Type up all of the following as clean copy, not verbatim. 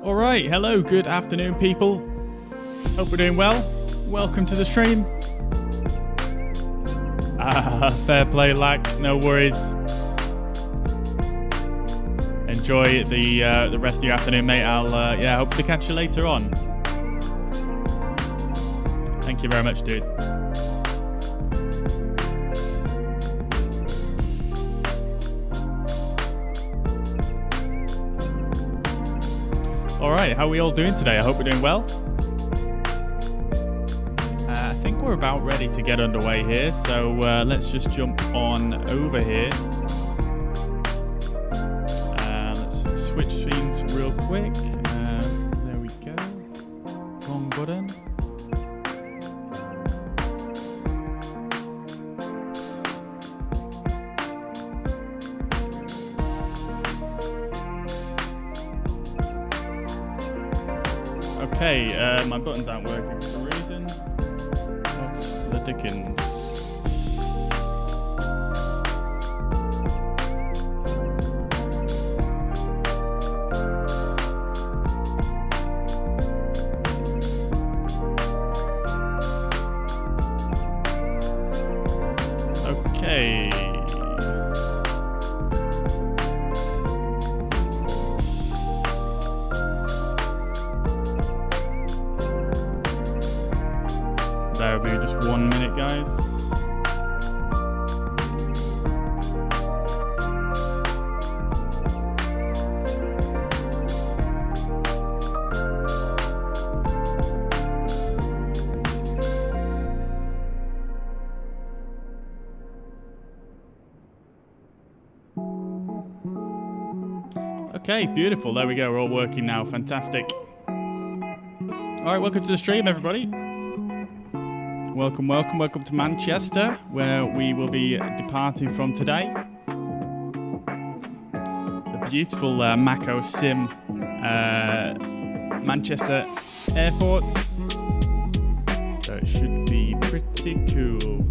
All right, hello, good afternoon, people. Hope we're doing well. Welcome to the stream. Fair play, lack, no worries. Enjoy the rest of your afternoon, mate. I'll hope to catch you later on. Thank you very much, dude. All right, how are we all doing today? I hope we're doing well. I think we're about ready to get underway here, so let's just jump on over here. Let's switch scenes real quick. There we go. Wrong button. Okay, my buttons aren't working for some reason. What the dickens? Okay. That'll be just 1 minute, guys. Okay, beautiful. There we go. We're all working now. Fantastic. All right, welcome to the stream, everybody. Welcome to Manchester, where we will be departing from today. The beautiful Macco Sim Manchester Airport. So it should be pretty cool.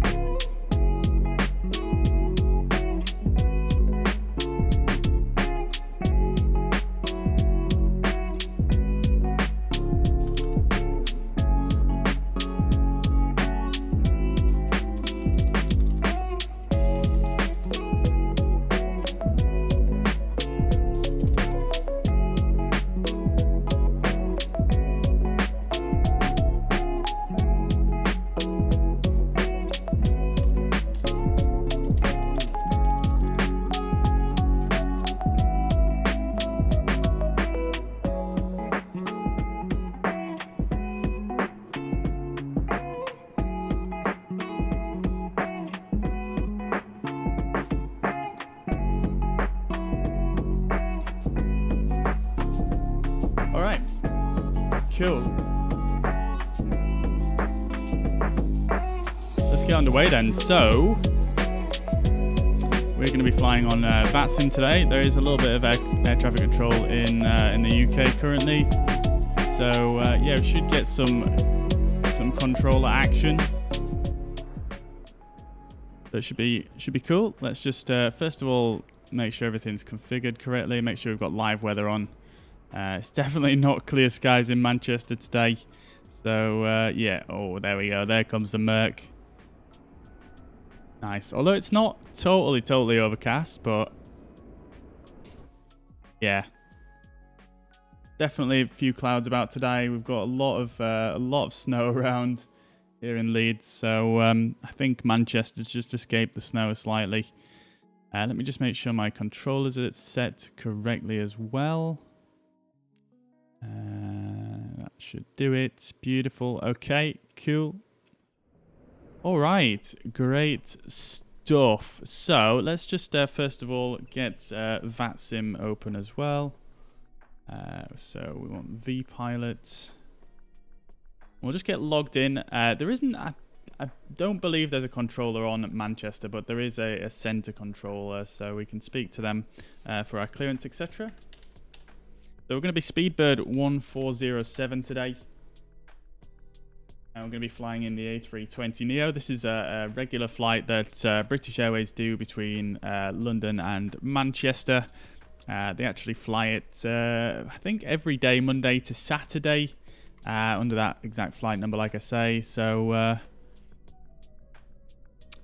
Cool. Let's get underway then. So, we're going to be flying on VATSIM today. There is a little bit of air traffic control in the UK currently. So, yeah, we should get some controller action. So it should be cool. Let's just first of all make sure everything's configured correctly. Make sure we've got live weather on. It's definitely not clear skies in Manchester today. So yeah. Oh, there we go. There comes the murk. Nice. Although it's not totally overcast, but yeah, definitely a few clouds about today. We've got a lot of snow around here in Leeds, so I think Manchester's just escaped the snow slightly. Let me just make sure my controllers are set correctly as well. That should do it. Beautiful. Okay, cool. All right, great stuff. So let's just first of all get VATSIM open as well. So we want vPilot. We'll just get logged in. There isn't, I don't believe there's a controller on Manchester, but there is a center controller, so we can speak to them for our clearance, etc. So we're going to be Speedbird 1407 today. And we're going to be flying in the A320neo. This is a regular flight that British Airways do between London and Manchester. They actually fly it, I think, every day, Monday to Saturday. Under that exact flight number, like I say. So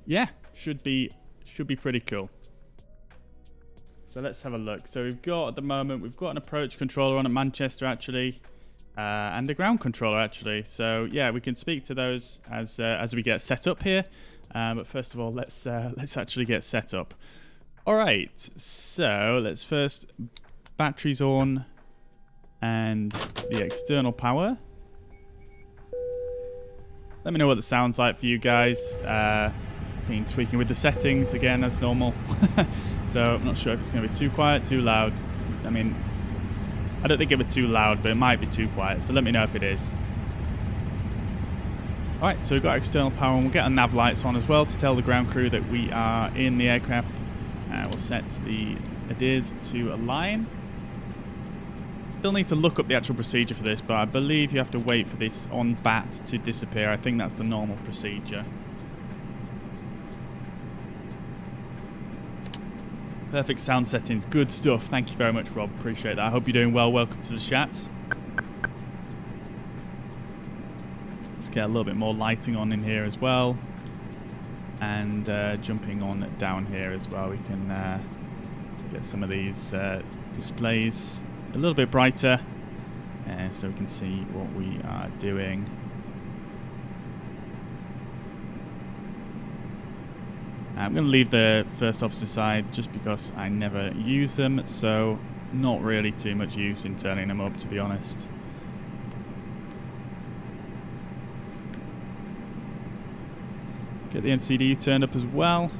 yeah, should be pretty cool. So let's have a look. So we've got, at the moment, we've got an approach controller on at Manchester actually, and a ground controller actually. So yeah, we can speak to those as we get set up here. But first of all, let's actually get set up. All right, so let's first batteries on and the external power. Let me know what it sounds like for you guys. Been tweaking with the settings again as normal. So I'm not sure if it's going to be too quiet, too loud. I mean, I don't think it would be too loud, but it might be too quiet. So let me know if it is. All right, so we've got external power, and we'll get our nav lights on as well to tell the ground crew that we are in the aircraft. We'll set the ADIRS to align. Still need to look up the actual procedure for this, but I believe you have to wait for this on bat to disappear. I think that's the normal procedure. Perfect sound settings. Good stuff. Thank you very much, Rob. Appreciate that. I hope you're doing well. Welcome to the chats. Let's get a little bit more lighting on in here as well. And jumping on down here as well. We can get some of these displays a little bit brighter, so we can see what we are doing. I'm going to leave the first officer side just because I never use them, so not really too much use in turning them up, to be honest. Get the MCD turned up as well.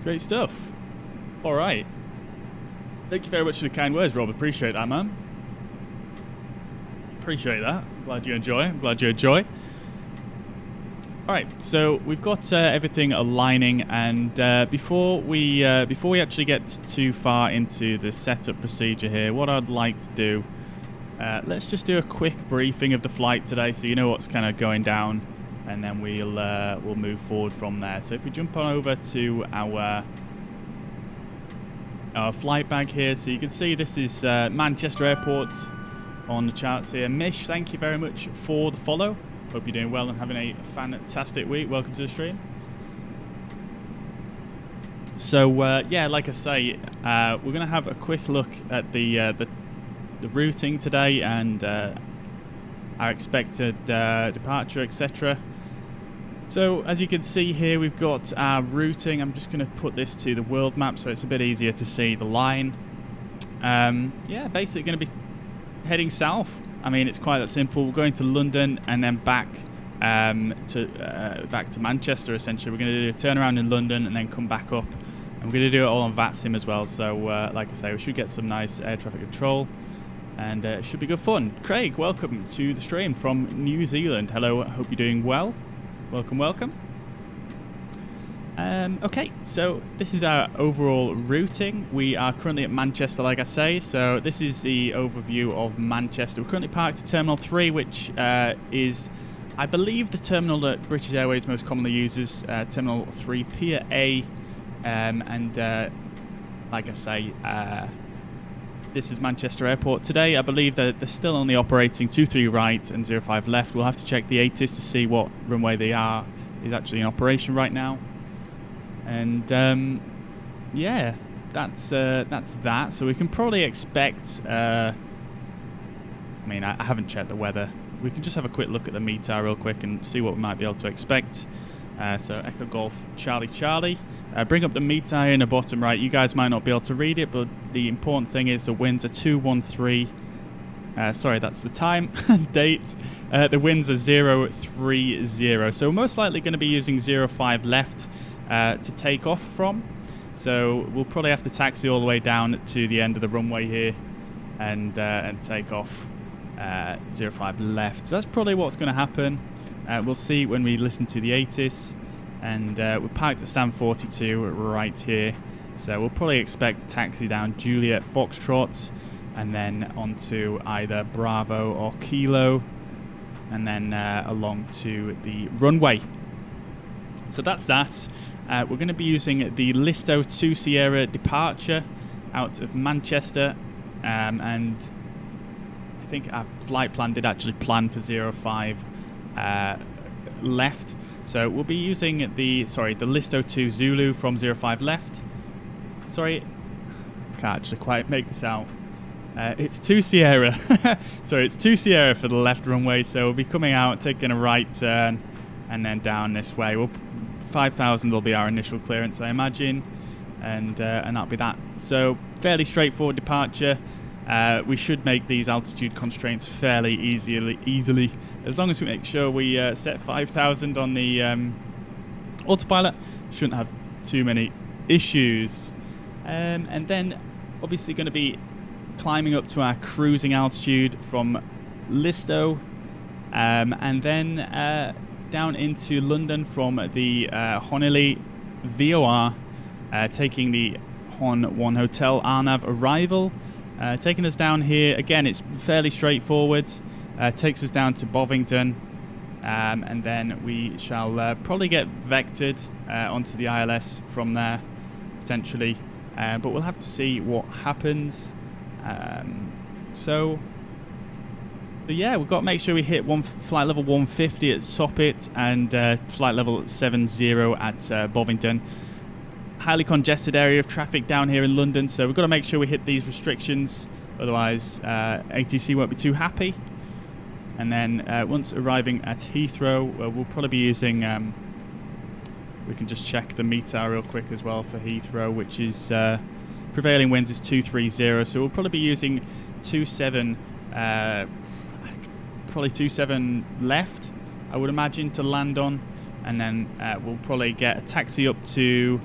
Great stuff. All right. Thank you very much for the kind words, Rob. Appreciate that, man. Appreciate that. Glad you enjoy. I'm glad you enjoy. All right, so we've got everything aligning, and before we actually get too far into the setup procedure here, what I'd like to do, let's just do a quick briefing of the flight today, so you know what's kind of going down, and then we'll move forward from there. So if we jump on over to our flight bag here, so you can see this is Manchester Airport on the charts here. Mish, thank you very much for the follow. Hope you're doing well and having a fantastic week. Welcome to the stream. So yeah, like I say, we're going to have a quick look at the routing today and our expected departure, etc. So as you can see here, we've got our routing. I'm just going to put this to the world map so it's a bit easier to see the line. Yeah, basically going to be heading south. I mean, it's quite that simple. We're going to London and then back to Manchester, essentially. We're going to do a turnaround in London and then come back up. And we're going to do it all on VATSIM as well. So, like I say, we should get some nice air traffic control. And it should be good fun. Craig, welcome to the stream from New Zealand. Hello, I hope you're doing well. Welcome, welcome. Okay, so this is our overall routing. We are currently at Manchester, like I say, so this is the overview of Manchester. We're currently parked at Terminal 3, which is, I believe, the terminal that British Airways most commonly uses, Terminal 3, Pier A, and like I say, this is Manchester Airport. Today, I believe that they're still only operating 23 right and 05 left. We'll have to check the ATIS to see what runway they are is actually in operation right now. And yeah, that's that. So we can probably expect. I mean, I haven't checked the weather. We can just have a quick look at the METAR real quick and see what we might be able to expect. So Echo Golf Charlie Charlie. Bring up the METAR in the bottom right. You guys might not be able to read it, but the important thing is the winds are 213. Sorry, that's the time and date. The winds are 030. So we're most likely going to be using 05 left to take off from. So we'll probably have to taxi all the way down to the end of the runway here and take off 05 left. So that's probably what's going to happen. We'll see when we listen to the ATIS. And we're parked at stand 42 right here. So we'll probably expect to taxi down Juliet Foxtrot and then onto either Bravo or Kilo and then along to the runway. So that's that. We're going to be using the Listo 2 Sierra departure out of Manchester, and I think our flight plan did actually plan for 05 left. So we'll be using the Listo 2 Zulu from 05 left. Sorry, can't actually quite make this out. It's 2 Sierra. Sorry, it's 2 Sierra for the left runway. So we'll be coming out, taking a right turn, and then down this way. 5,000 will be our initial clearance, I imagine, and that'll be that. So fairly straightforward departure. We should make these altitude constraints fairly easily, as long as we make sure we set 5,000 on the autopilot. Shouldn't have too many issues. And then obviously going to be climbing up to our cruising altitude from Listo, and then down into London from the Honilly VOR, taking the Hon 1 Hotel Arnav arrival, taking us down here. Again, it's fairly straightforward. Takes us down to Bovington, and then we shall probably get vectored onto the ILS from there, potentially, but we'll have to see what happens. So yeah, we've got to make sure we hit flight level 150 at Soppit and flight level 70 at Bovington. Highly congested area of traffic down here in London, so we've got to make sure we hit these restrictions, otherwise ATC won't be too happy. And then once arriving at Heathrow, we'll probably be using, we can just check the METAR real quick as well for Heathrow, which is prevailing winds is 230, so we'll probably be using 27, probably 27 left, I would imagine, to land on, and then we'll probably get a taxi up to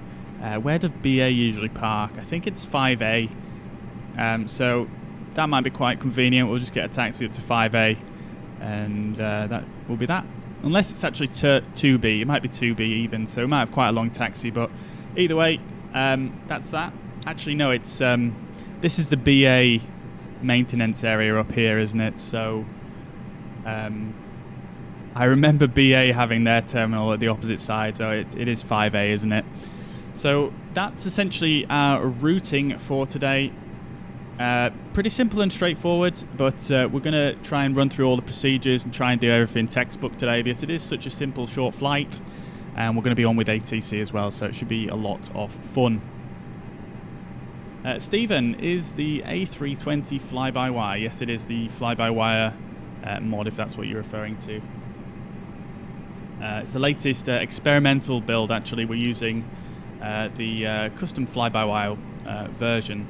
where do BA usually park? I think it's 5A, so that might be quite convenient. We'll just get a taxi up to 5A, and that will be that. Unless it's actually 2B, it might be 2B even, so we might have quite a long taxi, but either way, that's that. Actually, no, it's this is the BA maintenance area up here, isn't it? So I remember BA having their terminal at the opposite side, so it is 5A, isn't it? So that's essentially our routing for today. Pretty simple and straightforward, but we're going to try and run through all the procedures and try and do everything textbook today, because it is such a simple short flight, and we're going to be on with ATC as well, so it should be a lot of fun. Stephen, is the A320 fly-by-wire? Yes, it is the fly-by-wire mod, if that's what you're referring to. It's the latest experimental build, actually. We're using the custom fly-by-wire version.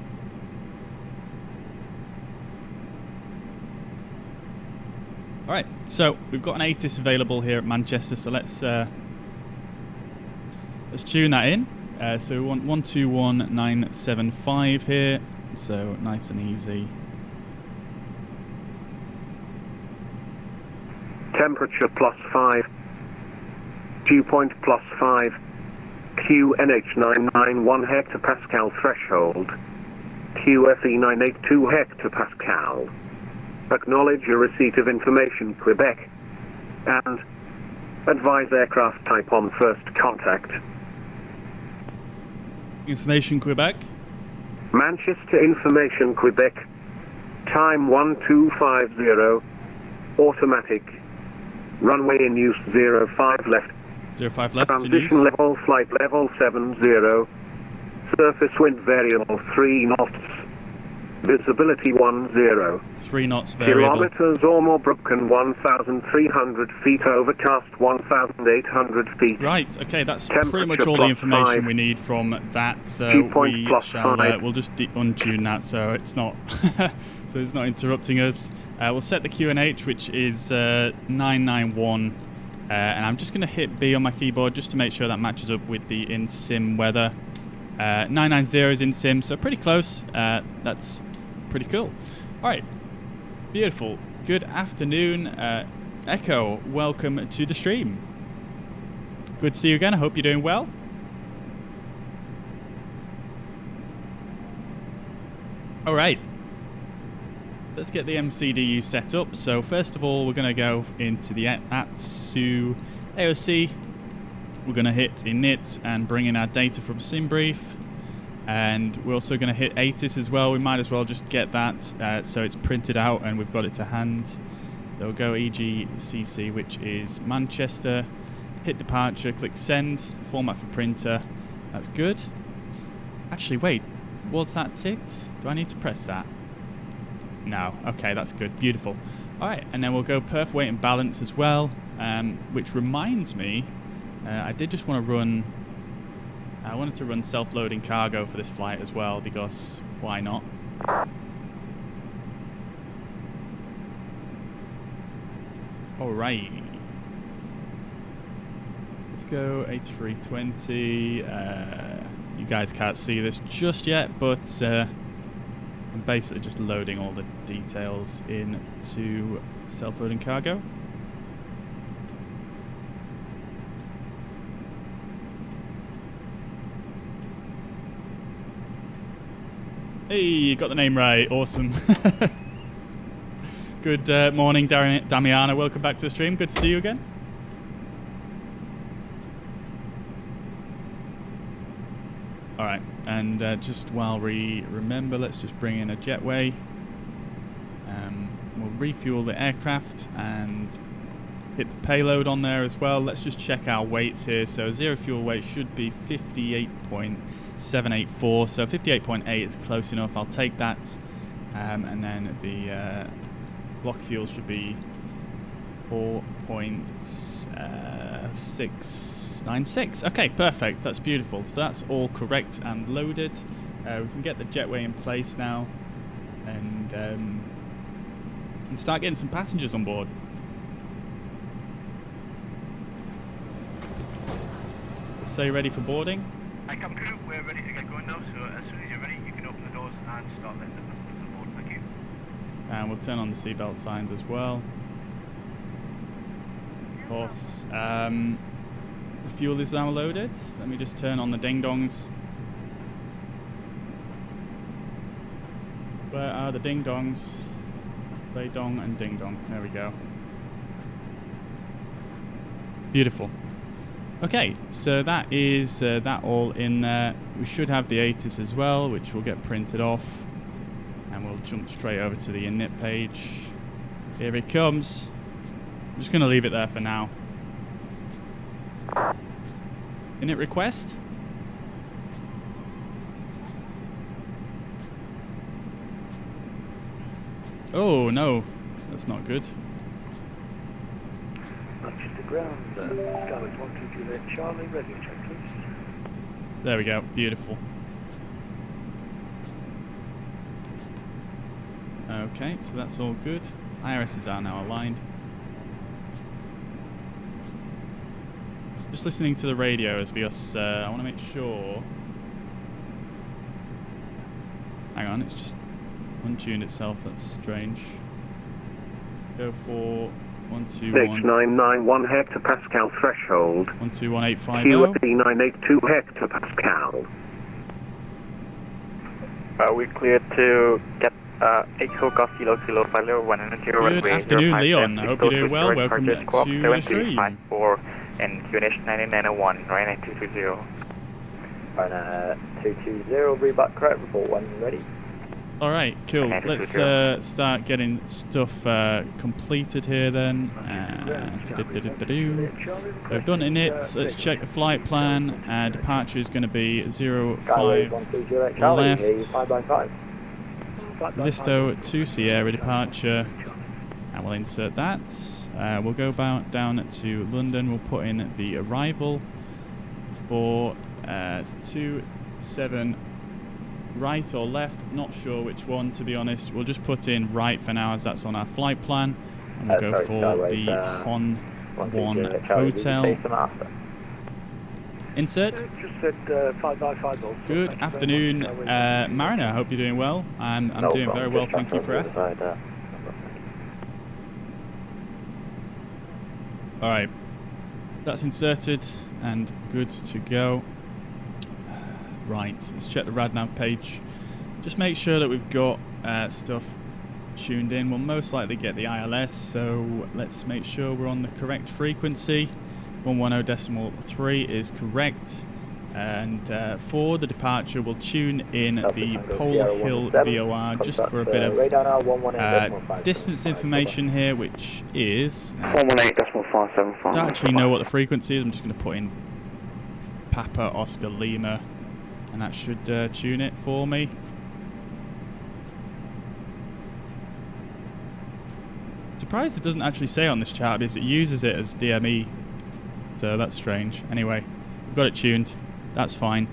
Alright, so we've got an ATIS available here at Manchester, so let's tune that in. So we want 121975 here, so nice and easy. Temperature +5, dew point +5, QNH991 hectopascal threshold. QFE982 hectopascal. Acknowledge your receipt of information, Quebec. And advise aircraft type on first contact. Information Quebec. Manchester Information Quebec. Time 1250. Automatic. Runway in use 05 left. 05 left. Transition level flight level 70. Surface wind variable 3 knots. Visibility 10. 3 knots variable. Kilometers or more broken 1,300 feet. Overcast 1,800 feet. Right. Okay, that's pretty much all the information 5. we need from that. So we shall we'll just untune that so it's not so it's not interrupting us. We'll set the QNH, which is 991, and I'm just going to hit B on my keyboard just to make sure that matches up with the in-sim weather. 990 is in-sim, so pretty close. That's pretty cool. All right, beautiful. Good afternoon, Echo. Welcome to the stream. Good to see you again. I hope you're doing well. All right. Let's get the MCDU set up. So first of all, we're going to go into the ATSU AOC. We're going to hit init and bring in our data from SimBrief. And we're also going to hit ATIS as well. We might as well just get that so it's printed out and we've got it to hand. So we'll go EGCC, which is Manchester. Hit departure, click send, format for printer. That's good. Actually, wait, was that ticked? Do I need to press that? No. Okay, that's good. Beautiful. All right, and then we'll go perf weight and balance as well, which reminds me, I did just want to run, I wanted to run self-loading cargo for this flight as well, because why not? All right. Let's go A320. You guys can't see this just yet, but I'm basically just loading all the details into self-loading cargo. Hey, you got the name right. Awesome. Good morning, Damiana. Welcome back to the stream. Good to see you again. All right, and just while we remember, let's just bring in a jetway. We'll refuel the aircraft and hit the payload on there as well. Let's just check our weights here. So zero fuel weight should be 58.784. So 58.8 is close enough. I'll take that. And then the block fuel should be 4.696. Okay, perfect. That's beautiful. So that's all correct and loaded. We can get the jetway in place now and start getting some passengers on board. So you ready for boarding? I come crew, we're ready to get going now, so as soon as you're ready, you can open the doors and start letting the passengers on board. Thank you. And we'll turn on the seatbelt signs as well. Of course. The fuel is now loaded. Let me just turn on the ding-dongs. Where are the ding-dongs? Play dong and ding-dong. There we go. Beautiful. Okay, so that is that all in there. We should have the ATIS as well, which will get printed off. And we'll jump straight over to the init page. Here it comes. I'm just going to leave it there for now. Init request. Oh no, that's not good. Manchester ground, Skyway 12 Juliet Charlie, radio check please. There we go, beautiful. Okay, so that's all good. IRSs are now aligned. Just listening to the radio as because I want to make sure. Hang on, it's just untuned itself. That's strange. Go for 121. H991 hectopascal threshold. 121850. QA982 hectopascal. We cleared to get Echo Golf Kilo Kilo 501 Good afternoon, Leon. I hope you're doing well. Welcome to the stream. 54 and QNH 9901, right 220. Runner 220, rebutt correct, report 1 ready. Alright, cool. Let's start getting stuff completed here then. We've done inits. Let's check the flight plan. Departure is going to be 05 left. 5x5. Listo to Sierra departure. And we'll insert that. We'll go down to London. We'll put in the arrival for 27 right or left, not sure which one to be honest. We'll just put in right for now as that's on our flight plan, and we'll go for the Hon 1 Hotel. Insert. Just said 5x5. Good afternoon, Mariner. I hope you're doing well. I'm doing very well, thank you for asking. Alright, that's inserted and good to go. Right, let's check the RadNav page. Just make sure that we've got stuff tuned in. We'll most likely get the ILS, so let's make sure we're on the correct frequency. 110.3 is correct. And for the departure, we'll tune in the Pole Hill VOR just for a bit of distance information here, which is... 418.575. don't actually know what the frequency is. I'm just going to put in Papa Oscar Lima, and that should tune it for me. Surprised it doesn't actually say on this chart because it uses it as DME, so that's strange. Anyway, we've got it tuned. That's fine.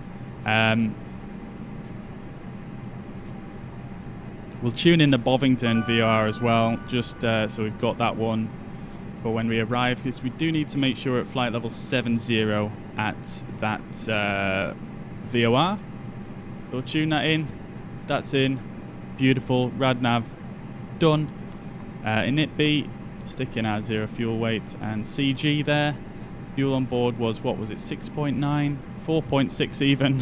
We'll tune in the Bovington VR as well, just so we've got that one for when we arrive, because we do need to make sure we're at flight level 70 at that VOR. We'll tune that in. That's in. Beautiful. RadNav done. Init B, stick in our 0 fuel weight, and CG there. Fuel on board was, what was it, 6.9? 4.6 even.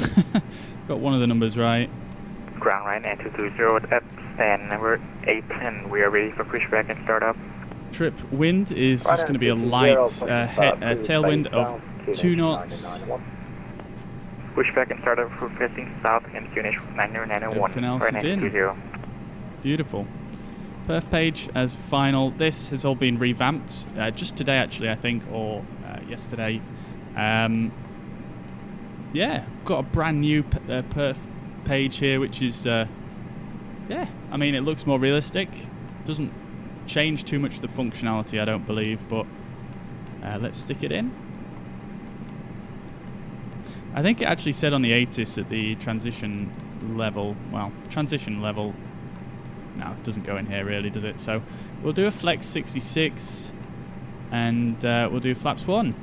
Got one of the numbers right. Ground right, 220 at stand number 8, and we are ready for pushback and startup. Trip wind is just going to be a light tailwind of 2 knots. Pushback and startup for facing south and QNH 9901. Everything else is in. Beautiful. Perf page as final. This has all been revamped just today actually, I think, or yesterday. Yeah, got a brand new perf page here, which is yeah, I mean, it looks more realistic. Doesn't change too much of the functionality, I don't believe, but let's stick it in. I think it actually said on the ATIS at the transition level, well, transition level, no, it doesn't go in here really, does it? So we'll do a flex 66 and we'll do flaps 1.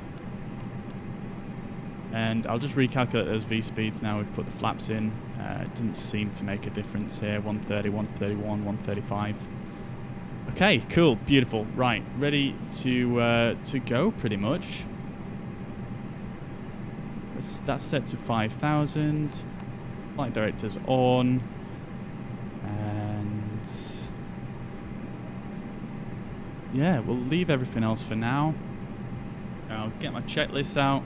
And I'll just recalculate those V-speeds now we've put the flaps in. It doesn't seem to make a difference here. 130, 131, 135. Okay, cool, beautiful. Right, ready to go pretty much. That's set to 5,000. Flight director's on. And yeah, we'll leave everything else for now. I'll get my checklist out.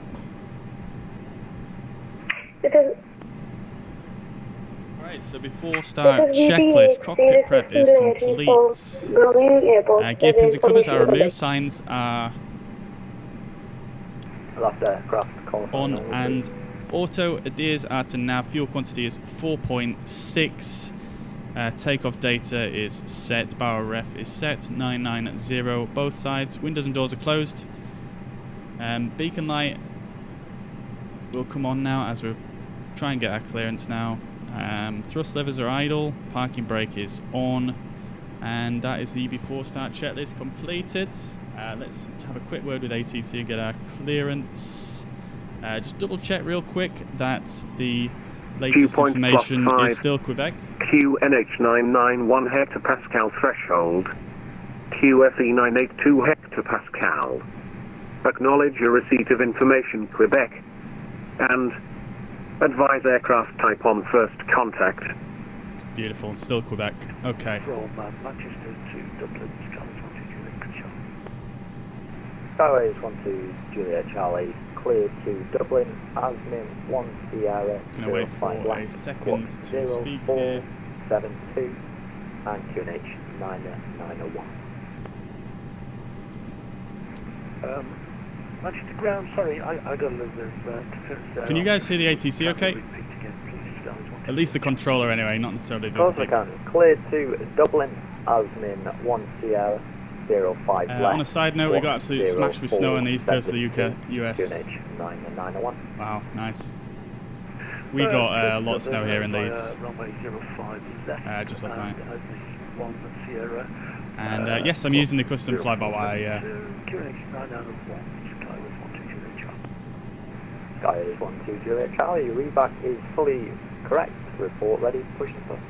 Right, so before start, checklist, cockpit prep is complete. Gear pins and covers are removed, signs are on, and auto adheres are to nav. Fuel quantity is 4.6. Takeoff data is set. Barrel ref is set. 990. Both sides. Windows and doors are closed. Beacon light will come on now as we try and get our clearance now. Thrust levers are idle. Parking brake is on. And that is the before start checklist completed. Let's have a quick word with ATC and get our clearance. Just double check real quick that the latest information is still Quebec. QNH 991 hectopascal threshold. QFE 982 hectopascal. Acknowledge your receipt of information, Quebec, and advise aircraft type on first contact. Beautiful. Still Quebec. Okay. From Manchester to Dublin, Skyways 12 Juliet Charlie. Skyways 12 Juliet Charlie, clear to Dublin, Asmin 1 Sierra, Gonna wait for a second to speak here. 0472 and QNH 9901. Manchester ground, sorry, I got a little bit of interference. Can you guys hear the ATC okay? Repeat again, please. Skyways 12. At least the controller anyway, not necessarily Of the course other I can. Clear to Dublin, Asmin 1 Sierra, 05 left. on a side note, we got absolutely smashed with snow on the east coast of the UK, US. QNH 9901. Wow, nice. We got a lot of snow here in Leeds. Runway 05 left. Just last night. The 1 Sierra. And yes, I'm using the custom fly-by-wire. QNH 901, Skyways 12 Juliet Charlie. Skyways 12 Juliet Charlie, your reback is fully correct. Report ready, push the button.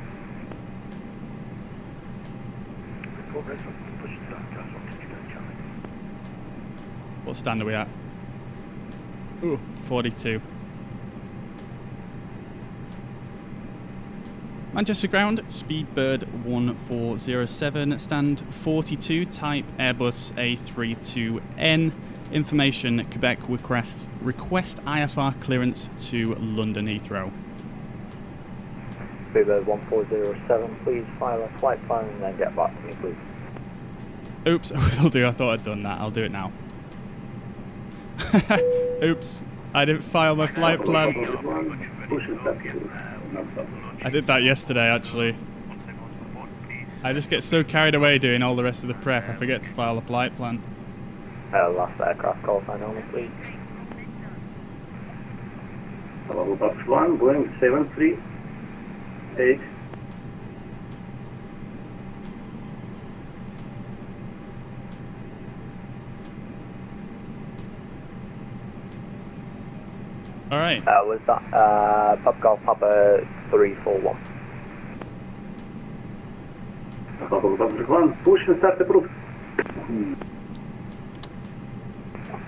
Report ready, push the start, Skyways 12 Juliet Charlie. What stand are we at? Ooh, 42. Manchester ground, Speedbird 1407, stand 42, type Airbus A32N. Information, Quebec request IFR clearance to London Heathrow. Speedbird 1407, please file a flight plan and then get back to me, please. Oops, I will do. I thought I'd done that. I'll do it now. Oops, I didn't file my flight plan. I did that yesterday, actually. I just get so carried away doing all the rest of the prep, I forget to file a flight plan. Last aircraft call sign only, please. Hello, Box 1, Boeing 738. Alright. Was that Pub Golf Papa 341? Hello, Box 1, push and start approved.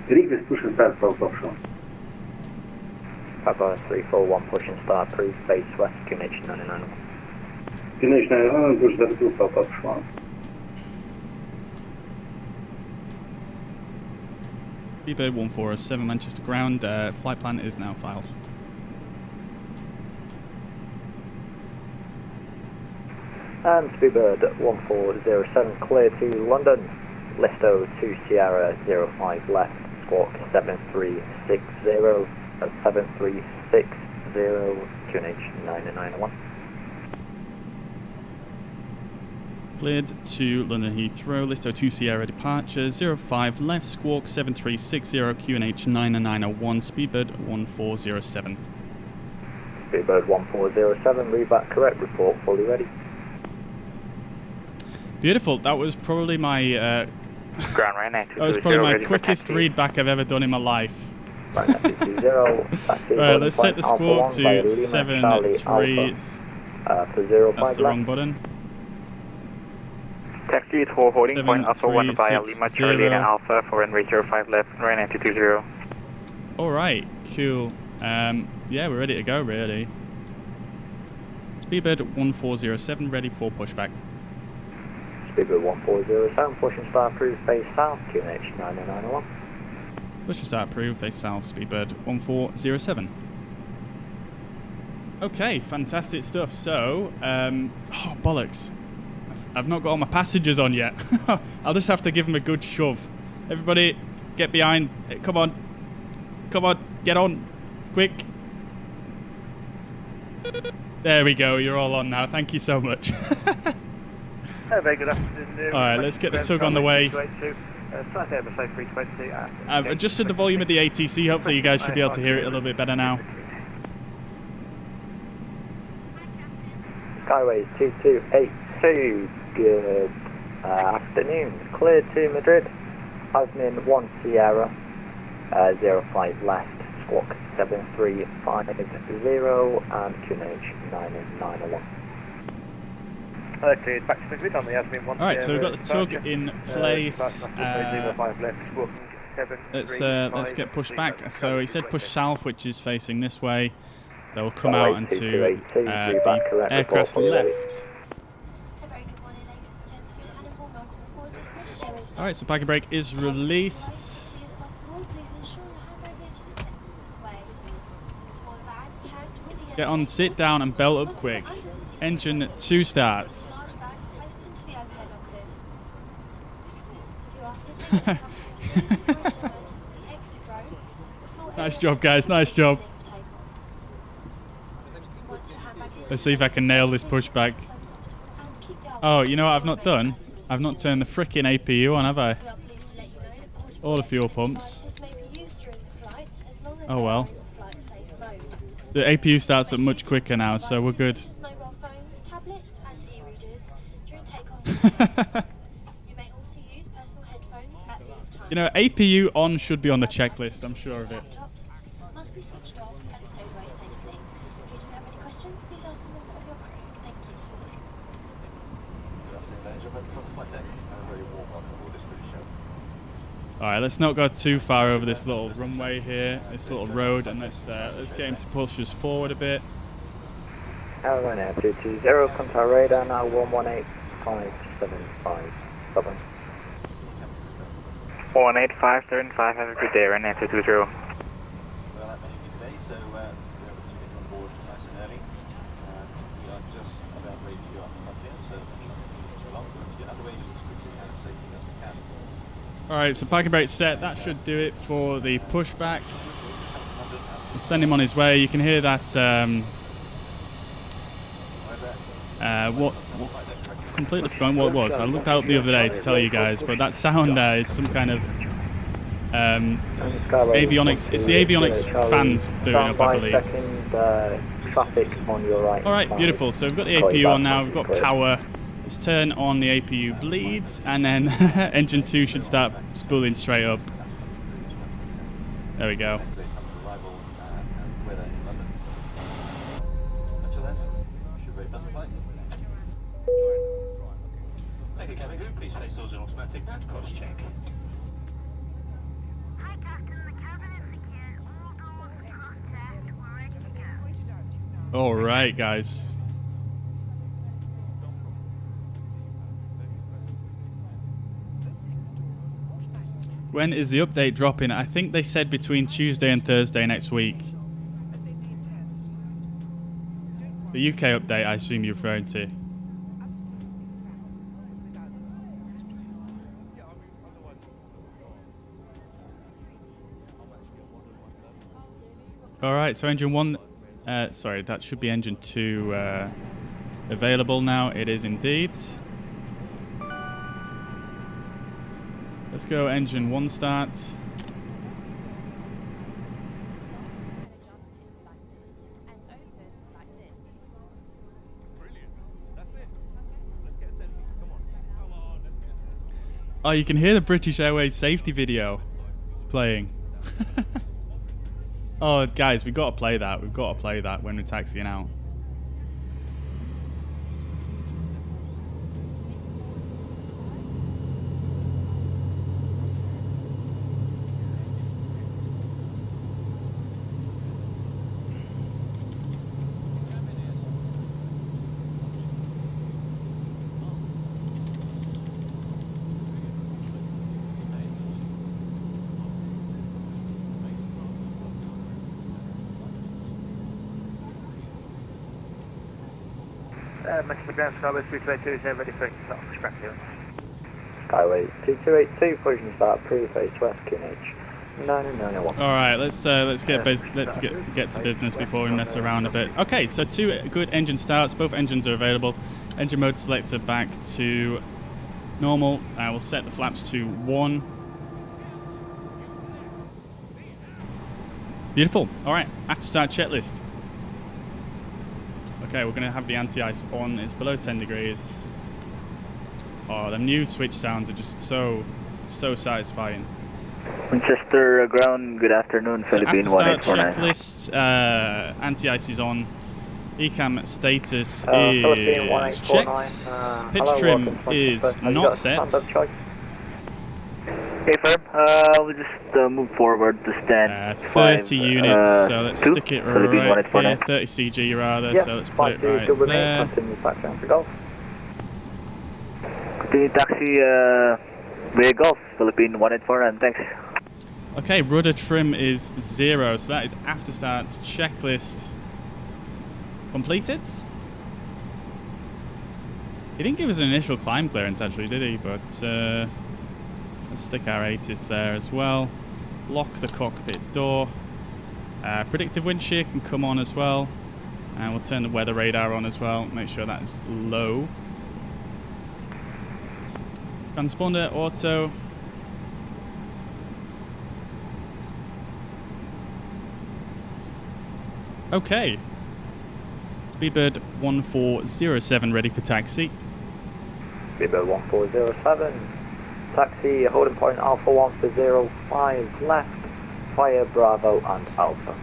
Request push and start for Box 1. Papa 341, push and start, approved, base west, QNH 991. QNH 991, push that approved for Box 1. Speedbird 1407, Manchester ground, flight plan is now filed. And Speedbird 1407, clear to London, Listo 2 Sierra 05 left, squawk 7360, 7360, QNH 991. Cleared to London Heathrow, Listo 2 Sierra departure, 05 left, squawk 7360, QNH 9901, Speedbird 1407. Speedbird 1407, readback correct, report fully ready. Beautiful, that was probably my Ground right now. that was probably my quickest readback I've ever done in my life. Right, 220, Right, let's set the squawk to 73. for 05 That's the wrong left. button. Taxi is for holding point Alpha 1 via Lima Charlie and Alpha for runway 05 left, runway 9220. Alright, cool. Yeah, we're ready to go, really. Speedbird 1407, ready for pushback. Speedbird 1407, push and start approved, face south, QNH 9901. Push and start approved, face south, Speedbird 1407. Okay, fantastic stuff. So, oh, bollocks. I've not got all my passengers on yet. I'll just have to give them a good shove. Everybody, get behind. Come on. Come on, get on. Quick. There we go, you're all on now. Thank you so much. Very good afternoon. Alright, let's get the tug on the way. I've adjusted the volume of the ATC. Hopefully you guys should be able to hear it a little bit better now. Skyways 2282, good afternoon. Clear to Madrid, Asmin 1 Sierra, 05 left, squawk 7350 and QNH 991. Back to Smith on the Asmin 1. Alright, so we've got the tug in place. Let's get pushed back. So he said push south, which is facing this way. They'll come out into the aircraft left. Alright, so parking brake is released. Get on, sit down and belt up quick. Engine 2 starts. Nice job, guys, nice job. Let's see if I can nail this pushback. Oh, you know what I've not done? I've not turned the frickin' APU on, have I? All the fuel pumps. Oh well. The APU starts up much quicker now, so we're good. You know, APU on should be on the checklist, I'm sure of it. Alright, let's not go too far over this little runway here, this little road, and let's get him to push us forward a bit. Airline Air 220, contact radar now 118575. 18575, have a good day, Airline Air 220. Alright, so parking brake set, that should do it for the pushback. We'll send him on his way. You can hear that completely forgotten what it was. I looked out the other day to tell you guys, but that sound is some kind of avionics. It's the avionics fans booting up, I believe. Traffic on your right. Alright, beautiful. So we've got the APU on now, we've got power. Let's turn on the APU bleeds, and then engine 2 should start spooling straight up. There we go. All right, guys. When is the update dropping? I think they said between Tuesday and Thursday next week. The UK update, I assume you're referring to. Alright, so engine 1... sorry, that should be engine 2 available now. It is indeed. Let's go engine 1 start. Oh, you can hear the British Airways safety video playing. Oh, guys, we've got to play that. We've got to play that when we're taxiing out. Ground Skyway 3282 is now ready for start scrap here. Skyway 2282, pushing start pre-face west QNH 9991. All right, let's get to business before we mess around a bit. Okay, so 2 good engine starts. Both engines are available. Engine mode selector back to normal. We'll set the flaps to 1. Beautiful. All right, after start checklist. Okay, we're going to have the anti-ice on. It's below 10 degrees. Oh, the new switch sounds are just so satisfying. Winchester ground, good afternoon, So Philippine after start 1849. checklist, anti-ice is on. Ecam status Philippine is 1849. checked. Pitch Hello, trim welcome to is 21st. Have you not got a set. stand-up choice? Okay, firm. We'll just move forward to stand 30 units, so let's stick it right here. 30. 30 CG rather, Yeah, so let's put it right good with me. there. Continue taxiing for golf. Continue taxi, Ray Golf, Philippine 184, thanks. Okay, rudder trim is 0, so that is after starts checklist completed. He didn't give us an initial climb clearance actually, did he? But let's stick our ATIS there as well. Lock the cockpit door. Predictive wind shear can come on as well. And we'll turn the weather radar on as well. Make sure that is low. Transponder auto. Okay. Speedbird 1407 ready for taxi. Speedbird 1407. Taxi, holding point Alpha 1 for 05 left, via Bravo and Alpha.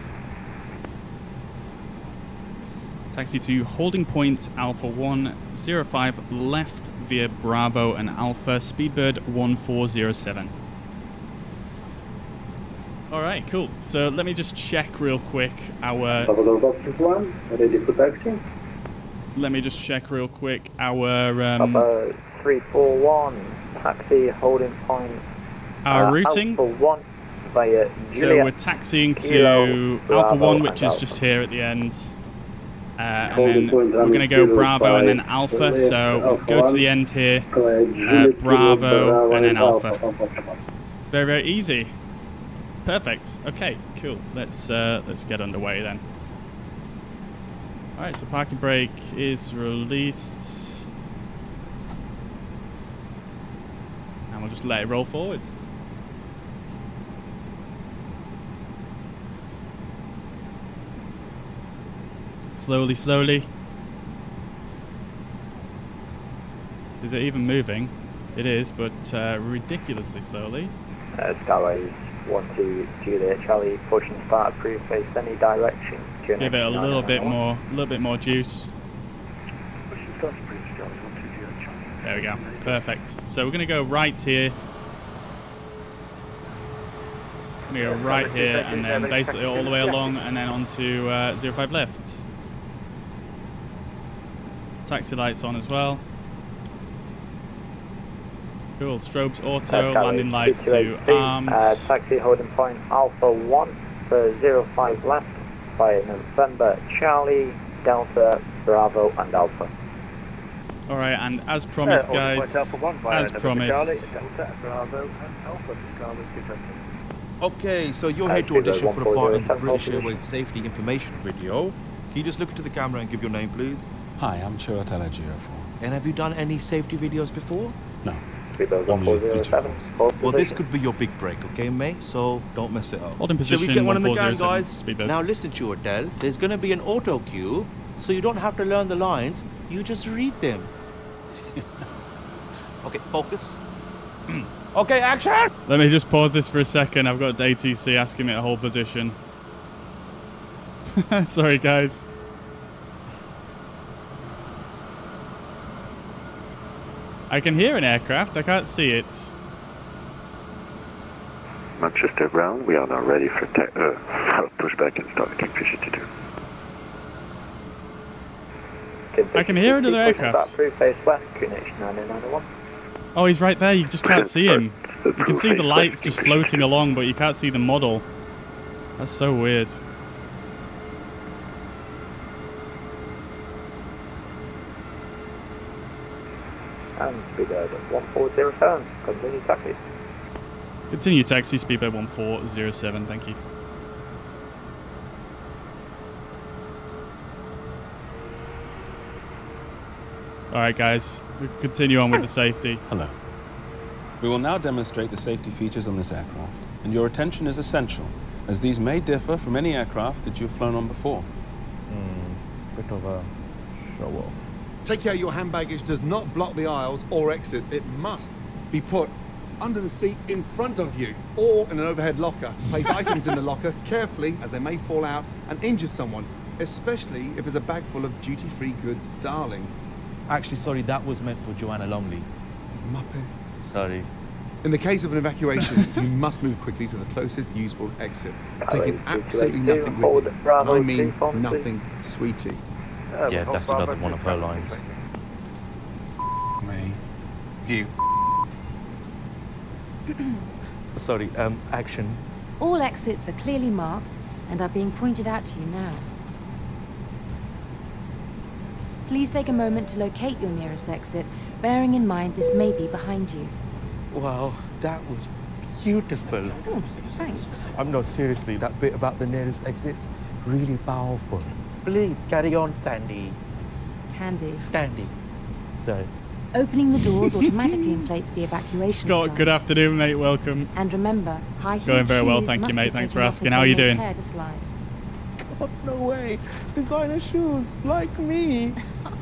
Taxi to holding point Alpha 105 left via Bravo and Alpha, Speedbird 1407. Alright, cool. So let me just check real quick our... Asobo Boxes 1, ready for taxi. Let me just check real quick our... Papa 341, taxi, holding point our routing. Alpha 1 via Juliet. So we're taxing to Alpha 1, which is just here at the end. And then we're going to go Bravo and then Alpha. So go to the end here, Bravo and then Alpha. Very, very easy. Perfect. Okay, cool. Let's get underway then. All right, so parking brake is released, and we'll just let it roll forwards. Slowly, slowly. Is it even moving? It is, but ridiculously slowly. Skyways 12 Juliet Charlie, pushing start approved, face any direction. Give it a little bit more juice. Pushing start approved, Charlie 12 Juliet Charlie. There we go. Perfect. So we're going to go right here. We're going to go right here and then basically all the way along and then onto 05 left. Taxi lights on as well. Cool. Strobes auto, landing lights to arms. Taxi holding point Alpha 1 for 05 left via November Charlie, Delta, Bravo and Alpha. Alright, and as promised guys, as promised. Okay, so you're here to audition for a part in the British Airways safety information video. Can you just look into the camera and give your name, please? Hi, I'm Chiwetel Ejiofor. And have you done any safety videos before? No. Only feature films. Well, this could be your big break, okay, mate? So don't mess it up. Hold in position. Shall we get one in the gang, 1407, guys? Speedbird. Now listen, Chiwetel. There's going to be an auto cue, so you don't have to learn the lines. You just read them. Okay, focus. Okay, action! Let me just pause this for a second. I've got ATC asking me to hold position. Sorry, guys. I can hear an aircraft. I can't see it. Manchester ground, we are now ready for pushback and start Kingfisher 2. I can hear another aircraft. Oh, he's right there. You just can't see him. You can see the lights just floating along, but you can't see the model. That's so weird. And Speedbird 1407, continue taxi. Continue taxi, Speedbird 1407, thank you. Alright guys, we continue on with the safety. Hello. We will now demonstrate the safety features on this aircraft, and your attention is essential, as these may differ from any aircraft that you've flown on before. Bit of a show-off. Take care your hand baggage does not block the aisles or exit. It must be put under the seat in front of you or in an overhead locker. Place items in the locker carefully as they may fall out and injure someone. especially if it's a bag full of duty-free goods, darling. Actually, sorry, that was meant for Joanna Longley. Muppet. Sorry. In the case of an evacuation, you must move quickly to the closest usable exit, taking absolutely nothing with you. And I mean nothing, sweetie. Yeah, that's another one of her lines. Me. You. Sorry, action. All exits are clearly marked and are being pointed out to you now. Please take a moment to locate your nearest exit, bearing in mind this may be behind you. Wow, that was beautiful. Oh, thanks. I'm not seriously, that bit about the nearest exits, really powerful. Please carry on, Sandy. Tandy. Tandy. Sorry. Opening the doors automatically inflates the evacuation Scott, slides. good afternoon, mate. Welcome. And remember, high-heeled Going very well, shoes thank you, must mate. be Thanks for taken off asking. as How they are you may doing? tear the slide. God, no way. Designer shoes, like me.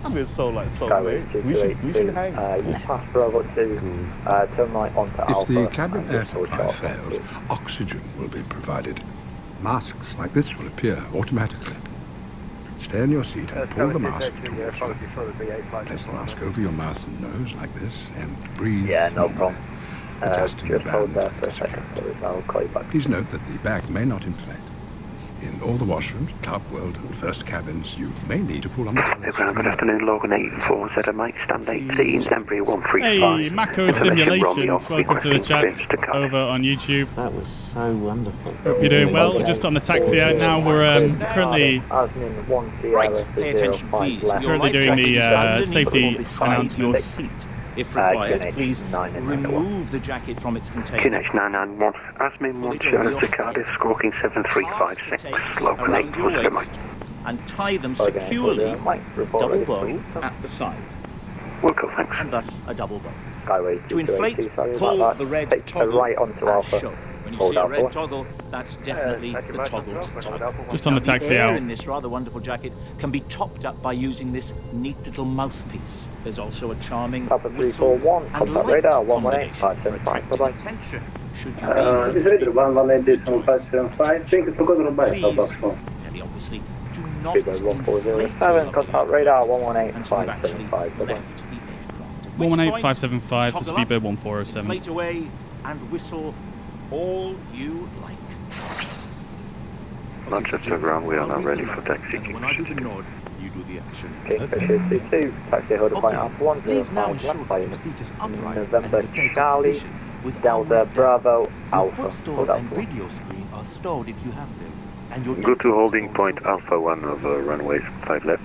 We're so like soulmates. We should hang. You pass Bravo 2, turn right onto Alpha. If the cabin air supply fails, oxygen will be provided. Masks like this will appear automatically. Stay in your seat and pull the mask towards you. Place the mask over your mouth and nose like this and breathe normally, adjusting the band to secure it. Please note that the bag may not inflate. In all the washrooms, Club, World and First cabins, you may need to pull on the colours. Good afternoon, Logan 84, Zeta Mike, stand 18, Embryo 135. Hey, Macco Simulations, welcome to the chat over on YouTube. That was so wonderful. Hope you're doing well. Just on the taxi out now. We're currently Pay attention, please. currently doing the safety announcements. If required, please remove the jacket from its container. QNH 991, Asmin 1 to Cardiff, squawking 7356, Logan 84, Zeta Mike. And tie them securely, double bow at the side. Welcome, thanks. And thus a double bow. Skyway To inflate, pull the red toggle right onto as Alpha. shown. When you see a red toggle, that's definitely the toggle to top. Just on the taxi The air out. in this rather wonderful jacket can be topped up by using this neat little mouthpiece. There's also a charming whistle 341, and contact light radar, combination 118, for attracting 575, attention should This you is Radio 118.575. Thank you for calling by. Please, very obviously, do not inflate your 1407, contact radar, 118, until you've actually 575. left the aircraft. At which 118.575 for toggle Speedbird up, 1407. inflate away and whistle all you like. Manchester ground, we are now ready for taxi. When I do the nod, you do the action. Two, taxi hold point Alpha 1, Please now 05 ensure left that by your seat is upright November and in the takeoff Charlie, position with Delta arms down. Bravo Your Alpha. footstool Hold and up. video screen are stored if you have them. And your Go to holding point Alpha 1 over runways 5 left.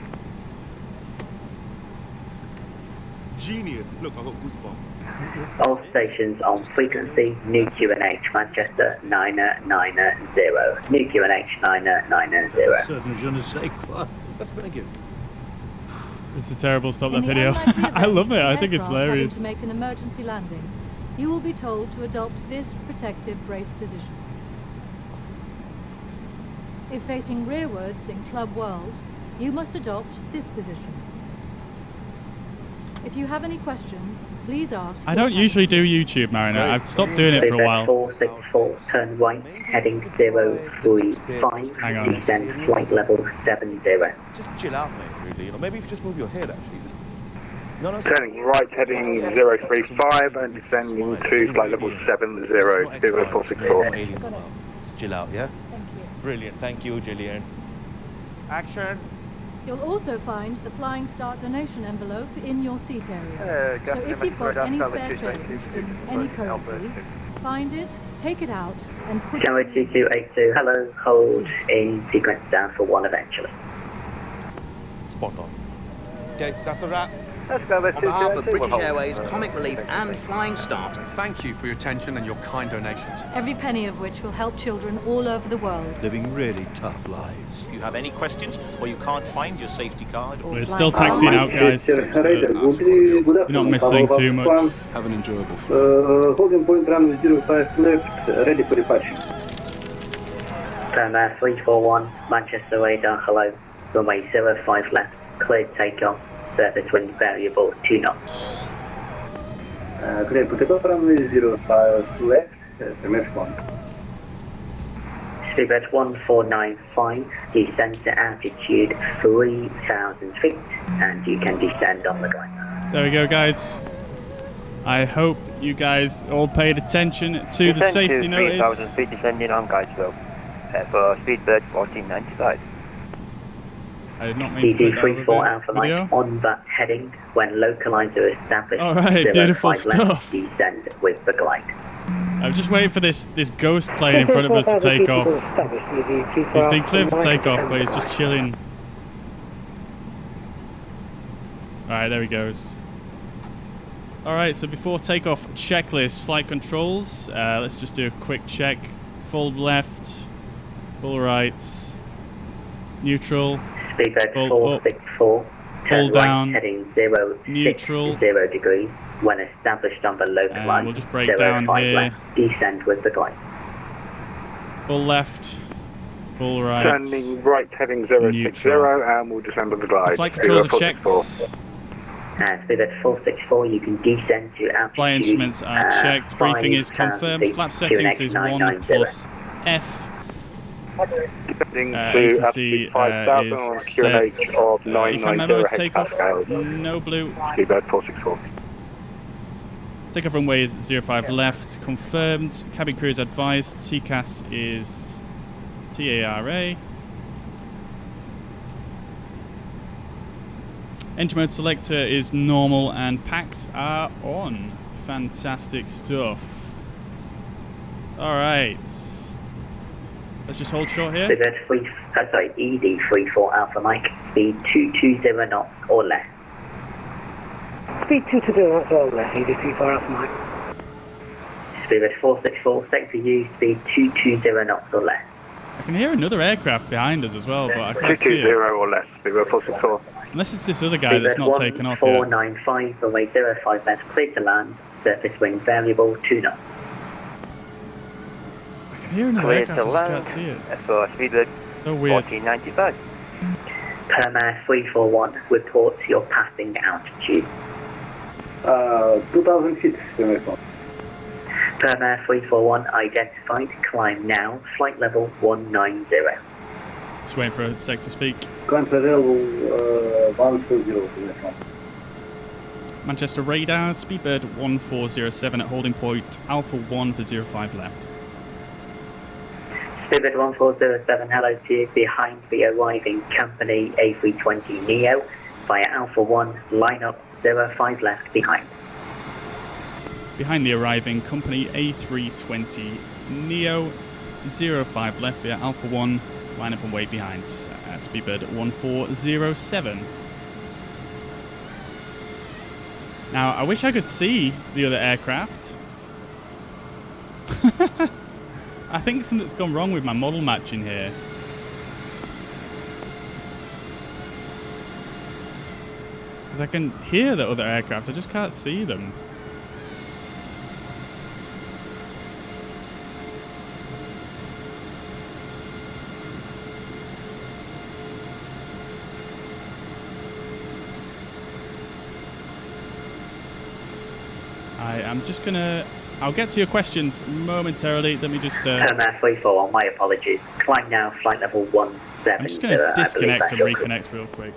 Genius. Look, I've got goosebumps. All stations on frequency, new QNH, Manchester 990. New QNH 990. Certainly, je ne sais quoi. Thank you. This is terrible. Stop that In the video. unlikely I event love it. of I the think it's aircraft having hilarious. to make an emergency landing, you will be told to adopt this protective brace position. If facing rearwards in Club World, you must adopt this position. If you have any questions, please ask. I don't usually do YouTube, Mariner. I've stopped doing it for a while. 464, turn right, heading 035, Hang on. descend flight level 70. Just chill out, mate, really. Or maybe if you just move your head, actually. Just... No, Turning right, heading 035 and descending to flight level 70, 0464. Just chill out, yeah? Thank you. Brilliant. Thank you, Gillian. Action. You'll also find the Flying Start donation envelope in your seat area. So if you've got any spare change in any currency, find it, take it out, and put it in. 2282, hello, hold in sequence down for 1 eventually. Spot on. Okay, that's a wrap. Let's go, On behalf of British Airways, Comic Relief and Flying Start, Thank you for your attention and your kind donations. Every penny of which will help children all over the world. Living really tough lives. If you have any questions or you can't find your safety card, or We're still taxiing out, guys. You're not missing too much. Have an enjoyable flight. Holding point runway 05 left, ready for departure. Turn 341, Manchester radar, hello, runway 05 left, cleared takeoff, surface wind variable 2 knots. Clear for takeoff, runway 05 left, MF1. Speedbird 1495, descend to altitude 3,000 feet, and you can descend on the glide. There we go, guys. I hope you guys all paid attention to the safety notice. 3,000 feet descending on guide slope for Speedbird 1495. I did not mean to put that over DD34 Alpha Mike video. on that heading. When localizer established, Alright, beautiful 05 left, stuff. descend with the glide. I'm just waiting for this ghost plane in front of us to take off. He's been cleared for takeoff, but he's just chilling. Alright, there he goes. Alright, so before takeoff, checklist, flight controls. Let's just do a quick check. Full left, full right, neutral, Speedbird full 464, up, turn full right down, heading neutral, 0 degrees. When established on the localizer, we'll just break down 05 here. left, descend with the glide. Full left, full right, Turning right heading 060 neutral. and we'll descend on the glide. The flight controls are checked. Speedbird 464, you can descend to altitude. Flight instruments are checked. Briefing is confirmed. Flap settings is 1 plus F. Descending to ATC altitude 5,000 on is QNH set. of Econ memo is 990 takeoff. hectopascals. No blue. Speedbird 464. Takeoff runway is 05 left. Confirmed. Cabin crew is advised. TCAS is TARA. Engine mode selector is normal and packs are on. Fantastic stuff. Alright. Let's just hold short here. Speedbird Easy 34 Alpha Mike, speed 220 knots or less. Speed 220 knots or less, Easy 34 Alpha Mike. Speedbird 464, set for you, speed 220 knots or less. I can hear another aircraft behind us as well, but I can't see 220 it. or less, Speedbird 464. Unless it's this other guy that's not taken off yet. 495, runway 05 left, clear to land, surface wind variable 2 knots. I can hear another aircraft, I just can't see it. For Speedbird So weird. 1495. Perma 341, report your passing altitude. 2,000 feet. Perma 341 identified, climb now, flight level 190. Just waiting for a sec to speak. Climb to level 140. Manchester radar, Speedbird 1407 at holding point Alpha 1 for 05 left. Speedbird 1407, hello to you, behind the arriving company A320neo via Alpha 1, line up 05 left behind. Behind the arriving company A320 Neo 05 left via Alpha 1, line up and wait behind. Speedbird 1407. Now, I wish I could see the other aircraft. I think something's gone wrong with my model matching here. Because I can hear the other aircraft, I just can't see them. I'm just gonna... I'll get to your questions momentarily. Let me just... Perma 341, my apologies. Climb now, flight level 170. I'm just gonna disconnect and reconnect real quick.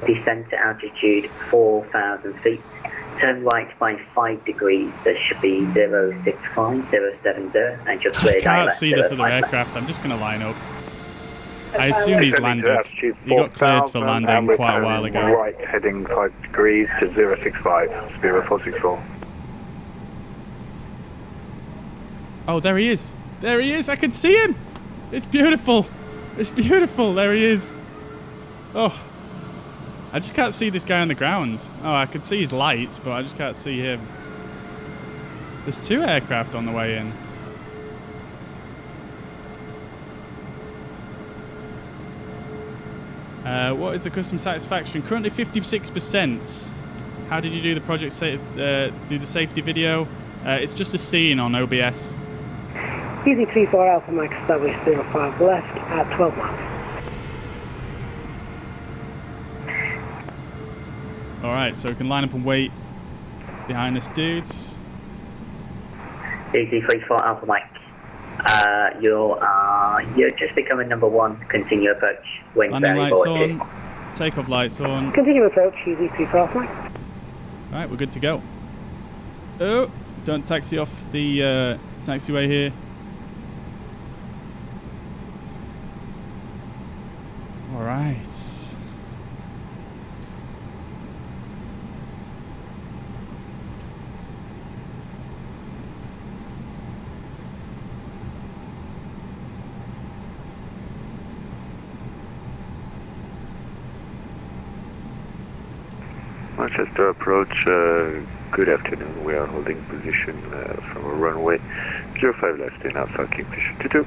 Descend to altitude 4,000 feet. Turn right by 5 degrees. There should be 065, 070, and you're cleared. I can't see this other aircraft. I'm just going to line up. I assume he's landed. He got cleared for landing quite a while ago. Right heading 5 degrees to 065, Speedbird 464. Oh, there he is. There he is. I can see him. It's beautiful. It's beautiful. There he is. Oh. I just can't see this guy on the ground. Oh, I can see his lights, but I just can't see him. There's 2 aircraft on the way in. What is the customer satisfaction? Currently 56%. How did you do the project? Do the safety video? It's just a scene on OBS. Easy 34 Alpha Mike established 05 left at 12 miles. Alright, so we can line up and wait behind us, dudes. Easy 34 Alpha Mike. You're just becoming number 1. Continue approach. Wind Landing lights variable on. Takeoff lights on. Continue approach, Easy 34 Alpha Mike. Alright, we're good to go. Oh, don't taxi off the taxiway here. Alright. Manchester approach, good afternoon. We are holding position from a runway 05 left in Alpha Kingfisher 22.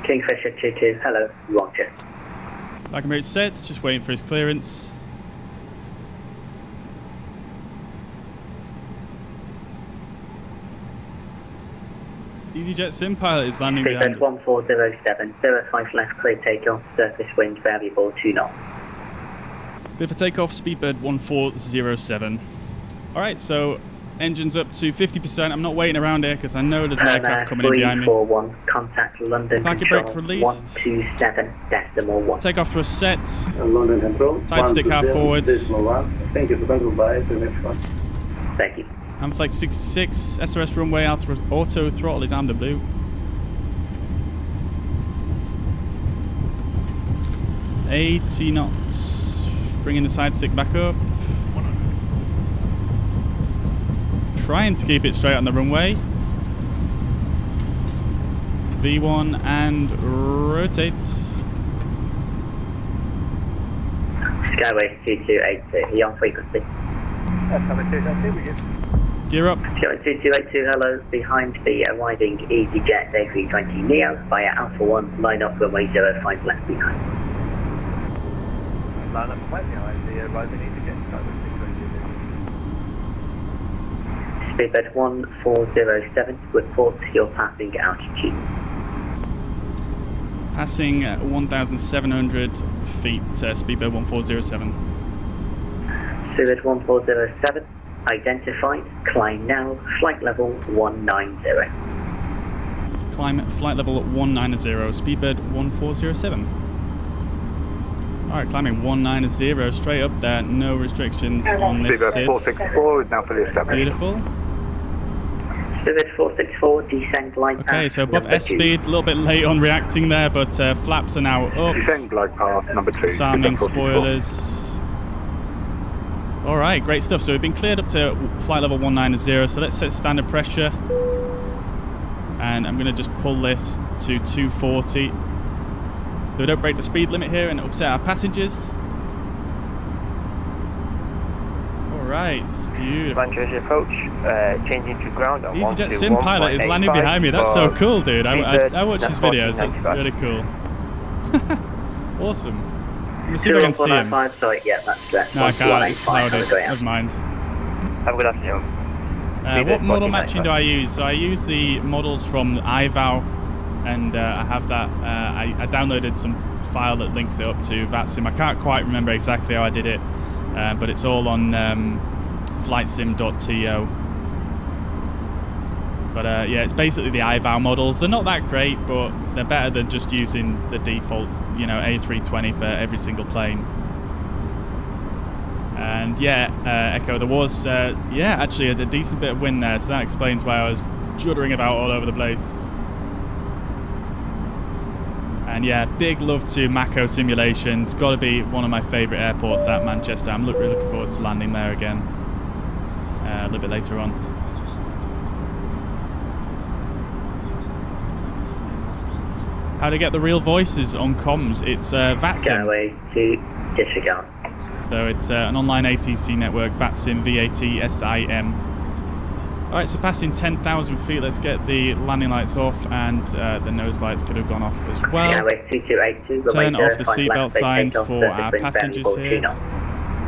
Kingfisher 22, hello, Roger. Like I'm set, just waiting for his clearance. EasyJet Sim pilot is landing behind us. 1407, 05 left, clear takeoff, surface wind variable 2 knots. Clear for takeoff, Speedbird 1407. Alright, so engines up to 50%. I'm not waiting around here because I know there's an aircraft coming in behind me. 341, contact London Parking Control, brake released. 127.1. Takeoff thrust set. London Control. Tight stick half forwards. Thank you for goodbye. To the next one. Thank you. Amflex 66, SRS runway, auto throttle is amber blue. $80 knots. Bringing the side stick back up. Trying to keep it straight on the runway. V1 and rotate. Skyway 2282, you on frequency? Gear up. Skyway 2282, hello, behind the arriving EasyJet A320neo via Alpha 1, line up runway 05 left behind. Line up right behind the arriving EasyJet, Skyway 2282. Speedbird 1407, report your passing altitude. Passing 1,700 feet, Speedbird 1407. Speedbird 1407, identified, climb now, flight level 190. Climb flight level 190, Speedbird 1407. Alright, climbing 190 straight up there, no restrictions on this Speedbird SID. 464 is now fully established. Beautiful. Speedbird 464, descend glide path. Okay, so above S speed, a little bit late on reacting there, but flaps are now up. Descend glide path number 2. Disarming spoilers. Alright, great stuff. So we've been cleared up to flight level 190, so let's set standard pressure. And I'm going to just pull this to 240. So we don't break the speed limit here and upset our passengers. Alright, beautiful. Manchester approach, changing to ground on EasyJet Sim pilot is landing behind me. That's so cool, dude. I watch his videos. That's really cool. Awesome. Let me see if I can see him. Sorry, yeah, that's no, I can't. It's clouded. Never mind. Have a good afternoon. What model matching do I use? So I use the models from iVow, and I have that. I downloaded some file that links it up to VATSIM. I can't quite remember exactly how I did it, but it's all on flightsim.to. But yeah, it's basically the iVow models. They're not that great, but they're better than just using the default, A320 for every single plane. And yeah, Echo, there was, actually a decent bit of wind there, so that explains why I was juddering about all over the place. And yeah, big love to Macco Simulations. Got to be one of my favourite airports, that Manchester. I'm really looking forward to landing there again a little bit later on. How to get the real voices on comms? It's VATSIM. Skyway to disregard. So it's an online ATC network, VATSIM, VATSIM. Alright, so passing 10,000 feet, let's get the landing lights off, and the nose lights could have gone off as well. Skyway 2282, turn off the seatbelt signs for our passengers here.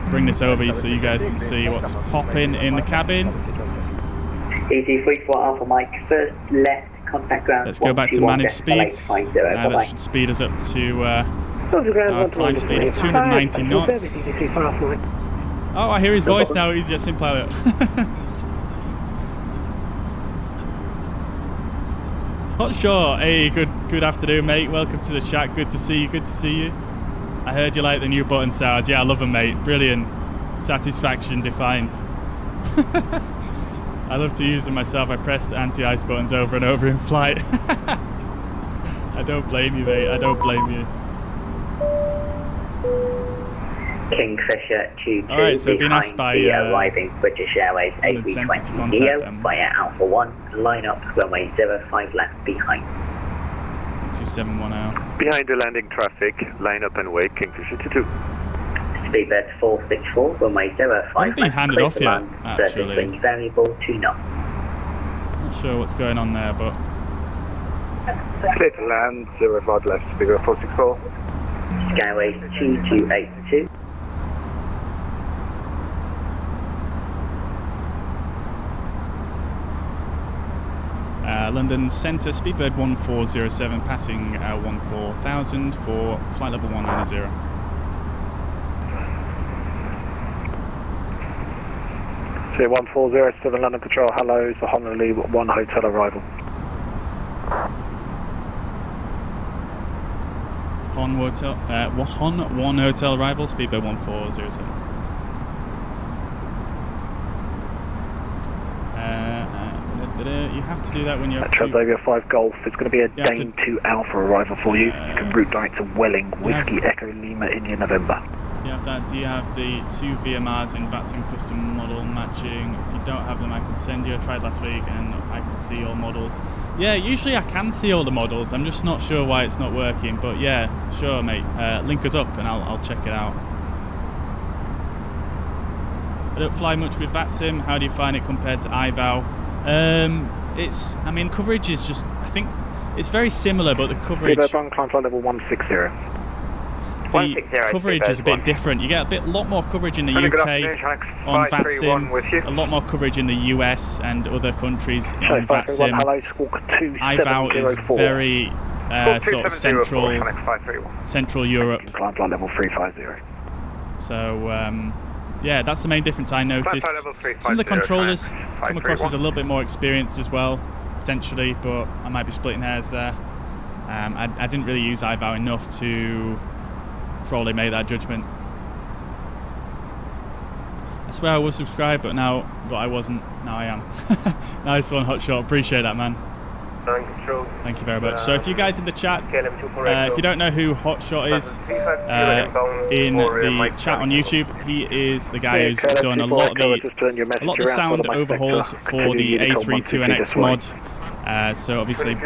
Bring this over so you guys can see what's popping in the cabin. Easy 34 Alpha Mike, first left. Contact ground. Let's go back to manage speeds. That should speed us up to our climb speed of 290 knots. Oh, I hear his voice now. He's just in pilot. Hotshot, hey, good afternoon, mate. Welcome to the chat. Good to see you. Good to see you. I heard you like the new button sounds. Yeah, I love them, mate. Brilliant. Satisfaction defined. I love to use them myself. I press anti-ice buttons over and over in flight. I don't blame you, mate. I don't blame you. Kingfisher 22 Alright, so been asked by the arriving British Airways A320 Neo via Alpha 1, line up runway 05 left behind. 2710. Behind the landing traffic, line up and wait, Kingfisher 22. Speedbird 464, runway 05 left, handed off yet, surface wind variable 2 knots. Not sure what's going on there, but... Clear to land, 05 left, Speedbird 464. Skyways 2282. London Centre, Speedbird 1407, passing 14,000 for flight level 190. Clear 1407 London Control, hello, it's a Honolulu 1 hotel arrival. Hon 1 hotel arrival, Speedbird 1407. You have to do that when you have Transavia 5 Golf, it's going to be a Dane 2 Alpha arrival for you. You can route direct to Welling, Whiskey Echo Lima, India, November. You have that. Do you have the 2 VMRs in VATSIM custom model matching? If you don't have them, I can send you. I tried last week and I can see all models. Yeah, usually I can see all the models. I'm just not sure why it's not working. But yeah, sure, mate. Link us up and I'll check it out. I don't fly much with VATSIM. How do you find it compared to iVow? I mean, coverage is just, I think it's very similar, but the coverage... Climb flight level 160. The coverage is a bit different. You get a lot more coverage in the UK on VATSIM, a lot more coverage in the US and other countries on VATSIM. iVow is very sort of Central Europe. Climb flight level 350. So, yeah, that's the main difference I noticed. Some of the controllers come across as a little bit more experienced as well, potentially, but I might be splitting hairs there. I didn't really use iVow enough to probably make that judgment. I swear I was subscribed, but I wasn't. Now I am. Nice one, Hotshot. Appreciate that, man. Thank you very much. So if you guys in the chat, if you don't know who Hotshot is, in the chat on YouTube, he is the guy who's done a lot of the sound overhauls for the A32NX mod. So obviously,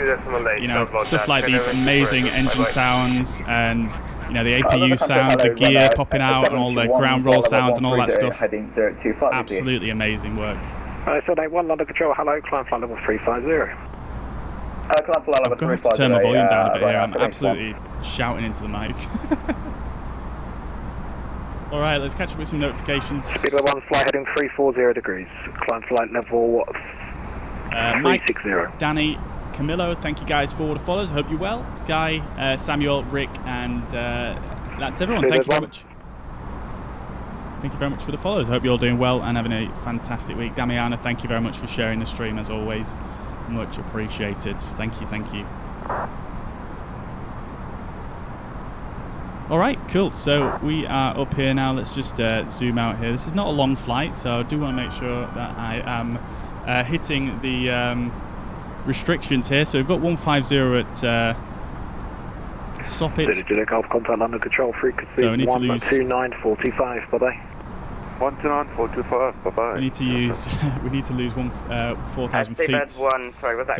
you know, stuff like these amazing engine sounds and, you know, the APU sounds, the gear popping out and all the ground roll sounds and all that stuff. Absolutely amazing work. So day 1 London Control, hello, climb flight level 350. I'm going to have to turn my volume down a bit here. I'm absolutely shouting into the mic. Alright, let's catch up with some notifications. Speedbird 1, fly heading 340 degrees. Climb flight level 360. Mike, Danny, Camillo, thank you guys for the follows. Hope you're well. Guy, Samuel, Rick, and that's everyone. Thank you very much. Thank you very much for the follows. Hope you're all doing well and having a fantastic week. Damiana, thank you very much for sharing the stream as always. Much appreciated. Thank you, thank you. Alright, cool. So we are up here now. Let's just zoom out here. This is not a long flight, so I do want to make sure that I am hitting the restrictions here. So we've got 150 at Soppit. Golf contact London Control frequency. So we need to lose 129.45. Bye bye. 129.45. Bye bye. We need to use. We need to lose 4,000 feet. So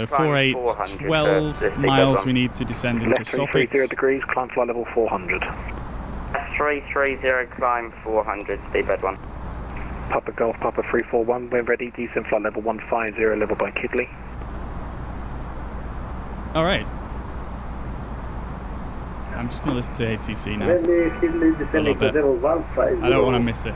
12 miles. We need to descend into Soppit. 330 degrees. Climb flight level 400. 330, climb 400. Speedbird 1. Papa Golf, Papa 341. We're ready. Descend flight level 150. Level by Kidley. All right. I'm just going to listen to ATC now. A little bit. I don't want to miss it.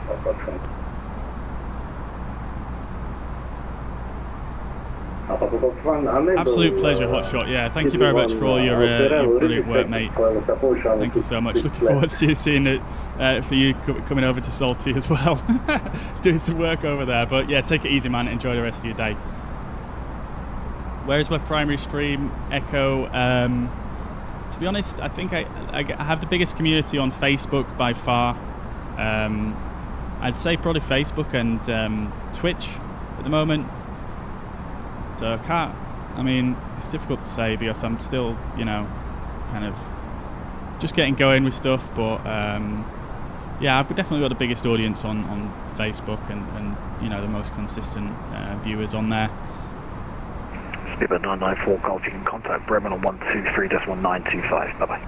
Absolute pleasure, Hotshot. Yeah, thank you very much for all your brilliant work, mate. Thank you so much. Looking forward to seeing it for you coming over to Salty as well, doing some work over there. But yeah, take it easy, man. Enjoy the rest of your day. Where's my primary stream? Echo. To be honest, I think I have the biggest community on Facebook by far. I'd say probably Facebook and Twitch at the moment. So I mean, it's difficult to say because I'm still, you know, kind of just getting going with stuff. But yeah, I've definitely got the biggest audience on Facebook and you know, the most consistent viewers on there. Speedbird 994 Golf, you can contact Bremen on 123.1925. Bye bye.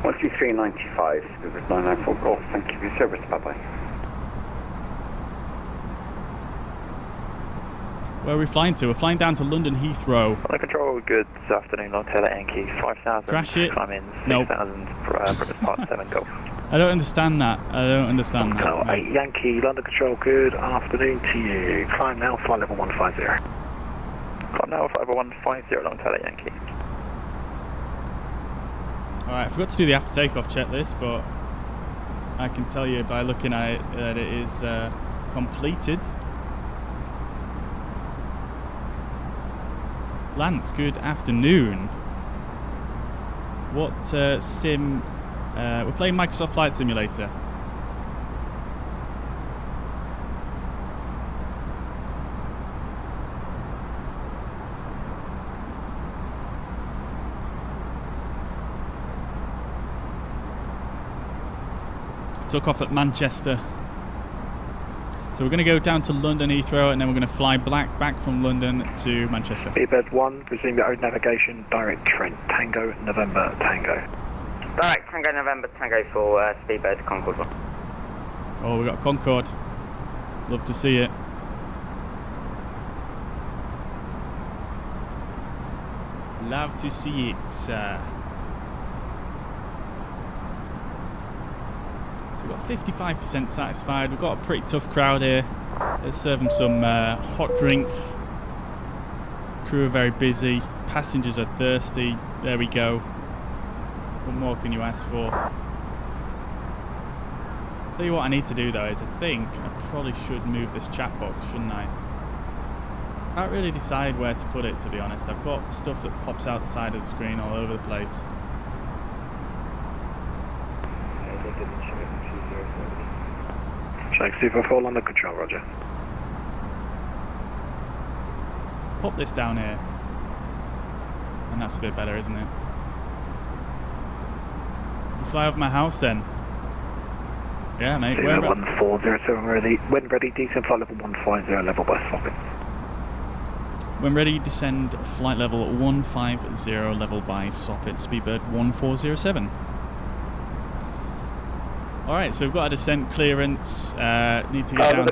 123.95, Speedbird 994 Golf. Thank you for your service. Bye bye. Where are we flying to? We're flying down to London Heathrow. Under control, good afternoon, Hotel Yankee 5000. Crash it. Climb in 6000, Nope. British Part 7 Golf. I don't understand that. I don't understand that. Hotel 8 Yankee, London control, good afternoon to you. Climb now, flight level 150. Climb now, flight level 150, Hotel 8 Yankee. Alright, I forgot to do the after takeoff checklist, but I can tell you by looking at it that it is completed. Lance, good afternoon. What sim? We're playing Microsoft Flight Simulator. Took off at Manchester. So we're going to go down to London Heathrow and then we're going to fly back from London to Manchester. Speedbird 1, resume your own navigation, direct Trent, Tango, November, Tango. Direct Tango, November, Tango for Speedbird Concorde 1. Oh, we got Concorde. Love to see it. Love to see it. So we've got 55% satisfied. We've got a pretty tough crowd here. Let's serve them some hot drinks. Crew are very busy. Passengers are thirsty. There we go. What more can you ask for? Tell you what I need to do though is I think I probably should move this chat box, shouldn't I? Can't really decide where to put it, to be honest. I've got stuff that pops out the side of the screen all over the place. Check Super 4 London control, roger. Pop this down here. And that's a bit better, isn't it? You fly over my house then. Yeah, mate. 1407 ready. When ready, descend flight level 150 level by socket. When ready, descend flight level 150 level by socket. Speedbird 1407. Alright, so we've got a descent clearance. Need to get down to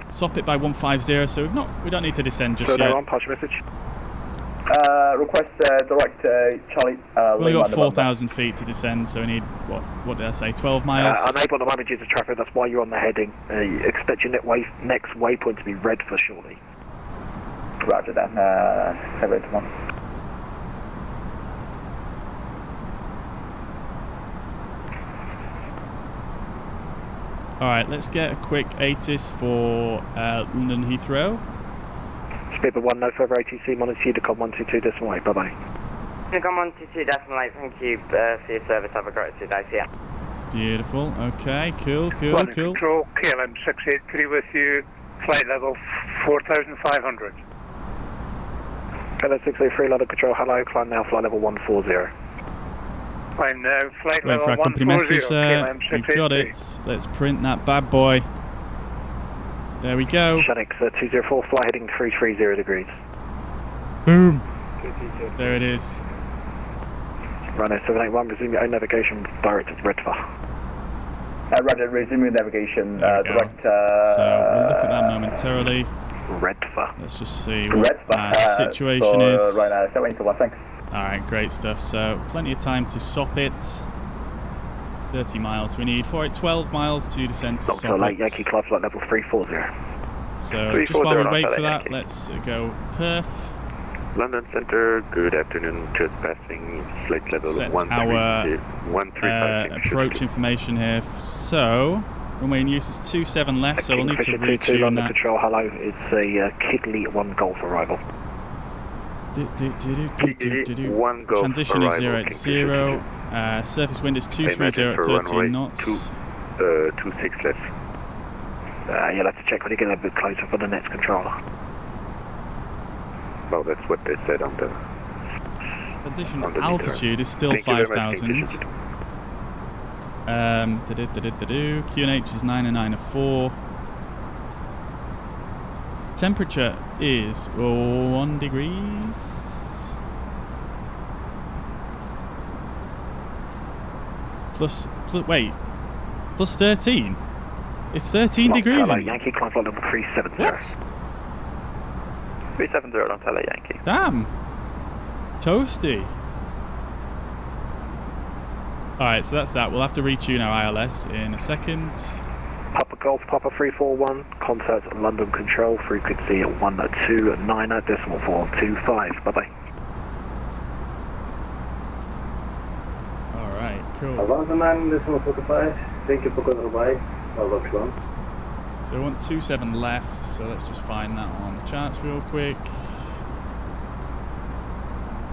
Soppit by 150, so we don't need to descend just yet. On, pass your message. Request direct Charlie. We've only got 4,000 feet to descend, so we need, what did I say, 12 miles? Unable to manage the traffic, that's why you're on the heading. Expect your next waypoint to be red for shortly. Roger that, February 1. Alright, let's get a quick ATIS for London Heathrow. Speedbird 1, no further ATC, monitor Unicom 122.8, bye bye. Unicom 122.8, thank you for your service, have a great day, see ya. Beautiful, okay, cool. Control, KLM 683 with you, flight level 4,500. KLM 683, London control, hello, climb now, flight level 140. Climb now, flight Wait level for our company message there. KLM We've got it. Let's print that bad boy. There we go. Shanix 204, fly heading 330 degrees. Boom. There it is. Runway 781, resume your own navigation, direct to Redfar. Roger, resume your navigation, direct. So we'll look at that momentarily. Redfar. Let's just see what the situation is. Right now, 781, thanks. Alright, great stuff. So plenty of time to Soppit. 30 miles we need for it. 12 miles to descend to Soppit. Late Yankee, climb flight level 340. So just while we wait for that, let's go perf. London Centre, good afternoon, just passing flight level Set 135. our approach information here. So, runway in use is 27 left, so we'll need to retune London that. Control, hello, it's a Kidley 1 Golf arrival. One Golf Transition is arrival, 080. Surface wind is 230 at 13 knots. 26 left. You'll have to check when you get a bit closer for the next controller. Well, that's what they said on the... Transition on the altitude is still Thank you very much, 5,000. QNH is 994. Temperature is 1 degrees. Plus 13. It's 13 degrees. Hello, Yankee, climb flight level 370. What? 370 on Tele Yankee. Damn. Toasty. Alright, so that's that. We'll have to retune our ILS in a second. Papa Golf, Papa 341, contact London Control, frequency 129.425. Bye-bye. Alright, cool. Avance 9.45, thank you for calling by. So we want 27 left, so let's just find that on the charts real quick.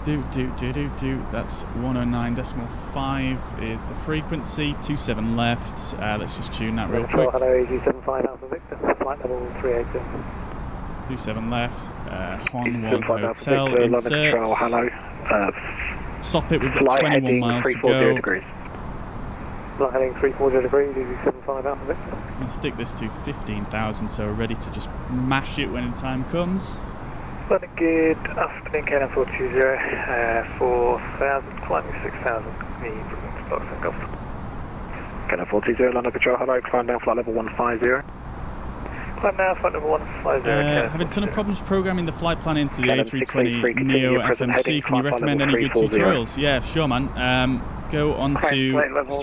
That's 109.5 is the frequency, 27 left. Let's just tune that real quick. Hello, AG75 Alpha Victor, flight level 382. 27 left, Hon 1 Hotel, insert. Hello. Stop it, we've got 21 miles to go. Degrees. Flight heading 340 degrees, AG75 Alpha Victor. I'll stick this to 15,000, so we're ready to just mash it when the time comes. Good afternoon, KLM 420, 4,000, climbing 6,000, need box and golf. KLM 420, London Control, hello, climb down flight level 150. Climb down flight level 150. Having a ton of problems programming the flight plan into the A320 Neo FMC, can you recommend any good tutorials? Yeah, sure man. Go on to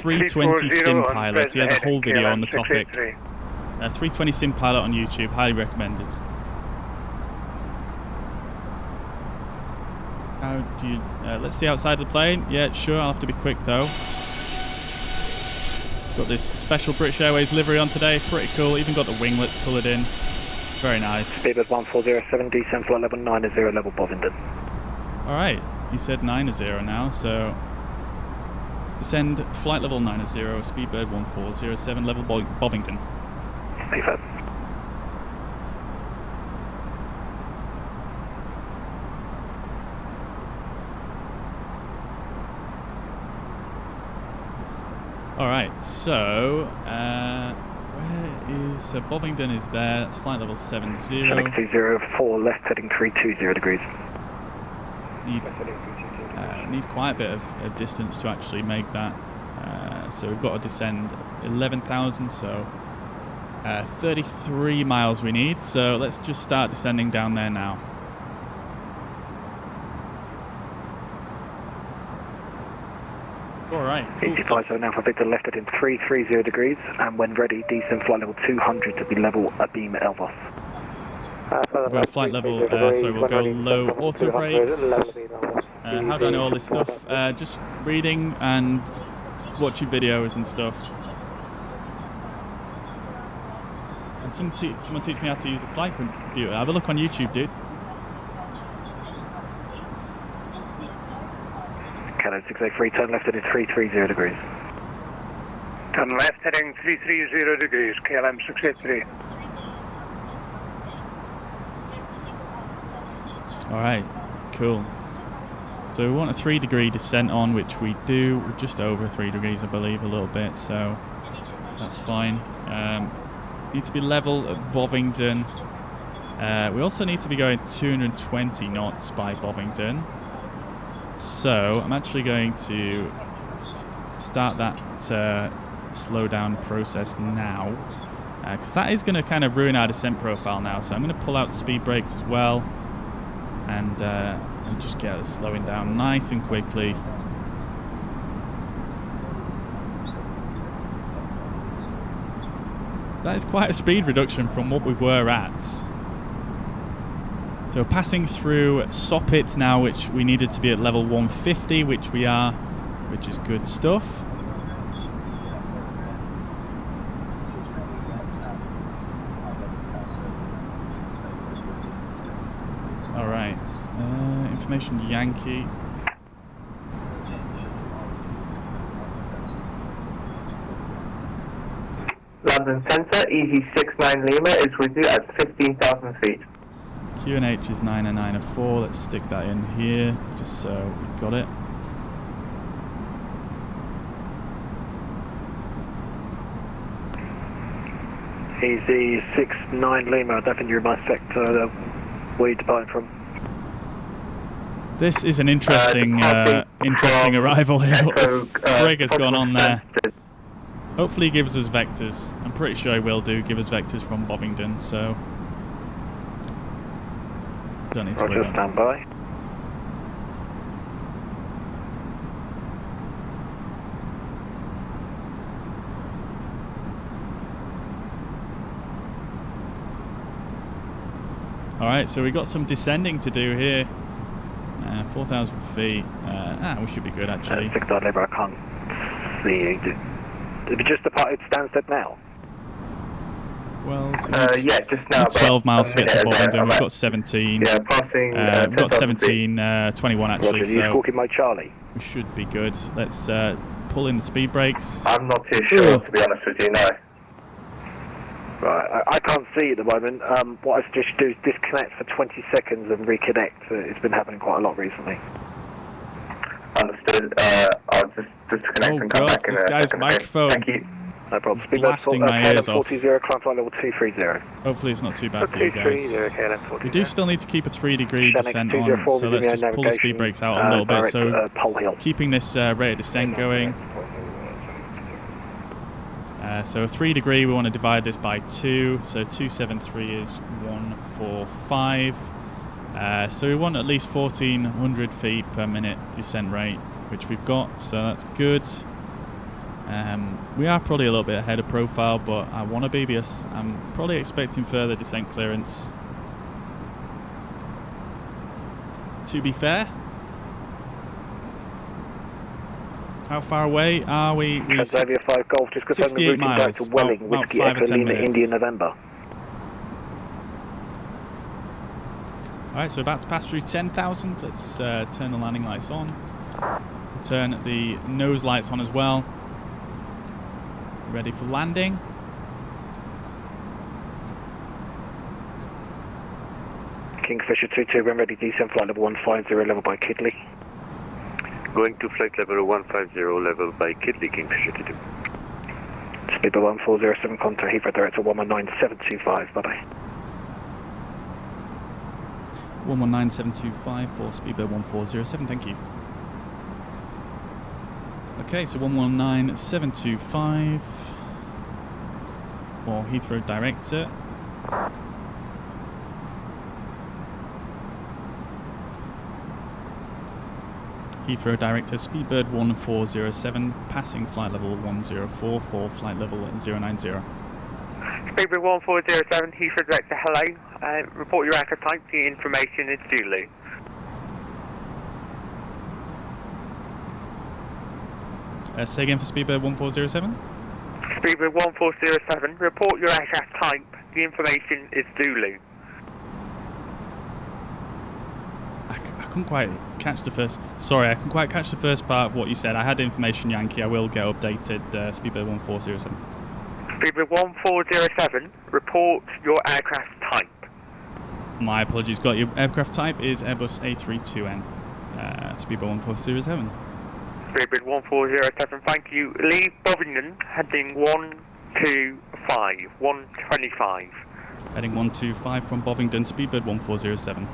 320 Sim Pilot, he has a whole video on the topic. 320 Sim Pilot on YouTube, highly recommended. How do you... let's see outside the plane. Yeah, sure, I'll have to be quick though. Got this special British Airways livery on today, pretty cool. Even got the winglets coloured in. Very nice. Speedbird 1407, descend flight level 90, level Bovington. Alright, he said 90 now, so... Descend flight level 90, Speedbird 1407, level Bovington. Perfect. Alright, so, where is, Bovington is there, that's flight level 70. 204 left, heading 320 degrees. Need quite a bit of distance to actually make that, so we've got to descend 11,000, so 33 miles we need, so let's just start descending down there now. Alright, cool. 85 now for Victor, left it in 330 degrees, and when ready, descend flight level 200 to be level abeam Elvos. We'll go flight level, sorry, we'll go low auto brakes. How do I know all this stuff? Just reading and watching videos and stuff. And someone teach me how to use a flight computer. Have a look on YouTube, dude. Cannon 683, turn left heading 330 degrees. Turn left heading 330 degrees, KLM 683. Alright, cool. So we want a 3 degree descent on, which we do. We're just over 3 degrees, I believe, a little bit, so that's fine. Need to be level at Bovington. We also need to be going 220 knots by Bovington. So I'm actually going to start that slow down process now, because that is going to kind of ruin our descent profile now. So I'm going to pull out speed brakes as well, and just get it slowing down nice and quickly. That is quite a speed reduction from what we were at. So passing through Soppit now, which we needed to be at level 150, which we are, which is good stuff. Alright, information Yankee. London Centre, Easy 69 Lima is with you at 15,000 feet. QNH is 90904. Let's stick that in here just so we've got it. Easy 69 Lima, I don't think you're in my sector. Where are you departing from? This is an interesting interesting arrival here. Brig has gone on there. Hopefully he gives us vectors. I'm pretty sure he will give us vectors from Bovingdon, so don't need to worry about stand by. Alright, so we got some descending to do here. 4,000 feet. We should be good actually. 69 Lima, I can't see you. Have you just departed Stansted now? Well, yeah, just now. 12 miles to get to Bovingdon. We've got 17. Yeah, passing. We've got 17, 21 actually. Roger, you squawking my Charlie? We should be good. Let's pull in the speed brakes. I'm not too sure, to be honest with you, no. Right, I can't see at the moment. What I suggest you do is disconnect for 20 seconds and reconnect. It's been happening quite a lot recently. Understood. I'll just disconnect and come back in a second. This guy's microphone. Thank you. No problem. Speed blasting my ears off. 40, climb flight level 230. Hopefully it's not too bad for you guys. We do still need to keep a 3-degree descent on, so let's just pull the speed brakes out a little bit. So keeping this rate of descent going. So 3-degree, we want to divide this by 2. So 273 is 145. So we want at least 1,400 feet per minute descent rate, which we've got, so that's good. We are probably a little bit ahead of profile, but I want to be because I'm probably expecting further descent clearance. To be fair, how far away are we? Xavier 5 Golf, just confirm the routing back to Welling, Whiskey Echo Lima, India, November. Alright, so about to pass through 10,000. Let's turn the landing lights on. Turn the nose lights on as well. Ready for landing. Kingfisher 22, when ready, descent flight level 150, level by Kidley. Going to flight level 150, level by Kidley, Kingfisher 22. Speedbird 1407, contact Heathrow Director 119725, bye-bye. 119725 for Speedbird 1407, thank you. Okay, so 119725 for Heathrow Director. Heathrow Director, Speedbird 1407, passing flight level 104 for flight level 090. Speedbird 1407, Heathrow Director, hello. Report your aircraft type, the information is Zulu. Say again for Speedbird 1407? Speedbird 1407, report your aircraft type, the information is Zulu. I couldn't quite catch the first... Sorry, I couldn't quite catch the first part of what you said. I had information Yankee, I will get updated, Speedbird 1407. Speedbird 1407, report your aircraft type. My apologies, got your aircraft type is Airbus A32N, Speedbird 1407. Speedbird 1407, thank you. Leave Bovingdon, heading 125. Heading 125 from Bovingdon, Speedbird 1407.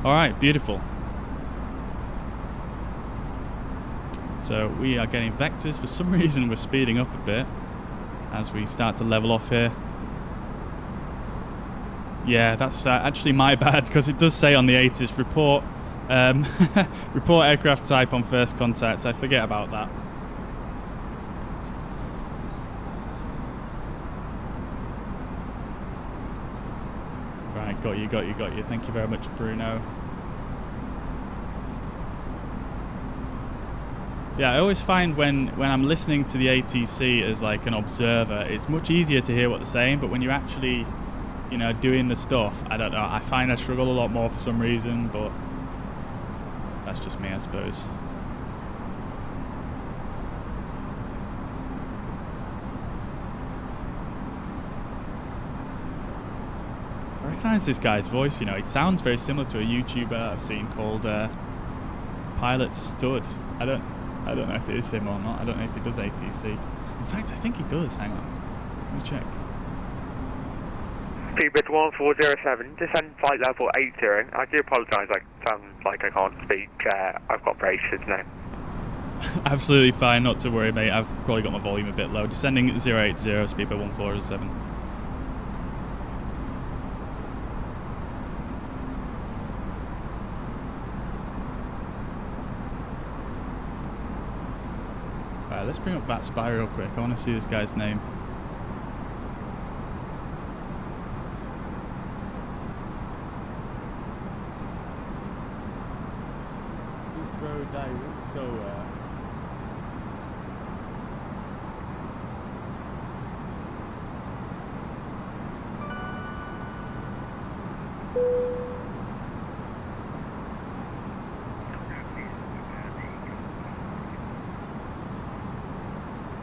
Alright, beautiful. So we are getting vectors. For some reason we're speeding up a bit as we start to level off here. Yeah, that's actually my bad, because it does say on the ATIS report Report aircraft type on first contact. I forget about that. Right, got you. Thank you very much, Bruno. Yeah, I always find when I'm listening to the ATC as like an observer, it's much easier to hear what they're saying, but when you're actually, you know, doing the stuff, I don't know, I find I struggle a lot more for some reason, but that's just me, I suppose. I recognize this guy's voice, you know, he sounds very similar to a YouTuber I've seen called Pilot Stud. I don't know if it is him or not. I don't know if he does ATC. In fact, I think he does. Hang on. Let me check. Speedbird 1407, descend flight level 80. I do apologise, I sound like I can't speak. I've got braces now. Absolutely fine, not to worry, mate. I've probably got my volume a bit low. Descending 080, speedbird 1407. Let's bring up VATSIM real quick. I want to see this guy's name. Heathrow Director.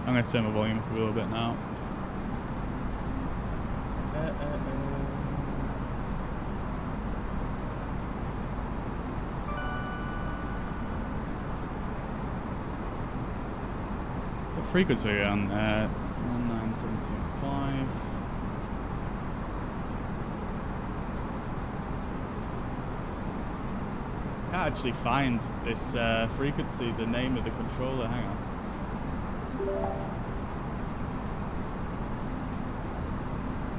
I'm going to turn my volume up a little bit now. What frequency are you on? 19725. I can't actually find this frequency, the name of the controller. Hang on.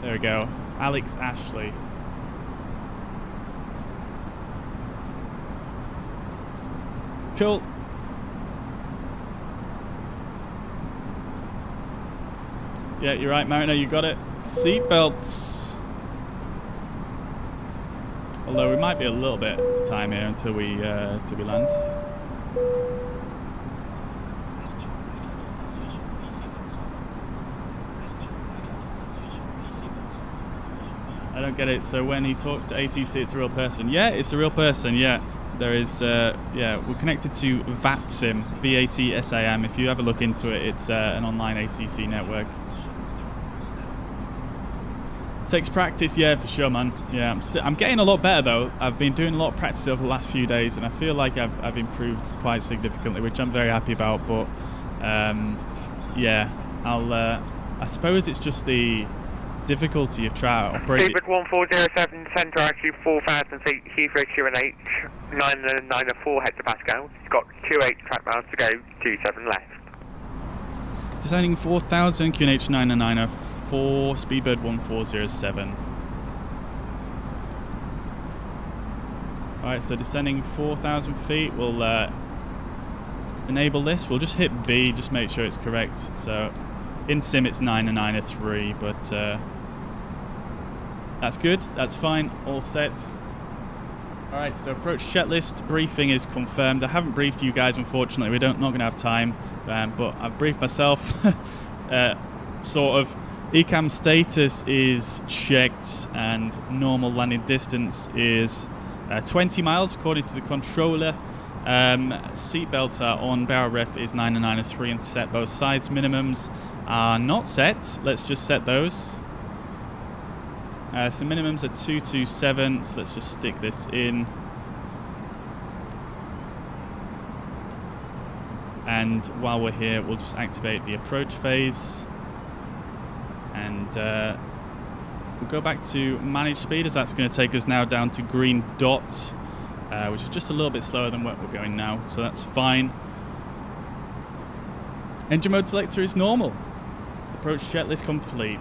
There we go. Alex Ashley. Cool. Yeah, you're right, Mariner, you got it. Seatbelts. Although we might be a little bit of time here until we land. I don't get it. So when he talks to ATC, it's a real person. Yeah, it's a real person. Yeah, there is. Yeah, we're connected to VATSIM, VATSIM. If you have a look into it, it's an online ATC network. Takes practice, yeah, for sure, man. Yeah, I'm getting a lot better though. I've been doing a lot of practice over the last few days, and I feel like I've improved quite significantly, which I'm very happy about. But yeah, I suppose it's just the difficulty of trying to operate. Speedbird 1407, centre altitude 4,000 feet, Heathrow QNH 994 hectopascals. It's got 28 track miles to go, 27 left. Designing 4,000 QNH 994, Speedbird 1407. Alright, so descending 4,000 feet, we'll enable this. We'll just hit B, just make sure it's correct. So in sim it's 993, but that's good, that's fine, all set. Alright, so approach checklist briefing is confirmed. I haven't briefed you guys, unfortunately, we're not going to have time, but I've briefed myself. Sort of. ECAM status is checked, and normal landing distance is 20 miles according to the controller. Seatbelts are on, barrel ref is 993 and set both sides. Minimums are not set, let's just set those. So minimums are 227, so let's just stick this in. And while we're here, we'll just activate the approach phase. And we'll go back to manage speed, as that's going to take us now down to green dot, which is just a little bit slower than what we're going now, so that's fine. Engine mode selector is normal. Approach checklist complete.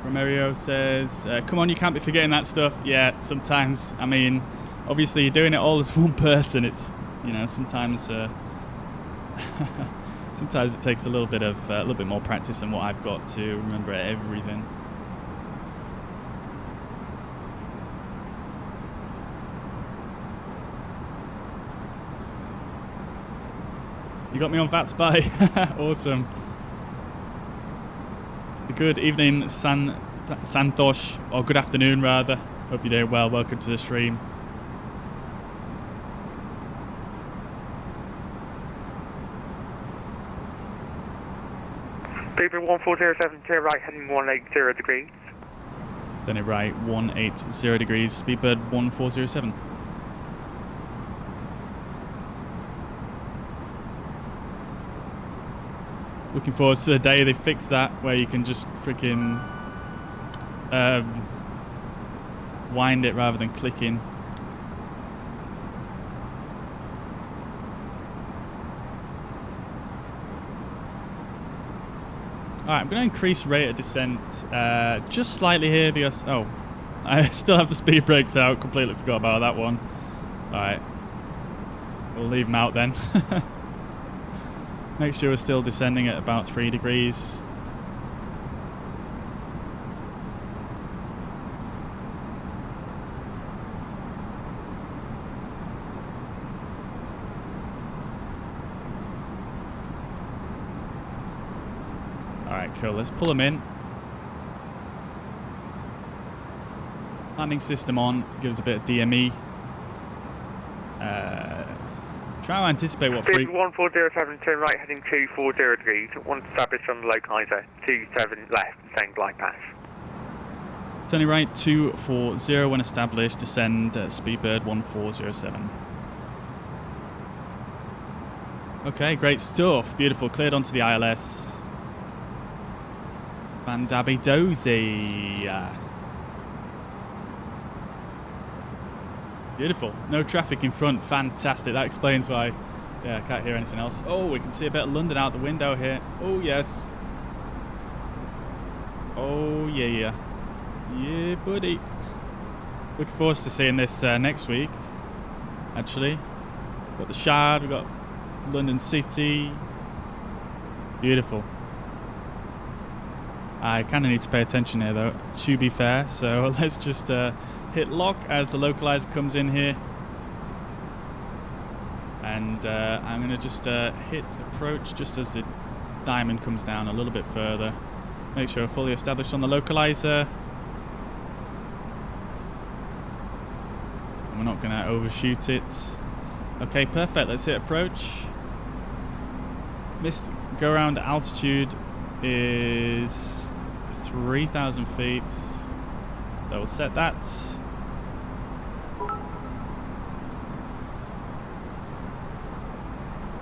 Romerio says, come on, you can't be forgetting that stuff. Yeah, sometimes. I mean, obviously you're doing it all as one person. It's, you know, sometimes sometimes it takes a little bit more practice than what I've got to remember everything. You got me on VAT Spy. Awesome. Good evening, Santosh, or good afternoon rather. Hope you're doing well. Welcome to the stream. Beaver 1407 to right, heading 180 degrees. Turn it right, 180 degrees, Speedbird 1407. Looking forward to the day they fix that, where you can just freaking wind it rather than clicking. Alright, I'm going to increase rate of descent just slightly here because, oh, I still have the speed brakes out. Completely forgot about that one. Alright, we'll leave them out then. Make sure we're still descending at about 3 degrees. Alright, cool. Let's pull them in. Landing system on. Gives a bit of DME. Try to anticipate what Speed 1407, turn right, heading 240 degrees. One established on the localizer, 27 left, same glide path. Turning right, 240 when established, descend Speedbird 1407. Okay, great stuff. Beautiful. Cleared onto the ILS. Van Dabby Dozy. Beautiful. No traffic in front. Fantastic. That explains why. Yeah, I can't hear anything else. Oh, we can see a bit of London out the window here. Oh, yes. Oh, yeah. Yeah, buddy. Looking forward to seeing this next week, actually. We've got the Shard. We've got London City. Beautiful. I kind of need to pay attention here, though, to be fair. So let's just hit lock as the localizer comes in here. And I'm going to just hit approach just as the diamond comes down a little bit further. Make sure we're fully established on the localizer. And we're not going to overshoot it. Okay, perfect. Let's hit approach. Missed go around altitude is 3,000 feet. So we'll set that.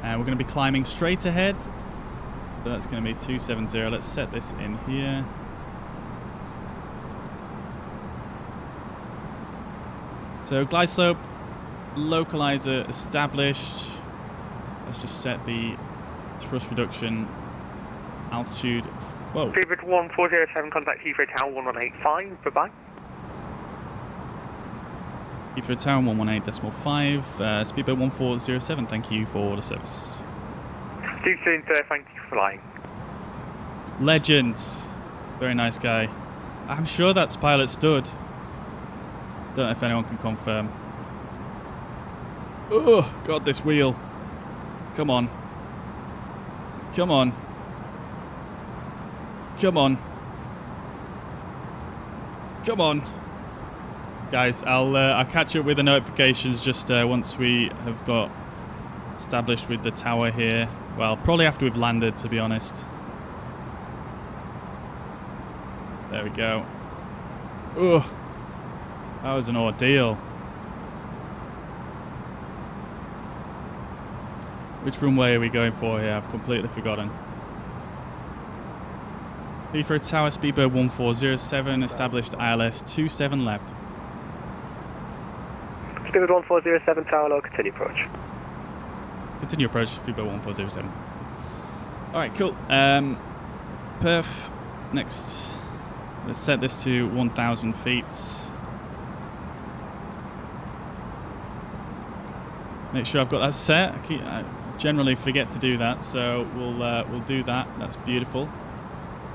And we're going to be climbing straight ahead. So that's going to be 270. Let's set this in here. So glide slope, localizer established. Let's just set the thrust reduction altitude. Whoa. David 1407, contact Heathrow Tower 1185. Bye-bye. Heathrow Tower 118.5. Speedbird 1407. Thank you for the service. See you soon, sir. Thank you for flying. Legend. Very nice guy. I'm sure that's pilot stood. Don't know if anyone can confirm. Oh, God, this wheel. Come on. Come on. Come on. Come on. Guys, I'll catch up with the notifications just once we have got established with the tower here. Well, probably after we've landed, to be honest. There we go. Oh, that was an ordeal. Which runway are we going for here? I've completely forgotten. Heathrow Tower, Speedbird 1407, established ILS 27 left. Speedbird 1407, tower low, continue approach. Continue approach, Speedbird 1407. Alright, cool. Perf, next Let's set this to 1,000 feet. Make sure I've got that set. I generally forget to do that, so we'll do that. That's beautiful.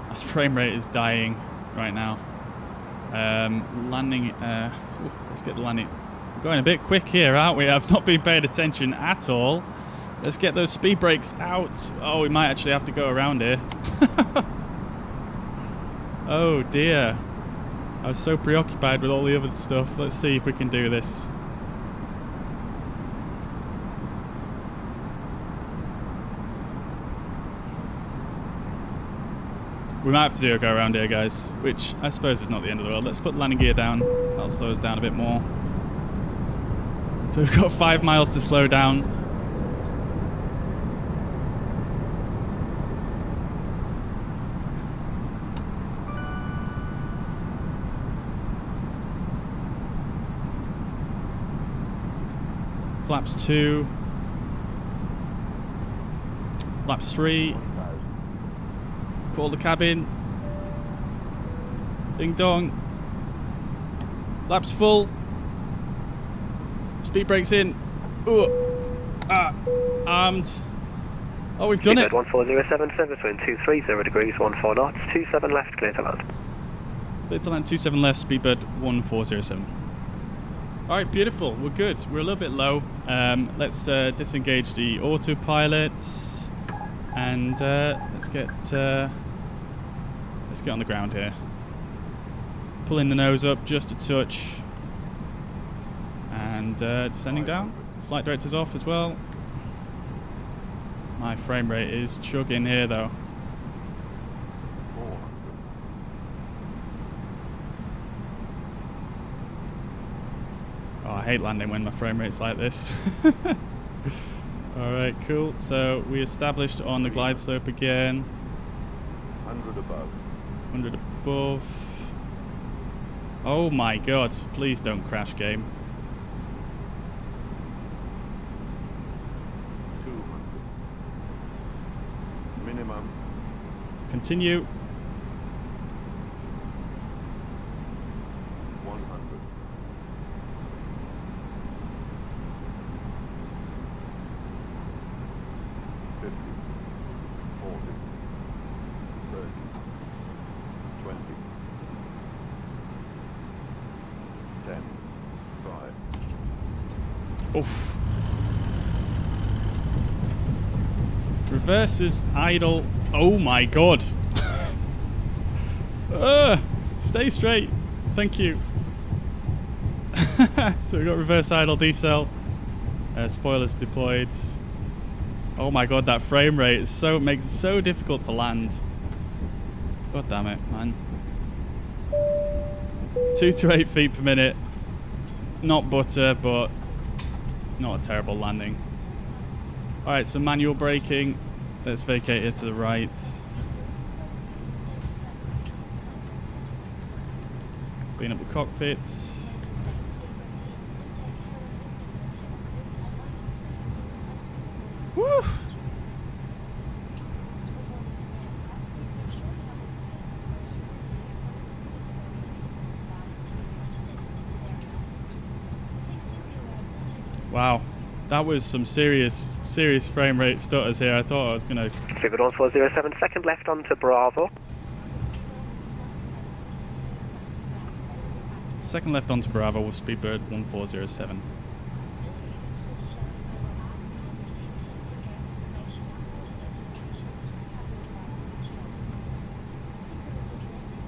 My frame rate is dying right now. Landing. Let's get the landing. We're going a bit quick here, aren't we? I've not been paying attention at all. Let's get those speed brakes out. Oh, we might actually have to go around here. Oh dear. I was so preoccupied with all the other stuff. Let's see if we can do this. We might have to do a go around here, guys, which I suppose is not the end of the world. Let's put the landing gear down. That'll slow us down a bit more. So we've got 5 miles to slow down. Flaps 2. Flaps 3. Call the cabin. Ding dong. Laps full. Speed brakes in. Ooh. Armed. Oh, we've done it. 1407, send between 230 degrees, 14 knots, 27 left, clear to land. Clear to land, 27 left, speedbird 1407. Alright, beautiful. We're good. We're a little bit low. Let's disengage the autopilot. And let's get on the ground here. Pulling the nose up just a touch. And descending down. Flight director's off as well. My frame rate is chugging here though. Oh, I hate landing when my frame rate's like this. Alright, cool. So we established on the glide slope again. 100 above. 100 above. Oh my god, please don't crash, game. 200. Minimum. Continue. 100. 50. 40. 30. 20. 10. 5. Oof. Reverses idle. Oh my god. Stay straight. Thank you. So we've got reverse idle decel. Spoilers deployed. Oh my god, that frame rate is makes it so difficult to land. God damn it, man. 2 to 8 feet per minute. Not butter, but not a terrible landing. Alright, so manual braking. Let's vacate here to the right. Clean up the cockpit. Woo! Wow, that was some serious frame rate stutters here. I thought I was gonna. Figured 1407, second left onto Bravo. Second left onto Bravo with speedbird 1407.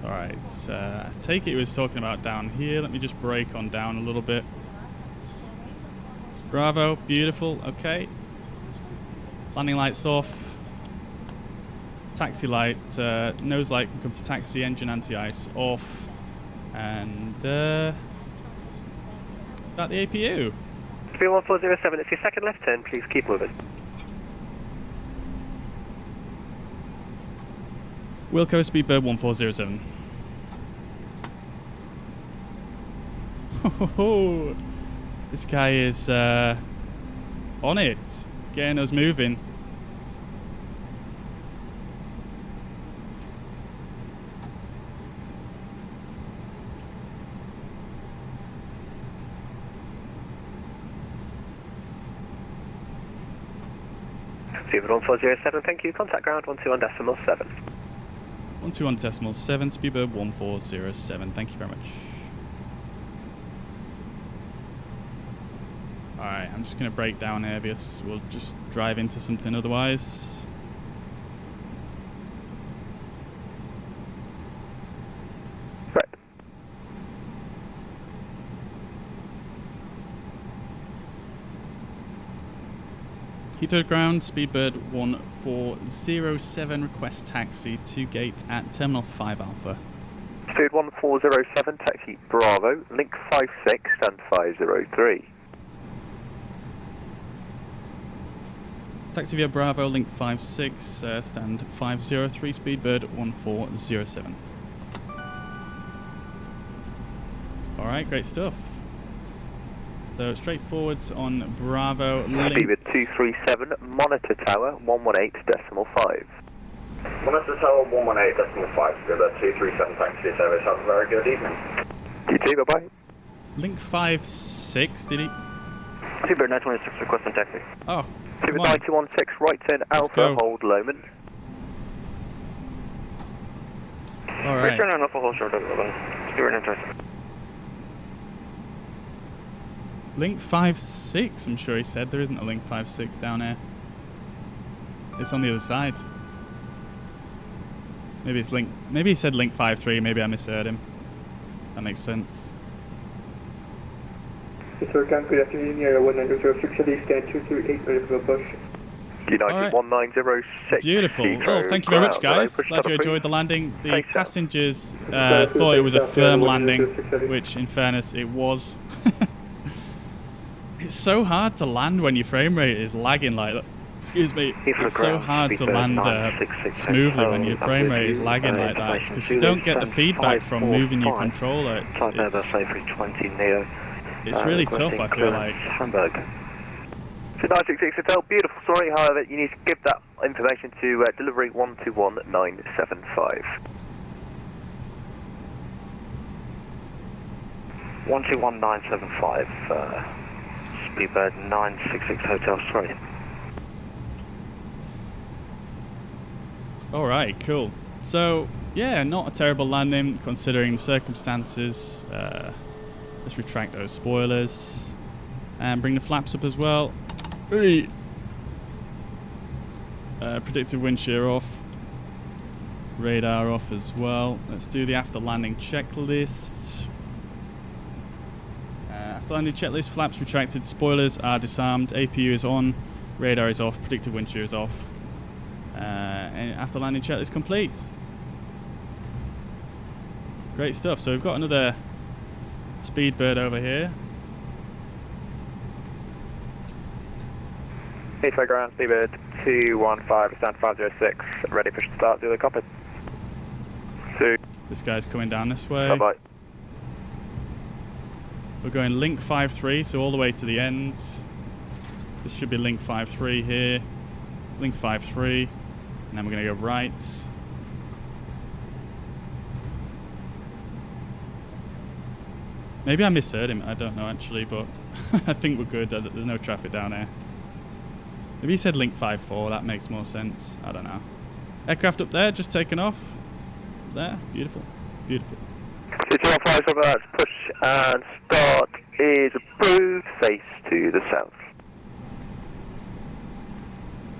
Alright, I take it he was talking about down here. Let me just brake on down a little bit. Bravo, beautiful, okay. Landing lights off. Taxi light, nose light can come to taxi, engine anti-ice off. And, start the APU. 31407, it's your second left turn, please keep moving. Wilco speedbird 1407. Oh, this guy is on it, getting us moving. Speedbird 1407, thank you. Contact ground 121.7. 121.7, Speedbird 1407. Thank you very much. Alright, I'm just going to break down here because we'll just drive into something otherwise. Right. Heathrow ground, Speedbird 1407, request taxi to gate at Terminal 5 Alpha. Speed 1407, taxi Bravo, link 56, stand 503. Taxi via Bravo, link 56, stand 503, Speedbird 1407. Alright, great stuff. So straight forwards on Bravo, link... Speedbird 237, monitor tower 118.5. Monitor tower 118.5, Speedbird 237 taxi service, have a very good evening. You too, bye-bye. Link 56, did he? Speedbird 926, requesting taxi. Oh, Speedbird 9216, right turn Alpha, hold Lowman. Alright. Return on Alpha, hold short of Lowman. Speedbird 926. Link 56, I'm sure he said. There isn't a link 56 down here. It's on the other side. Maybe it's link... Maybe he said link 53, maybe I misheard him. That makes sense. Sir, good afternoon, Air 1906, stand 238, ready for the push. United 1906. Beautiful. Oh, thank you very much, guys. Glad you enjoyed the landing. The passengers thought it was a firm landing, which, in fairness, it was. It's so hard to land when your frame rate is lagging like that. Excuse me. It's so hard to land smoothly when your frame rate is lagging like that. It's because you don't get the feedback from moving your controller. It's really tough, I feel like. Hamburg. So 966 Hotel, beautiful story. However, you need to give that information to delivery 121975. 121975, Speedbird 966 Hotel, sorry. Alright, cool. So, yeah, not a terrible landing considering the circumstances. Let's retract those spoilers. And bring the flaps up as well. Predictive wind shear off. Radar off as well. Let's do the after landing checklist. After landing checklist, flaps retracted, spoilers are disarmed, APU is on, radar is off, predictive wind shear is off. And after landing checklist complete. Great stuff. So we've got another Speedbird over here. Heathrow ground, Speedbird 215, stand 506, ready for start, do the copy. This guy's coming down this way. Bye-bye. We're going link 53, so all the way to the end. This should be link 53 here. Link 53, and then we're going to go right. Maybe I misheard him, I don't know actually, but I think we're good. There's no traffic down here. Maybe he said link 54, that makes more sense. I don't know. Aircraft up there, just taking off. There, beautiful, beautiful. 215 over that, push and start is approved, face to the south.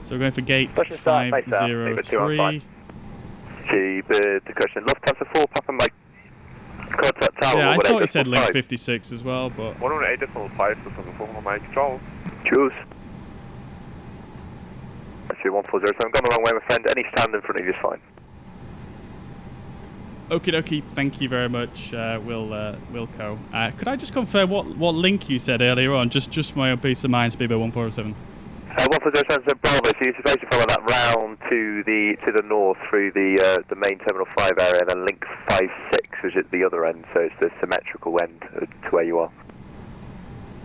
So we're going for gate 503. Speedbird, the question, Lufthansa 4, Papa Mike, contact tower. Yeah, I thought he said link 56 as well, but... 118.5, Lufthansa 4, Papa Mike, control. Choose. 1407, gone the wrong way, my friend, any stand in front of you is fine. Okie dokie, thank you very much, Wilco. Could I just confirm what link you said earlier on, just for my own peace of mind, Speedbird 1407? 1407 is Bravo, so you're supposed to follow that round to the north through the main Terminal 5 area, and then link 56, which is at the other end, so it's the symmetrical end to where you are.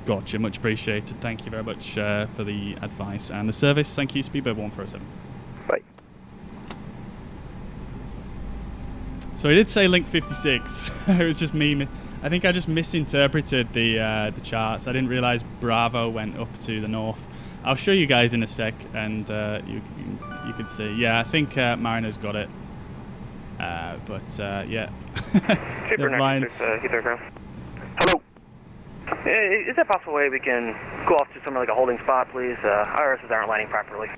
Gotcha, much appreciated. Thank you very much for the advice and the service. Thank you, Speedbird 1407. Bye. So he did say link 56. It was just me I think I just misinterpreted the charts. I didn't realise Bravo went up to the north. I'll show you guys in a sec, and you can see. Yeah, I think Mariner's got it. Yeah. Super nice. Hello. Is there a possible way we can go off to somewhere like a holding spot, please? IRSs aren't landing properly.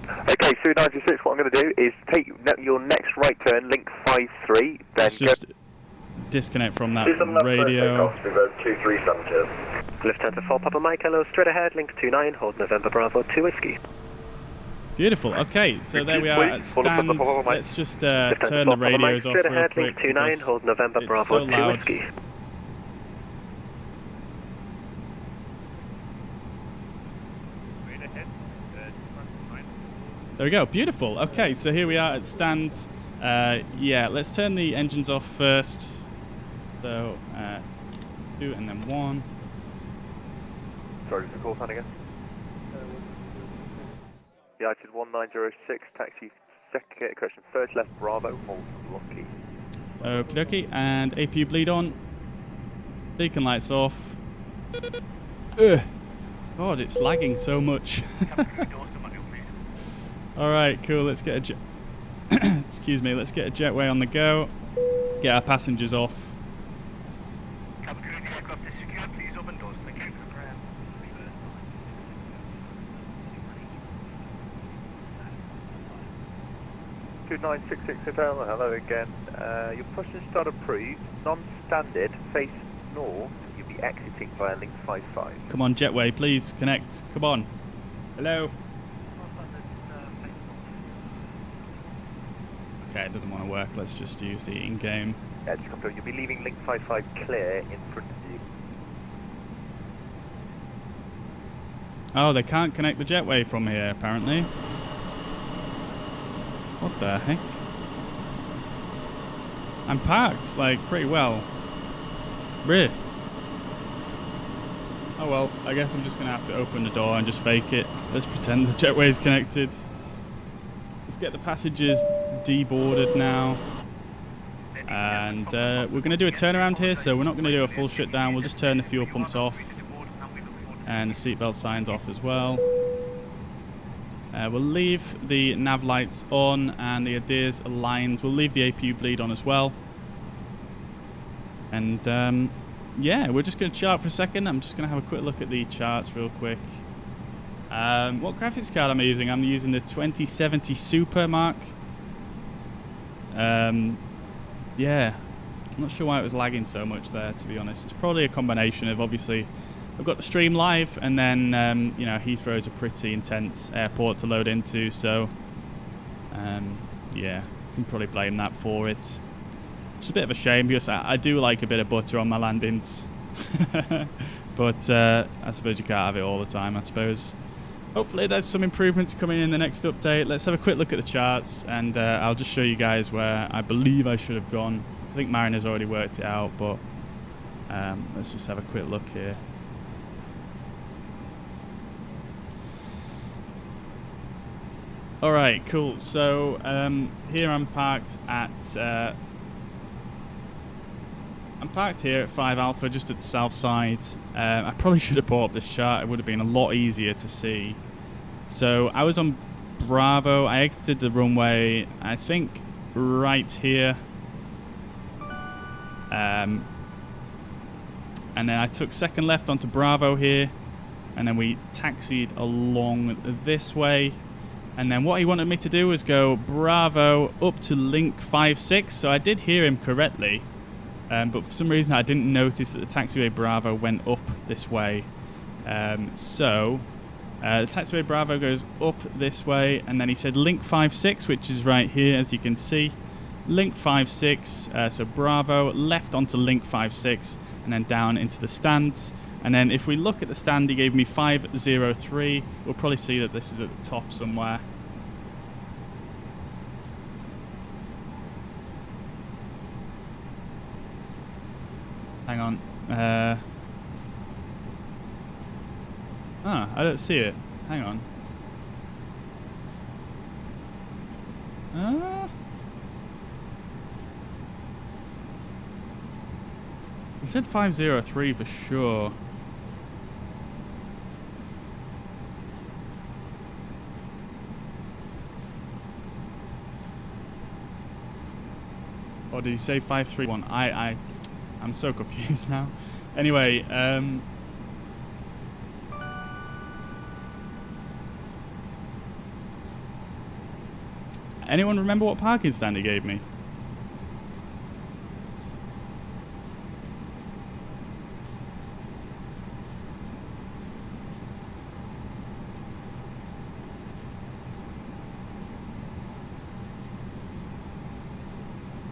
Okay, so 96, what I'm going to do is take your next right turn, link 53, then let's just disconnect from that radio. 2372. Lufthansa 4 Papa Mike, hello, straight ahead, link 29, hold November Bravo 2 Whiskey. Beautiful. Okay, so there we are at stand. Let's just turn the radios off real quick. Straight ahead, link 29, hold November Bravo 2 Whiskey. There we go. Beautiful. Okay, so here we are at stand. Yeah, let's turn the engines off first. So 2 and then 1. Sorry, just a call sign again. United 1906, taxi second, correction, first left Bravo, hold lucky. Okie dokie, and APU bleed on. Beacon lights off. Ugh. God, it's lagging so much. Alright, cool, let's get a jet. Excuse me, let's get a jetway on the go. Get our passengers off. Two 966 Hotel, hello again. Your push and start approved. Non-standard, face north. You'll be exiting via link 55. Come on, jetway, please connect. Come on. Hello. Okay, it doesn't want to work. Let's just use the in-game. Yeah, just confirm. You'll be leaving link 55 clear in front of you. Oh, they can't connect the jetway from here, apparently. What the heck? I'm parked, like, pretty well. Really? Oh well, I guess I'm just going to have to open the door and just fake it. Let's pretend the jetway is connected. Let's get the passengers deboarded now. And we're going to do a turnaround here, so we're not going to do a full shutdown. We'll just turn the fuel pumps off. And the seatbelt signs off as well. We'll leave the nav lights on and the ADIRS aligned. We'll leave the APU bleed on as well. And yeah, we're just going to chart for a second. I'm just going to have a quick look at the charts real quick. What graphics card am I using? I'm using the 2070 Super Mark. Yeah, I'm not sure why it was lagging so much there, to be honest. It's probably a combination of, obviously, I've got the stream live, and then, you know, Heathrow is a pretty intense airport to load into, so, yeah, can probably blame that for it. It's a bit of a shame, because I do like a bit of butter on my landings. But I suppose you can't have it all the time, I suppose. Hopefully there's some improvements coming in the next update. Let's have a quick look at the charts, and I'll just show you guys where I believe I should have gone. I think Mariner's already worked it out, but let's just have a quick look here. Alright, cool. So here I'm parked at here at 5 Alpha, just at the south side. I probably should have brought up this chart. It would have been a lot easier to see. So I was on Bravo. I exited the runway, I think, right here. And then I took second left onto Bravo here. And then we taxied along this way. And then what he wanted me to do was go Bravo up to link 56. So I did hear him correctly. But for some reason I didn't notice that the taxiway Bravo went up this way. So the taxiway Bravo goes up this way, and then he said link 56, which is right here, as you can see. Link 56, so Bravo left onto link 56, and then down into the stands. And then if we look at the stand, he gave me 503. We'll probably see that this is at the top somewhere. Hang on. I don't see it. Hang on. said 503 for sure. Or did he say 531? I'm so confused now. Anyway, anyone remember what parking stand he gave me?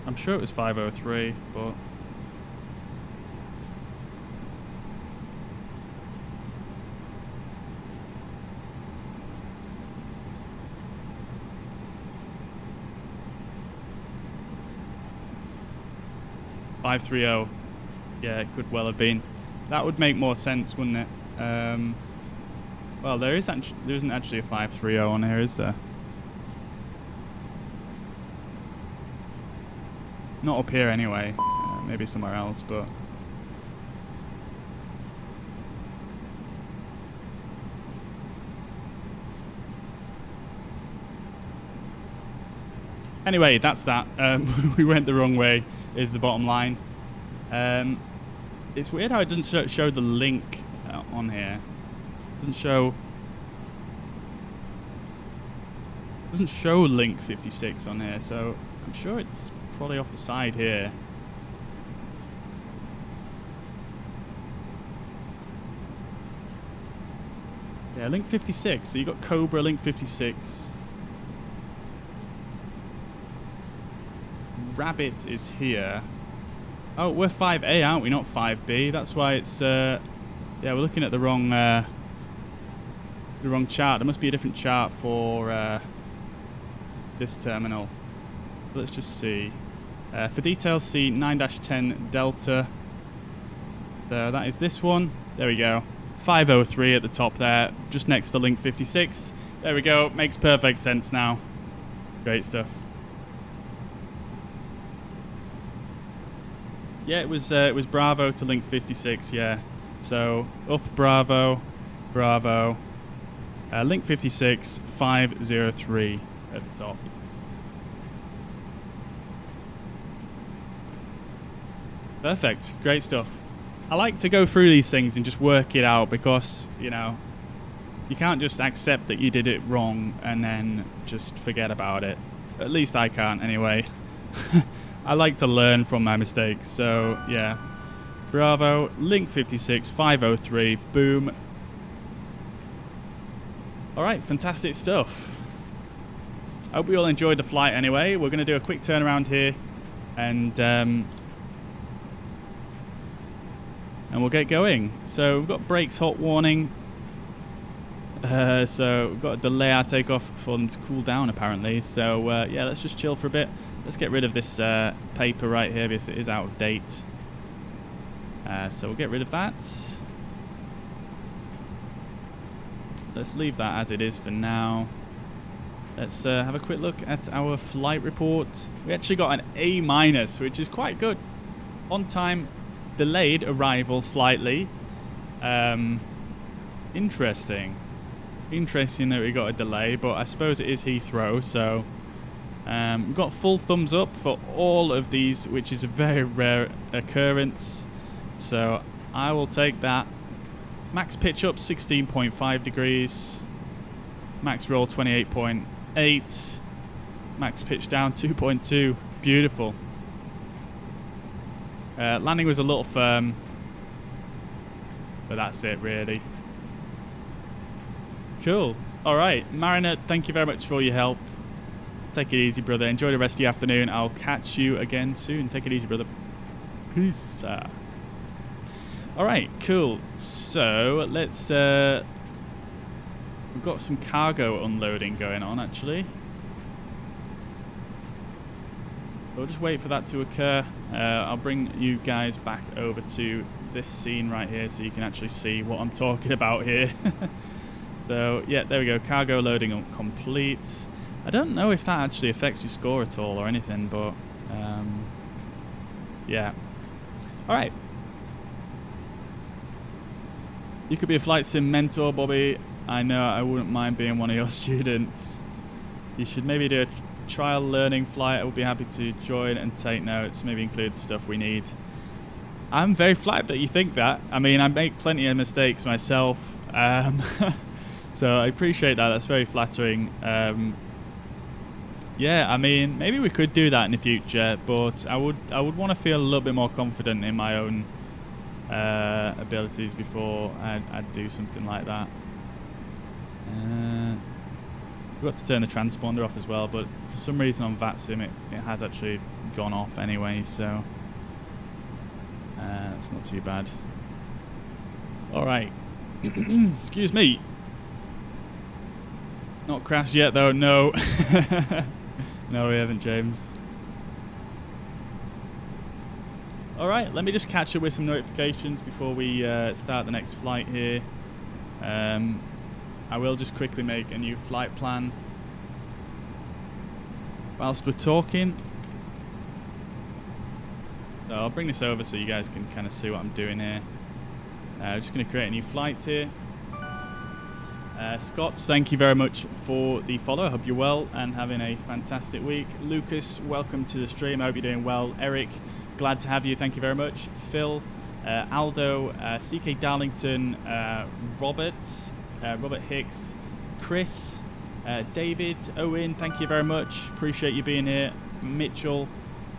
I'm sure it was 503, but... $530. Yeah, it could well have been. That would make more sense, wouldn't it? Well, there isn't actually a 530 on here, is there? Not up here anyway. Maybe somewhere else, but... Anyway, that's that. We went the wrong way, is the bottom line. It's weird how it doesn't show the link on here. It doesn't show link 56 on here, so I'm sure it's probably off the side here. Yeah, link 56. So you got Cobra, link 56. Rabbit is here. Oh, we're 5A, aren't we? Not 5B. That's why it's yeah, we're looking at the wrong chart. There must be a different chart for this terminal. Let's just see. For details, see 9-10 Delta. So that is this one. There we go. 503 at the top there, just next to link 56. There we go. Makes perfect sense now. Great stuff. Yeah, it was Bravo to link 56. Yeah. So up Bravo, Bravo. Link 56, 503 at the top. Perfect. Great stuff. I like to go through these things and just work it out because, you know, you can't just accept that you did it wrong and then just forget about it. At least I can't anyway. I like to learn from my mistakes. So, yeah. Bravo, link 56, 503, boom. Alright, fantastic stuff. I hope you all enjoyed the flight anyway. We're going to do a quick turnaround here and we'll get going. So we've got brakes hot warning. So we've got to delay our takeoff for them to cool down apparently. So yeah, let's just chill for a bit. Let's get rid of this paper right here because it is out of date. So we'll get rid of that. Let's leave that as it is for now. Let's have a quick look at our flight report. We actually got an A-, which is quite good. On time, delayed arrival slightly. Interesting that we got a delay, but I suppose it is Heathrow, so we've got full thumbs up for all of these, which is a very rare occurrence, so I will take that. Max pitch up 16.5 degrees, max roll 28.8, max pitch down 2.2. Beautiful. Landing was a little firm, but that's it really. Cool. Alright, Mariner, thank you very much for your help. Take it easy, brother. Enjoy the rest of your afternoon. I'll catch you again soon. Take it easy, brother. Peace. Alright, cool. So, let's... we've got some cargo unloading going on, actually. We'll just wait for that to occur. I'll bring you guys back over to this scene right here so you can actually see what I'm talking about here. So, yeah, there we go. Cargo loading complete. I don't know if that actually affects your score at all or anything, but yeah. Alright. You could be a flight sim mentor, Bobby. I know, I wouldn't mind being one of your students. You should maybe do a trial learning flight. I would be happy to join and take notes, maybe include the stuff we need. I'm very flattered that you think that. I mean, I make plenty of mistakes myself. So I appreciate that. That's very flattering. Yeah, I mean, maybe we could do that in the future, but I would want to feel a little bit more confident in my own abilities before I'd do something like that. We've got to turn the transponder off as well, but for some reason on VATSIM it has actually gone off anyway, so it's not too bad. Alright. Excuse me. Not crashed yet though, no. No, we haven't, James. Alright, let me just catch up with some notifications before we start the next flight here. I will just quickly make a new flight plan whilst we're talking. So I'll bring this over so you guys can kind of see what I'm doing here. I'm just going to create a new flight here. Scott, thank you very much for the follow. I hope you're well and having a fantastic week. Lucas, welcome to the stream. I hope you're doing well. Eric, glad to have you. Thank you very much. Phil, Aldo, CK Darlington, Robert Hicks, Chris, David, Owen, thank you very much. Appreciate you being here. Mitchell,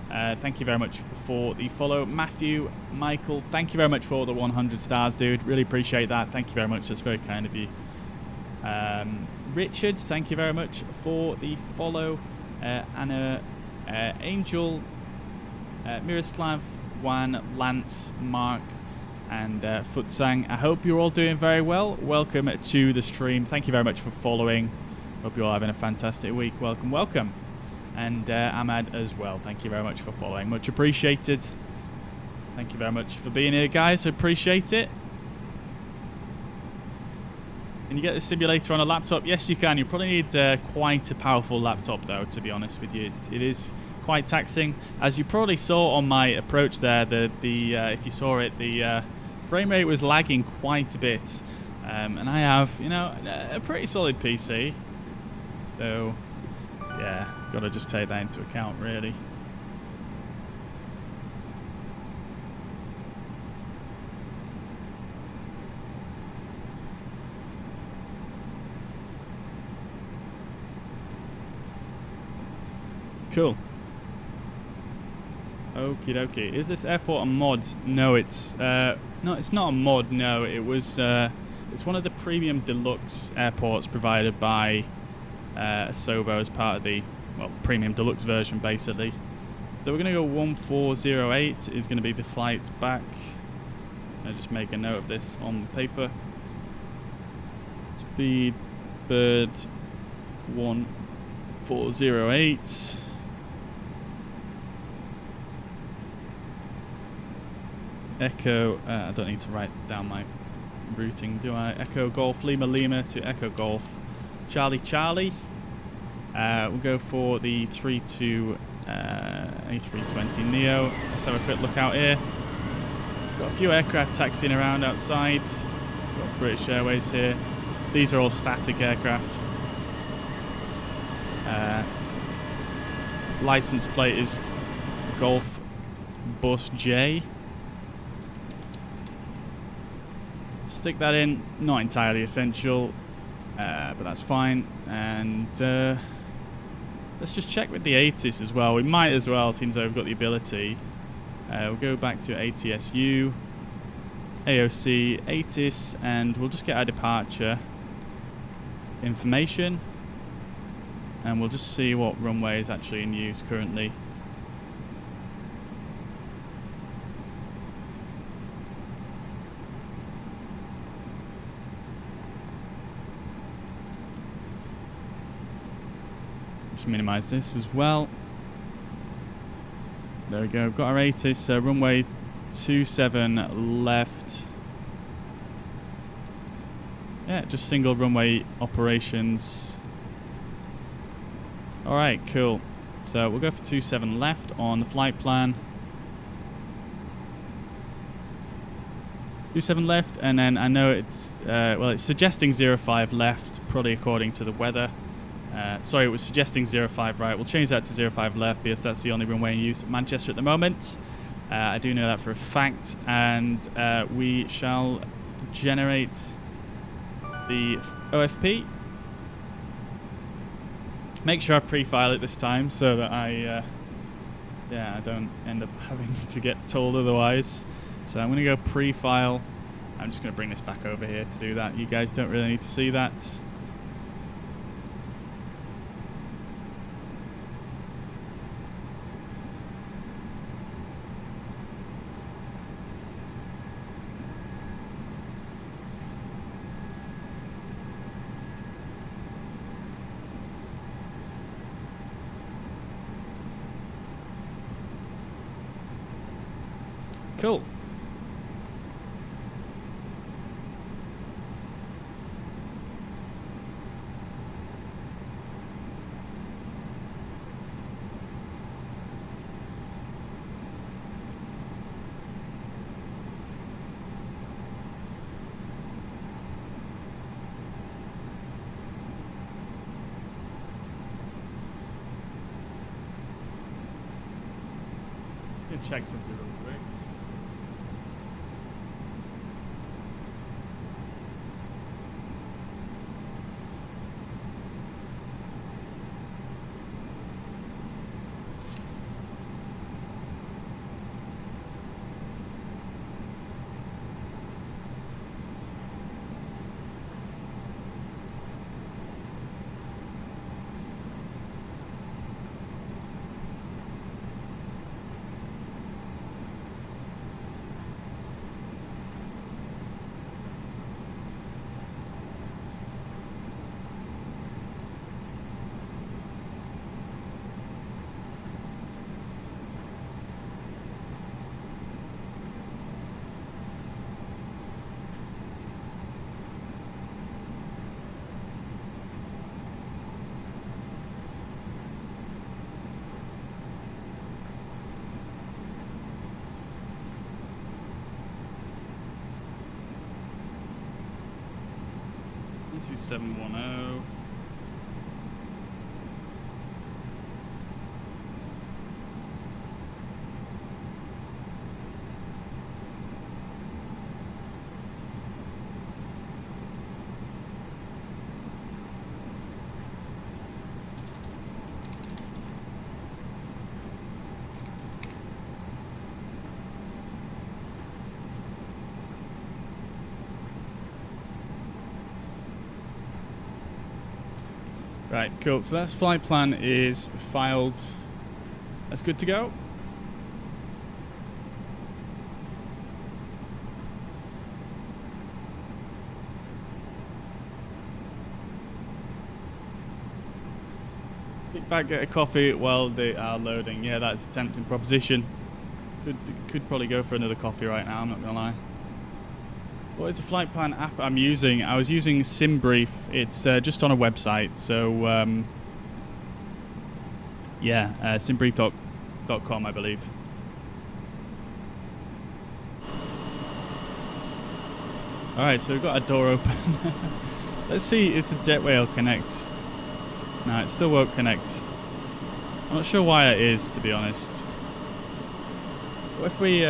thank you very much for the follow. Matthew, Michael, thank you very much for the 100 stars, dude. Really appreciate that. Thank you very much. That's very kind of you. Richard, thank you very much for the follow. Anna, Angel, Miroslav, Juan, Lance, Mark, and Futsang. I hope you're all doing very well. Welcome to the stream. Thank you very much for following. Hope you're all having a fantastic week. Welcome, welcome. And Ahmad as well. Thank you very much for following. Much appreciated. Thank you very much for being here, guys. Appreciate it. Can you get the simulator on a laptop? Yes, you can. You probably need quite a powerful laptop, though, to be honest with you. It is quite taxing. As you probably saw on my approach there, if you saw it, the frame rate was lagging quite a bit. And I have, you know, a pretty solid PC. So, yeah, got to just take that into account, really. Cool. Okie dokie. Is this airport a mod? No, it's not a mod. No, it was. It's one of the premium deluxe airports provided by Asobo as part of the premium deluxe version, basically. So we're gonna go 1408 is gonna be the flight back. I'll just make a note of this on the paper. Speed bird 1408. Echo, I don't need to write down my routing, do I? Echo Golf Lima Lima to Echo Golf Charlie Charlie. We'll go for the 32 A320 Neo. Let's have a quick look out here. Got a few aircraft taxiing around outside. Got British Airways here. These are all static aircraft. License plate is Golf Bus J. Stick that in, not entirely essential, but that's fine. And let's just check with the ATIS as well. We might as well, since we've got the ability. We'll go back to ATSU, AOC, ATIS, and we'll just get our departure information. And we'll just see what runway is actually in use currently. Minimize this as well. There we go. We've got our ATIS, runway 27 left. Yeah, just single runway operations. Alright, cool. So we'll go for 27 left on the flight plan. 27 left, and then I know it's, well, it's suggesting 05 left, probably according to the weather. Sorry, it was suggesting 05 right. We'll change that to 05 left because that's the only runway in use at Manchester at the moment. I do know that for a fact, and we shall generate the OFP. Make sure I pre-file it this time so that I don't end up having to get told otherwise. So I'm going to go pre-file. I'm just going to bring this back over here to do that. You guys don't really need to see that. Cool. Check something real quick. Two 710. Right, cool. So that's flight plan is filed. That's good to go. Kick back, get a coffee while they are loading. Yeah, that's a tempting proposition. Could probably go for another coffee right now, I'm not gonna lie. What is the flight plan app I'm using? I was using SimBrief. It's just on a website. So, yeah, simbrief.com, I believe. Alright, so we've got a door open. Let's see if the jetway will connect. No, it still won't connect. I'm not sure why it is, to be honest. What if we...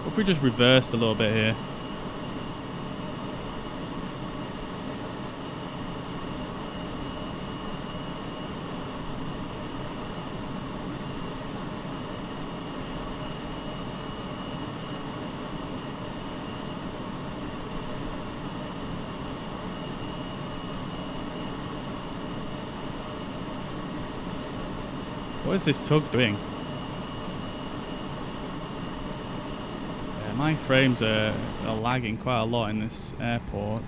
What if we just reversed a little bit here? What is this tug doing? Yeah, my frames are lagging quite a lot in this airport.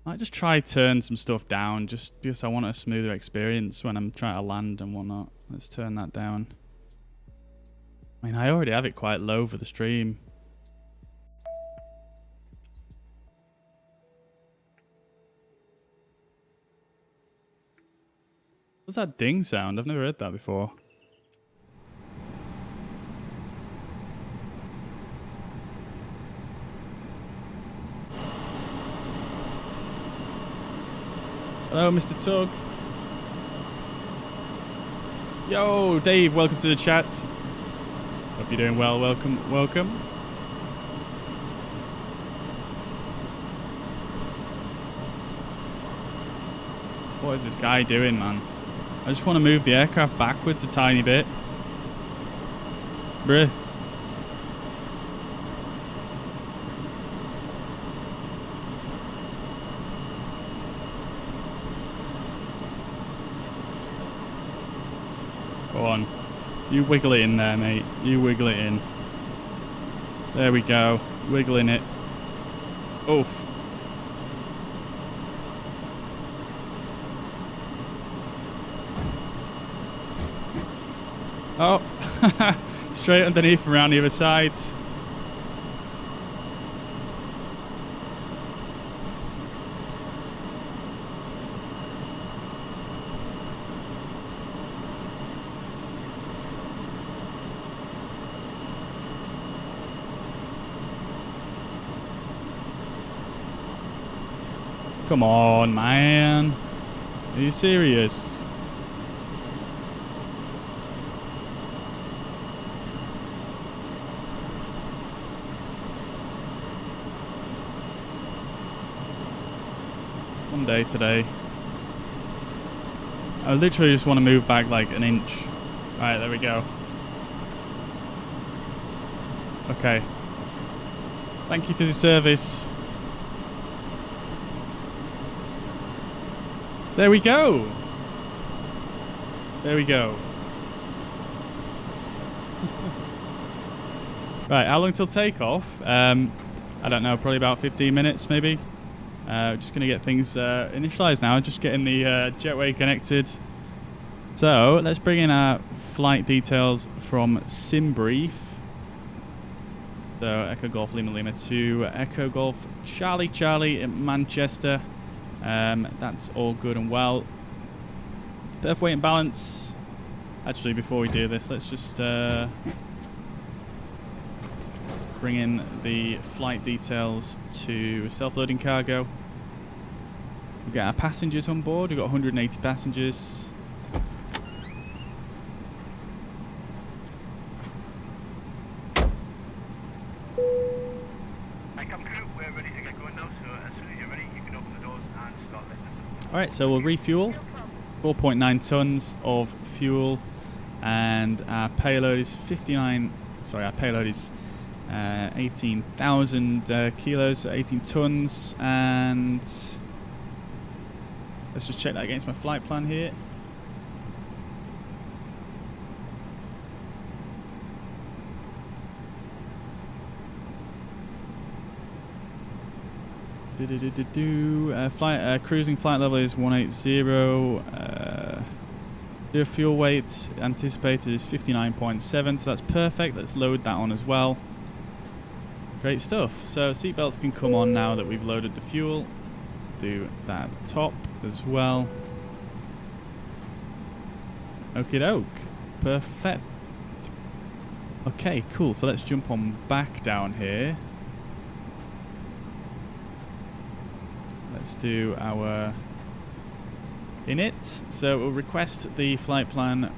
Might just try turn some stuff down just because I want a smoother experience when I'm trying to land and whatnot. Let's turn that down. I mean, I already have it quite low for the stream. What's that ding sound? I've never heard that before. Hello, Mr. Tug. Yo, Dave, welcome to the chat. Hope you're doing well. Welcome. What is this guy doing, man? I just want to move the aircraft backwards a tiny bit. Bruh. Go on. You wiggle it in there, mate. You wiggle it in. There we go. Wiggling it. Oof. Oh. Straight underneath around the other side. Come on, man. Are you serious? One day today. I literally just want to move back like an inch. Right, there we go. Okay. Thank you for your service. There we go. There we go. Right, how long till takeoff? I don't know, probably about 15 minutes maybe. Just going to get things initialized now, just getting the jetway connected. So, let's bring in our flight details from SimBrief. So, Echo Golf Lima Lima 2, Echo Golf Charlie Charlie in Manchester. That's all good and well. Bit of weight and balance. Actually, before we do this, let's just bring in the flight details to self-loading cargo. We've got our passengers on board. We've got 180 passengers. Alright, so we'll refuel. 4.9 tons of fuel, and our payload is 18,000 kilos, so 18 tons, and let's just check that against my flight plan here. Cruising flight level is 180. The fuel weight anticipated is 59.7, so that's perfect. Let's load that on as well. Great stuff. So seatbelts can come on now that we've loaded the fuel. Do that at the top as well. Okie doke. Perfect. Okay, cool. So let's jump on back down here. Let's do our init. So we'll request the flight plan,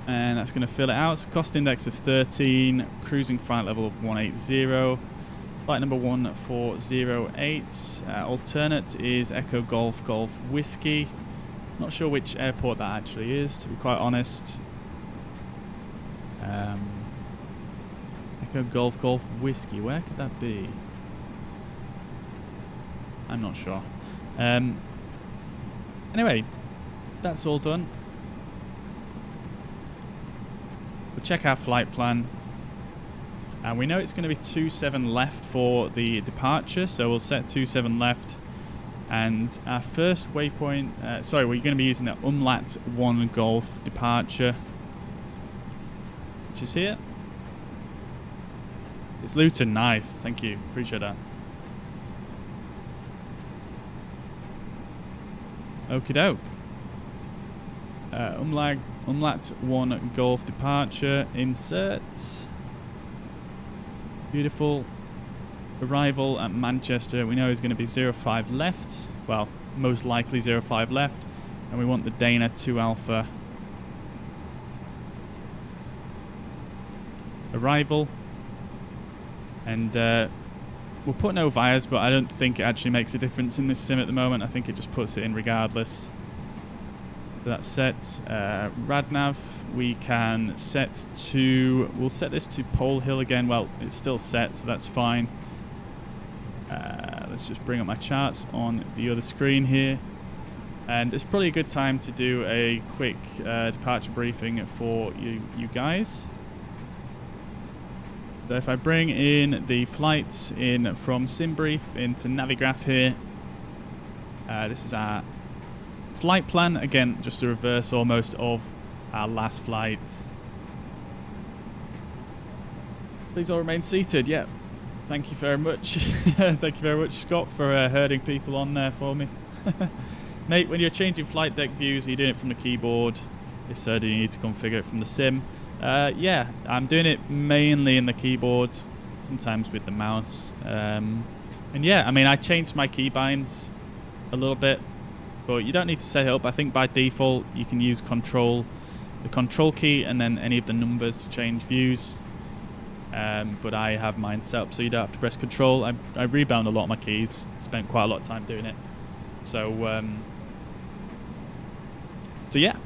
and that's going to fill it out. So cost index of 13, cruising flight level of 180, flight number 1408. Alternate is Echo Golf Golf Whiskey. Not sure which airport that actually is, to be quite honest. Echo Golf Golf Whiskey, where could that be? I'm not sure. Anyway, that's all done. We'll check our flight plan. And we know it's going to be 27 left for the departure, so we'll set 27 left. And our first waypoint, we're going to be using the Umlaut 1 Golf departure, which is here. It's Luton, nice, thank you, appreciate that. Okie doke. Umlaut 1 Golf departure, insert. Beautiful. Arrival at Manchester, we know is going to be 05 left. Well, most likely 05 left. And we want the Dana 2 Alpha. Arrival. And we'll put no vires, but I don't think it actually makes a difference in this sim at the moment. I think it just puts it in regardless. So that's set. Radnav, we can set to... We'll set this to Pole Hill again. Well, it's still set, so that's fine. Let's just bring up my charts on the other screen here. And it's probably a good time to do a quick departure briefing for you guys. So if I bring in the flights in from SimBrief into Navigraph here, this is our flight plan. Again, just a reverse almost of our last flights. Please all remain seated. Yeah, thank you very much. Thank you very much, Scott, for herding people on there for me. Mate, when you're changing flight deck views, are you doing it from the keyboard? If so, do you need to configure it from the sim? Yeah, I'm doing it mainly in the keyboard, sometimes with the mouse. And yeah, I mean, I changed my keybinds a little bit, but you don't need to set it up. I think by default, you can use the control key, and then any of the numbers to change views. But I have mine set up so you don't have to press control. I rebound a lot of my keys, spent quite a lot of time doing it. So, yeah.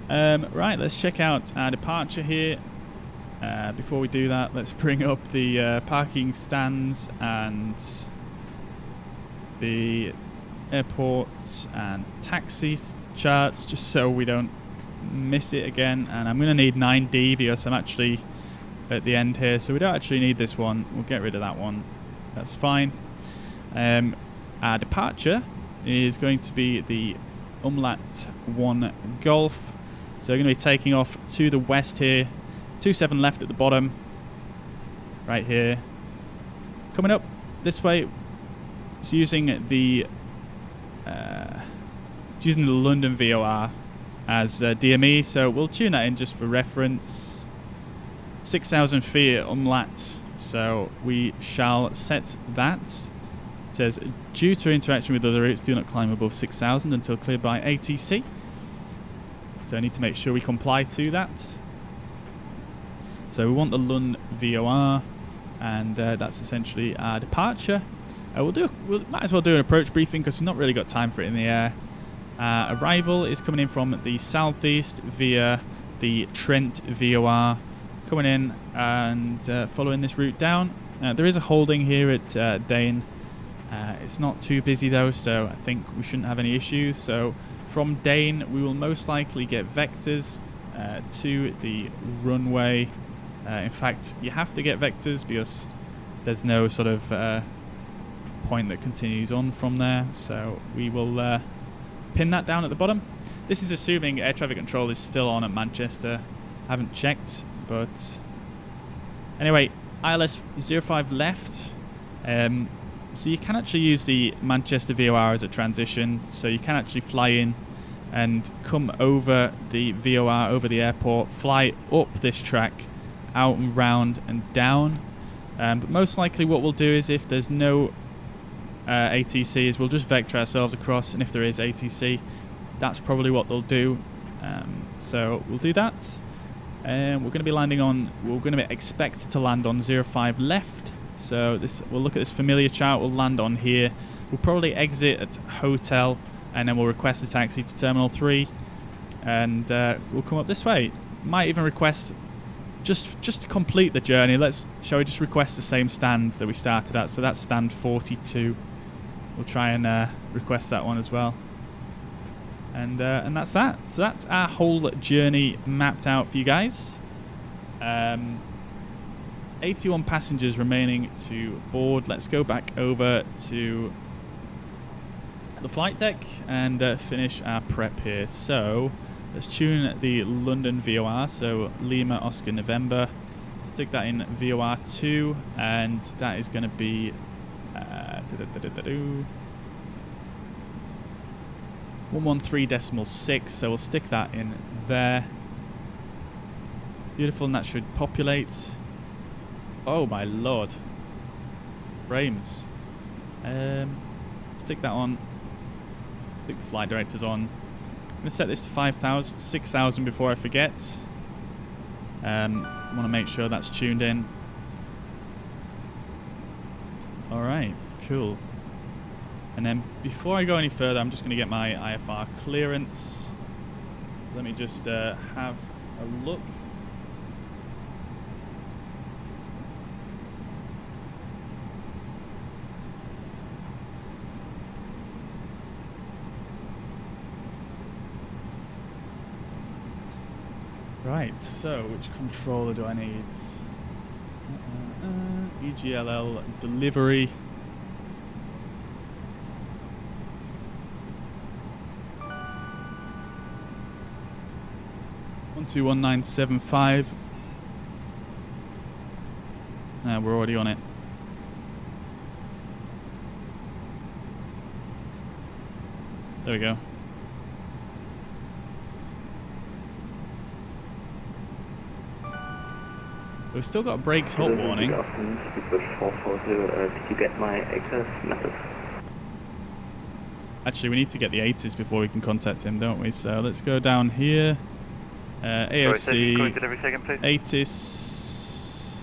Right, let's check out our departure here. Before we do that, let's bring up the parking stands and the airport and taxi charts, just so we don't miss it again. And I'm going to need 9D because I'm actually at the end here, so we don't actually need this one. We'll get rid of that one. That's fine. Our departure is going to be the Umlaut 1 Golf. So we're going to be taking off to the west here. 27 left at the bottom. Right here. Coming up this way. It's using the London VOR as DME. So we'll tune that in just for reference. 6,000 feet Umlaut. So we shall set that. It says, due to interaction with other routes, do not climb above 6,000 until cleared by ATC. So I need to make sure we comply to that. So we want the Lund VOR, and that's essentially our departure. We might as well do an approach briefing because we've not really got time for it in the air. Arrival is coming in from the southeast via the Trent VOR, coming in and following this route down. There is a holding here at Dane. It's not too busy though, so I think we shouldn't have any issues. So from Dane, we will most likely get vectors to the runway. In fact, you have to get vectors because there's no sort of point that continues on from there. So we will pin that down at the bottom. This is assuming air traffic control is still on at Manchester. I haven't checked, but anyway, ILS 05 left. So you can actually use the Manchester VOR as a transition, so you can actually fly in and come over the VOR, over the airport, fly up this track, out and round and down. But most likely what we'll do is, if there's no ATCs, we'll just vector ourselves across, and if there is ATC, that's probably what they'll do. So we'll do that. We're going to be landing on, we're going to expect to land on 05 left. So this, we'll look at this familiar chart, we'll land on here. We'll probably exit at hotel, and then we'll request a taxi to Terminal 3. And we'll come up this way. Might even request, just to complete the journey, shall we just request the same stand that we started at? So that's stand 42. We'll try and request that one as well. And that's that. So that's our whole journey mapped out for you guys. 81 passengers remaining to board. Let's go back over to the flight deck and finish our prep here. So let's tune the London VOR, so Lima Oscar November. Stick that in VOR 2, and that is going to be 113.6, so we'll stick that in there. Beautiful, and that should populate. Oh my lord. frames. Stick that on. Stick the flight directors on. I'm going to set this to 5,000, 6,000 before I forget. Want to make sure that's tuned in. Alright, cool. And then before I go any further, I'm just going to get my IFR clearance. Let me just have a look. Right, so which controller do I need? EGLL delivery. One 21975. We're already on it. There we go. We've still got a brakes hot warning. Did you get my access method? Actually, we need to get the 80s before we can contact him, don't we? So let's go down here. AOC, 80s,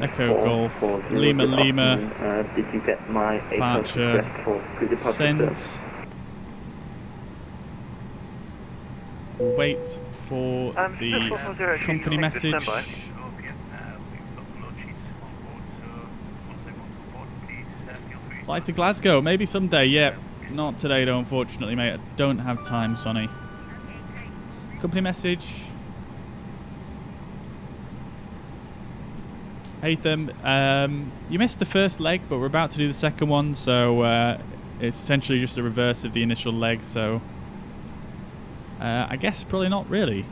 Echo Golf, Lima Lima, did you get my departure, send. We'll wait for the company message. Fly to Glasgow, maybe someday, yeah. Not today though, unfortunately, mate. I don't have time, Sonny. Company message. Haytham, you missed the first leg, but we're about to do the second one, so it's essentially just a reverse of the initial leg, so I guess probably not really.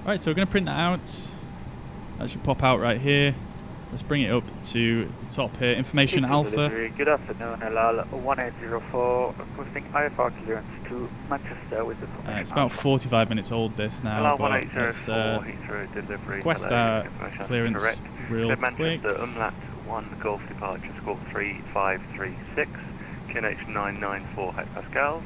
Alright, so we're going to print that out. That should pop out right here. Let's bring it up to the top here. Information Alpha. Good afternoon, LL 1804, requesting IFR clearance to Manchester with the it's about 45 minutes old, this now. But let's request our clearance real quick. Manchester, umlaut 1 Golf departure, squawk 3536, QNH 994 hectopascals.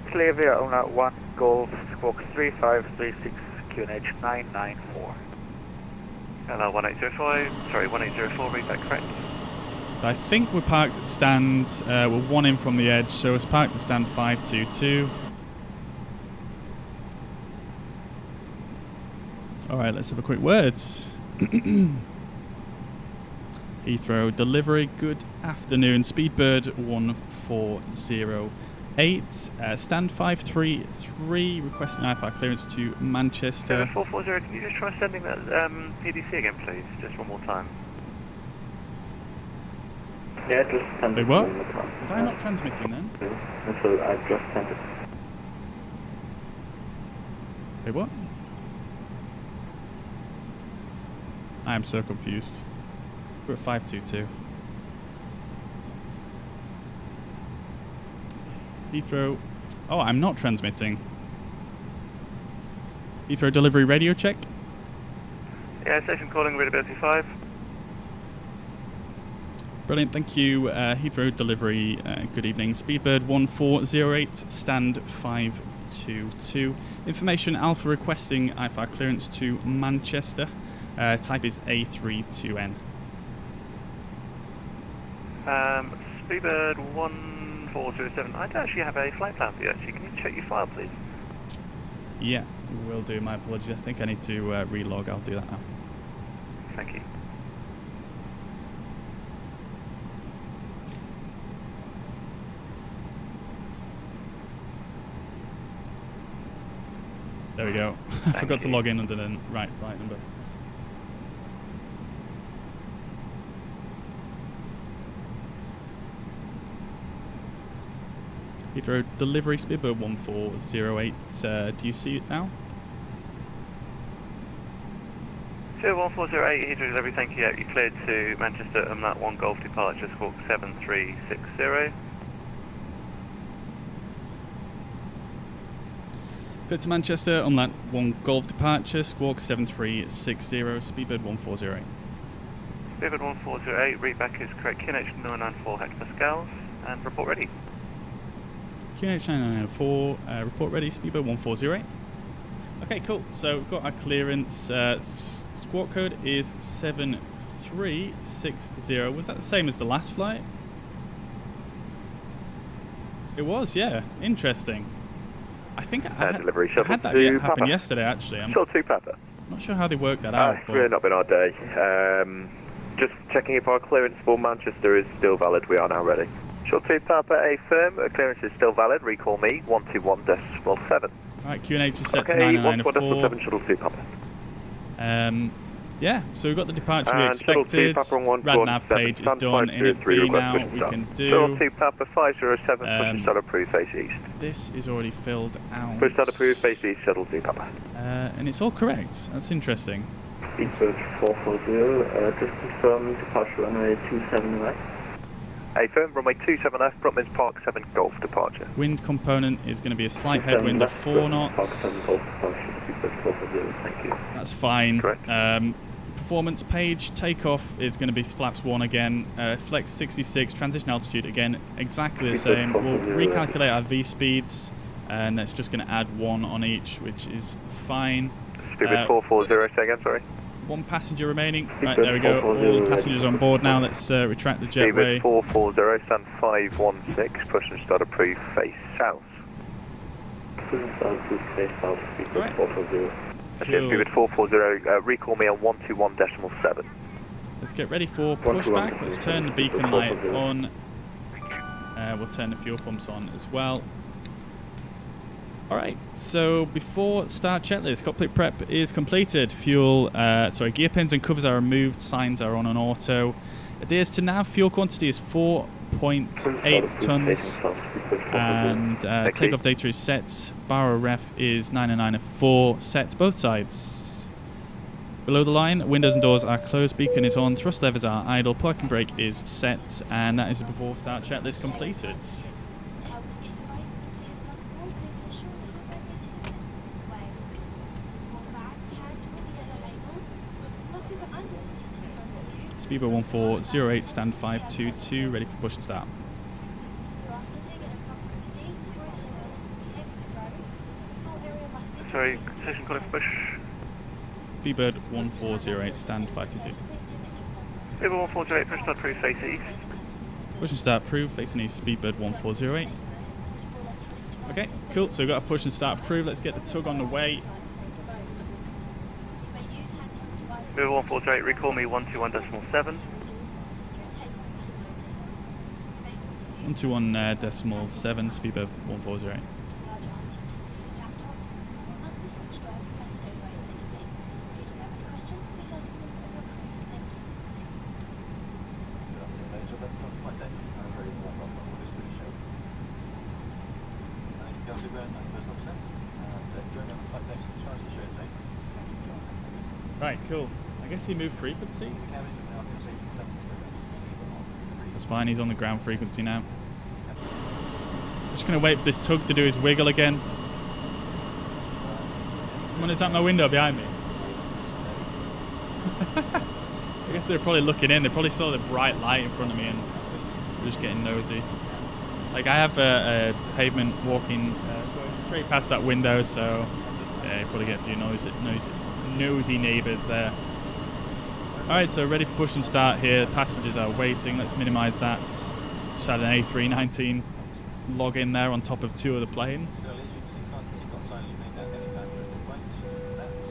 Clear via umlaut 1 Golf, squawk 3536, QNH 994. LR 1805, sorry, 1804, read that correct? I think we're parked at stand, we're one in from the edge, so it's parked at stand 522. Alright, let's have a quick words. Heathrow delivery, good afternoon. Speedbird 1408, stand 533, requesting IFR clearance to Manchester. 440, can you just try sending that PDC again, please? Just one more time. Yeah, just send it. Wait, what? Was I not transmitting then? So I just sent it. Wait, what? I am so confused. We're at 522. Heathrow. Oh, I'm not transmitting. Heathrow delivery radio check. Yeah, station calling, readability 5. Brilliant, thank you. Heathrow delivery, good evening. Speedbird 1408, stand 522. Information Alpha requesting IFR clearance to Manchester. Type is A32N. Speedbird 1407. I don't actually have a flight plan for you, actually. Can you check your file, please? Yeah, will do. My apologies. I think I need to relog. I'll do that now. Thank you. There we go. I forgot to log in under the right flight number. Heathrow delivery, Speedbird 1408. Do you see it now? 1408, Heathrow delivery, thank you. You cleared to Manchester, umlaut 1 Golf departure, squawk 7360. Clear to Manchester, on land 1 Golf departure, squawk 7360, speedbird 1408. Speedbird 1408, readback is correct, QNH 994 hectopascals, and report ready. QNH 994, report ready, speedbird 1408. Okay, cool. So we've got our clearance. Squawk code is 7360. Was that the same as the last flight? It was, yeah. Interesting. I think I had that happen yesterday, actually. I'm Shuttle 2 Papa. not sure how they worked that out. It's really not been our day. Just checking if our clearance for Manchester is still valid. We are now ready. Shuttle 2 Papa, a firm. Clearance is still valid. Recall me 121.7. Right, QNH is set to 994. 121.7, Shuttle 2 Papa. Yeah, so we've got the departure we expected. RadNav page is done. In it B now, we can do. Shuttle 2 Papa 507, push and start approved, face east. This is already filled out. Push start approved, face east, Shuttle 2 Papa. And it's all correct. That's interesting. Speedbird 440, just confirm departure runway 27 left. A firm, runway 27 left, Brookmans Park 7 Golf departure. Wind component is going to be a slight headwind of 4 knots. Park 7 Golf departure, Speedbird 440, thank you. That's fine. Correct. Performance page takeoff is going to be flaps 1 again. Flex 66, transition altitude again, exactly the same. We'll recalculate our V speeds, and that's just going to add 1 on each, which is fine. Speedbird 440, say again, sorry. 1 passenger remaining. Right, there we go. All the passengers on board now. Let's retract the jetway. Speedbird 440, stand 516, push and start approved, face south. Push and start approved, face south, Speedbird 440. Speedbird 440, recall me on 121.7. Let's get ready for pushback. Let's turn the beacon light on. We'll turn the fuel pumps on as well. Alright, so before start checklist, cockpit prep is completed. Gear pins and covers are removed, signs are on an auto. Adheres to nav, fuel quantity is 4.8 tons. And takeoff data is set. Barrow ref is 994, set both sides. Below the line, windows and doors are closed, beacon is on, thrust levers are idle, parking brake is set, and that is the before start checklist completed. Speedbird 1408, stand 522, ready for push and start. Sorry, station calling for push. Speedbird 1408, stand 522. Speedbird 1408, push start approved, face east. Push and start approved, facing east, Speedbird 1408. Okay, cool, so we've got a push and start approved. Let's get the tug on the way. Speedbird 1408, recall me 121.7. 121.7, Speedbird 1408. Right, cool. I guess he moved frequency. That's fine, he's on the ground frequency now. Just gonna wait for this tug to do his wiggle again. Someone is at my window behind me. I guess they're probably looking in. They probably saw the bright light in front of me and they're just getting nosy. Like, I have a pavement walking going straight past that window, so yeah, you probably get a few nosy neighbours there. Alright, so ready for push and start here. Passengers are waiting. Let's minimise that. Just had an A319 log in there on top of 2 of the planes.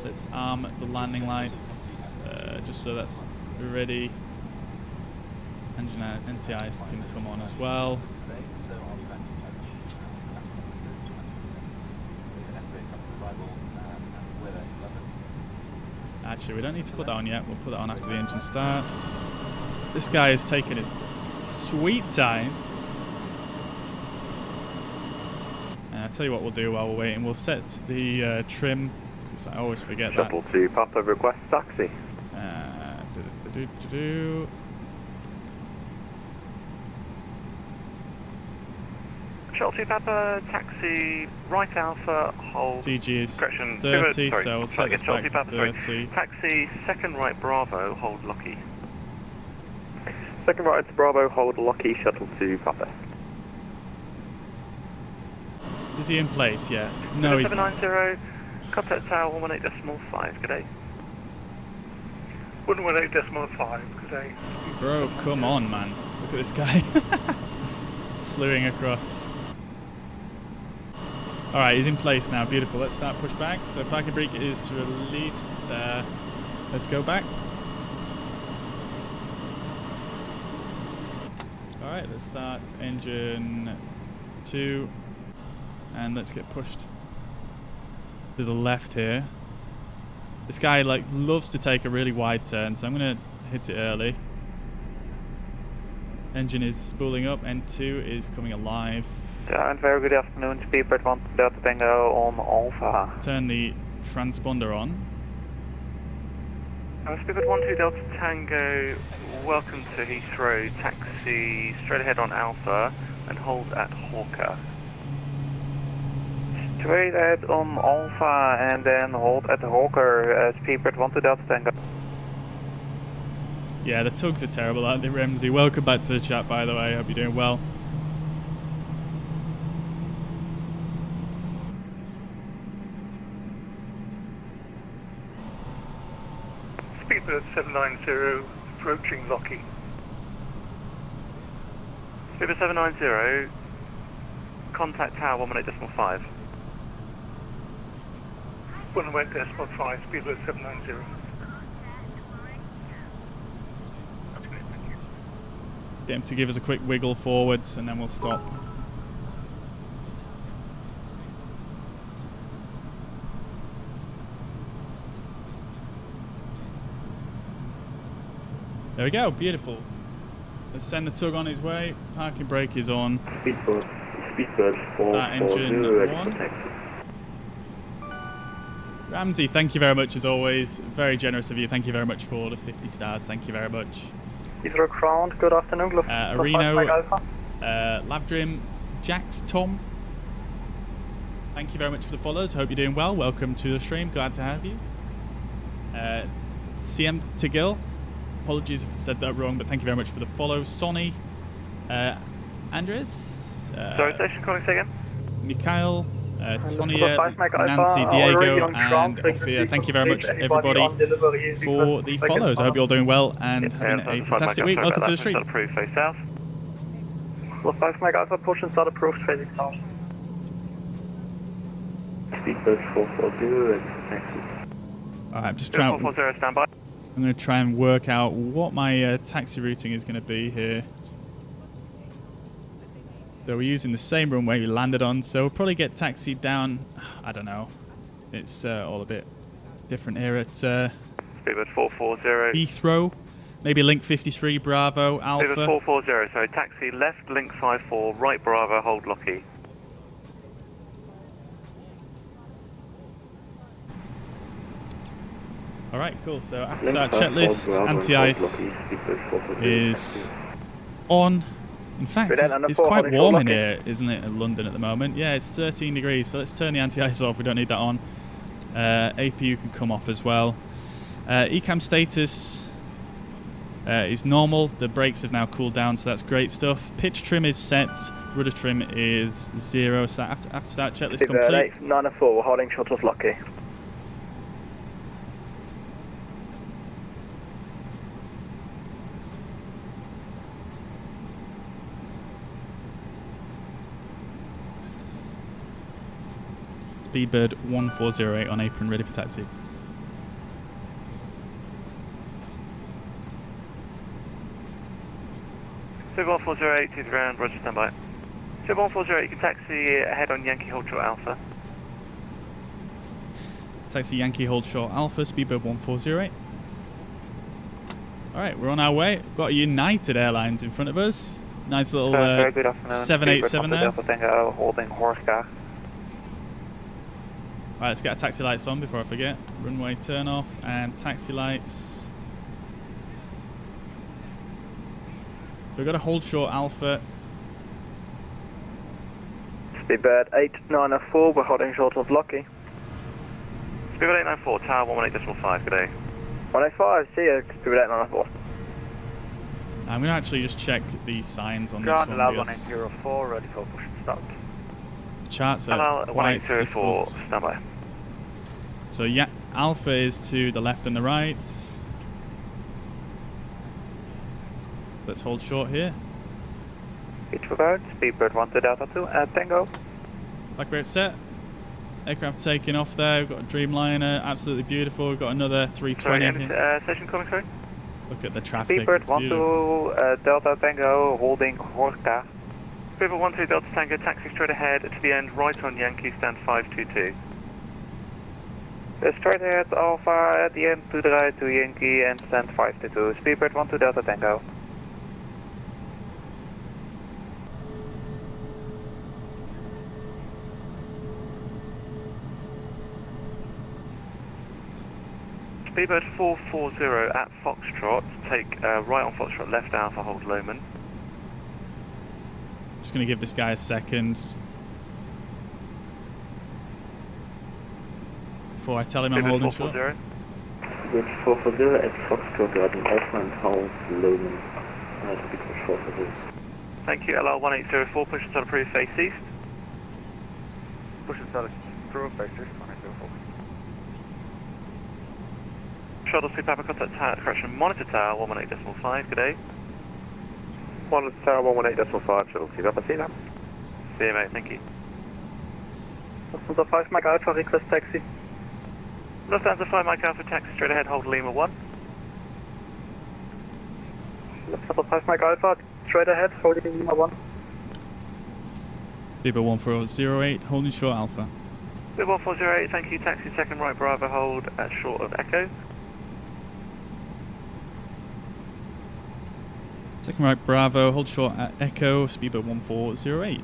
Let's arm the landing lights just so that's ready. Engine NTIs can come on as well. Actually, we don't need to put that on yet. We'll put that on after the engine starts. This guy is taking his sweet time. And I'll tell you what we'll do while we're waiting. We'll set the trim, because I always forget that. Shuttle 2 Papa, request taxi. Shuttle 2 Papa, taxi right Alpha, hold. CG is correction, 30, sorry, so we'll set this back to 30. Taxi second right Bravo, hold Lucky. Second right to Bravo, hold Lucky, Shuttle 2 Papa. Is he in place yet? No, he's not. 790, contact tower 118.5, good day. 118.5, good day. Bro, come on, man. Look at this guy. Slewing across. Alright, he's in place now. Beautiful. Let's start push back. So parking brake is released. Let's go back. Alright, let's start engine 2. And let's get pushed to the left here. This guy like loves to take a really wide turn, so I'm going to hit it early. Engine is spooling up, N2 is coming alive. Yeah, and very good afternoon, Speedbird 1 Delta Tango on Alpha. Turn the transponder on. Speedbird 12 Delta Tango, welcome to Heathrow, taxi straight ahead on Alpha and hold at Hawker. Straight ahead on Alpha and then hold at Hawker, Speedbird 12 Delta Tango. Yeah, the tugs are terrible, aren't they, Ramsey? Welcome back to the chat, by the way. Hope you're doing well. Speedbird 790, approaching Lockheed. Speedbird 790, contact tower 118.5. 118.5, Speedbird 790. Get him to give us a quick wiggle forwards and then we'll stop. There we go, beautiful. Let's send the tug on his way. Parking brake is on. Speedbird 440, Ramsey, thank you very much as always. Very generous of you. Thank you very much for the 50 stars. Thank you very much. Heathrow Ground, good afternoon. Reno, Lavdrim, Jax, Tom. Thank you very much for the follows. Hope you're doing well. Welcome to the stream. Glad to have you. CM Tagil. Apologies if I've said that wrong, but thank you very much for the follow. Sonny, Andres. Sorry, station calling again. Mikhail, Tonya, Nancy, Diego, and Ophia. Thank you very much, everybody, for the follows. I hope you're all doing well and having a fantastic week. Welcome to the stream. Approved, face south. Plus 5 Mike Alpha, push and start approved, facing south. Speedbird 440, Alright, I'm just trying. 440, stand by. I'm going to try and work out what my taxi routing is going to be here. So we're using the same runway we landed on, so we'll probably get taxied down. I don't know. It's all a bit different here at Speedbird 440. Heathrow. Maybe Link 53, Bravo, Alpha. Speedbird 440, so taxi left, Link 54, right Bravo, hold Lockheed. Alright, cool. So after our checklist, anti-ice is on. In fact, it's quite warm in here, isn't it, in London at the moment? Yeah, it's 13 degrees, so let's turn the anti-ice off. We don't need that on. APU can come off as well. ECAM status is normal. The brakes have now cooled down, so that's great stuff. Pitch trim is set. Rudder trim is 0. So after start checklist complete. 894, we're holding short of Lucky. Speedbird 1408 on apron, ready for taxi. Speedbird 1408 to the ground, roger, stand by. Speedbird 1408, you can taxi ahead on Yankee Hold Short Alpha. Taxi Yankee Hold Short Alpha, Speedbird 1408. Alright, we're on our way. We've got United Airlines in front of us. Nice little 787 there. Holding Horska. Alright, let's get our taxi lights on before I forget. Runway turn off and taxi lights. We've got a Hold Short Alpha. Speedbird 894, we're holding short of Lucky. Speedbird 894, Tower 118.5, good day. 185, see you, Speedbird 894. I'm going to actually just check the signs on Ground this one. allow 1804, ready for push and start. Charts are Allow quite 1804, difficult. standby. So yeah, Alpha is to the left and the right. Let's hold short here. Speedbird, Speedbird 1 to Delta 2, Tango. Like we're set. Aircraft taking off there. We've got a Dreamliner, absolutely beautiful. We've got another 320 here. Station coming through. Look at the traffic. Speedbird it's 1 beautiful. to Delta Tango, holding Horka. Speedbird 1 to Delta Tango, taxi straight ahead to the end, right on Yankee, stand 522. Straight ahead, Alpha at the end to the right to Yankee and stand 522. Speedbird 1 to Delta Tango. Speedbird 440 at Foxtrot, take right on Foxtrot, left Alpha, hold Lowman. Just going to give this guy a second before I tell him I'm holding short. Speedbird 440 at Foxtrot, riding Alpha and hold Lowman. To be pushed short for this. Thank you, LR 1804, push and start approved, face east. Push and start approved, face east, 1804. Shuttle Sweep Papa contact tower, correction, monitor tower 118.5, good day. Monitor tower 118.5, Shuttle Sweep Papa, see that? See you, mate, thank you. Lufthansa 5 Mike Alpha, request taxi. Lufthansa 5 Mike Alpha, taxi straight ahead, hold Lima 1. Lufthansa 5 Mike Alpha, straight ahead, holding Lima 1. Speedbird 1408, holding short Alpha. Speedbird 1408, thank you, taxi second right Bravo, hold at short of Echo. Second right Bravo, hold short at Echo, Speedbird 1408.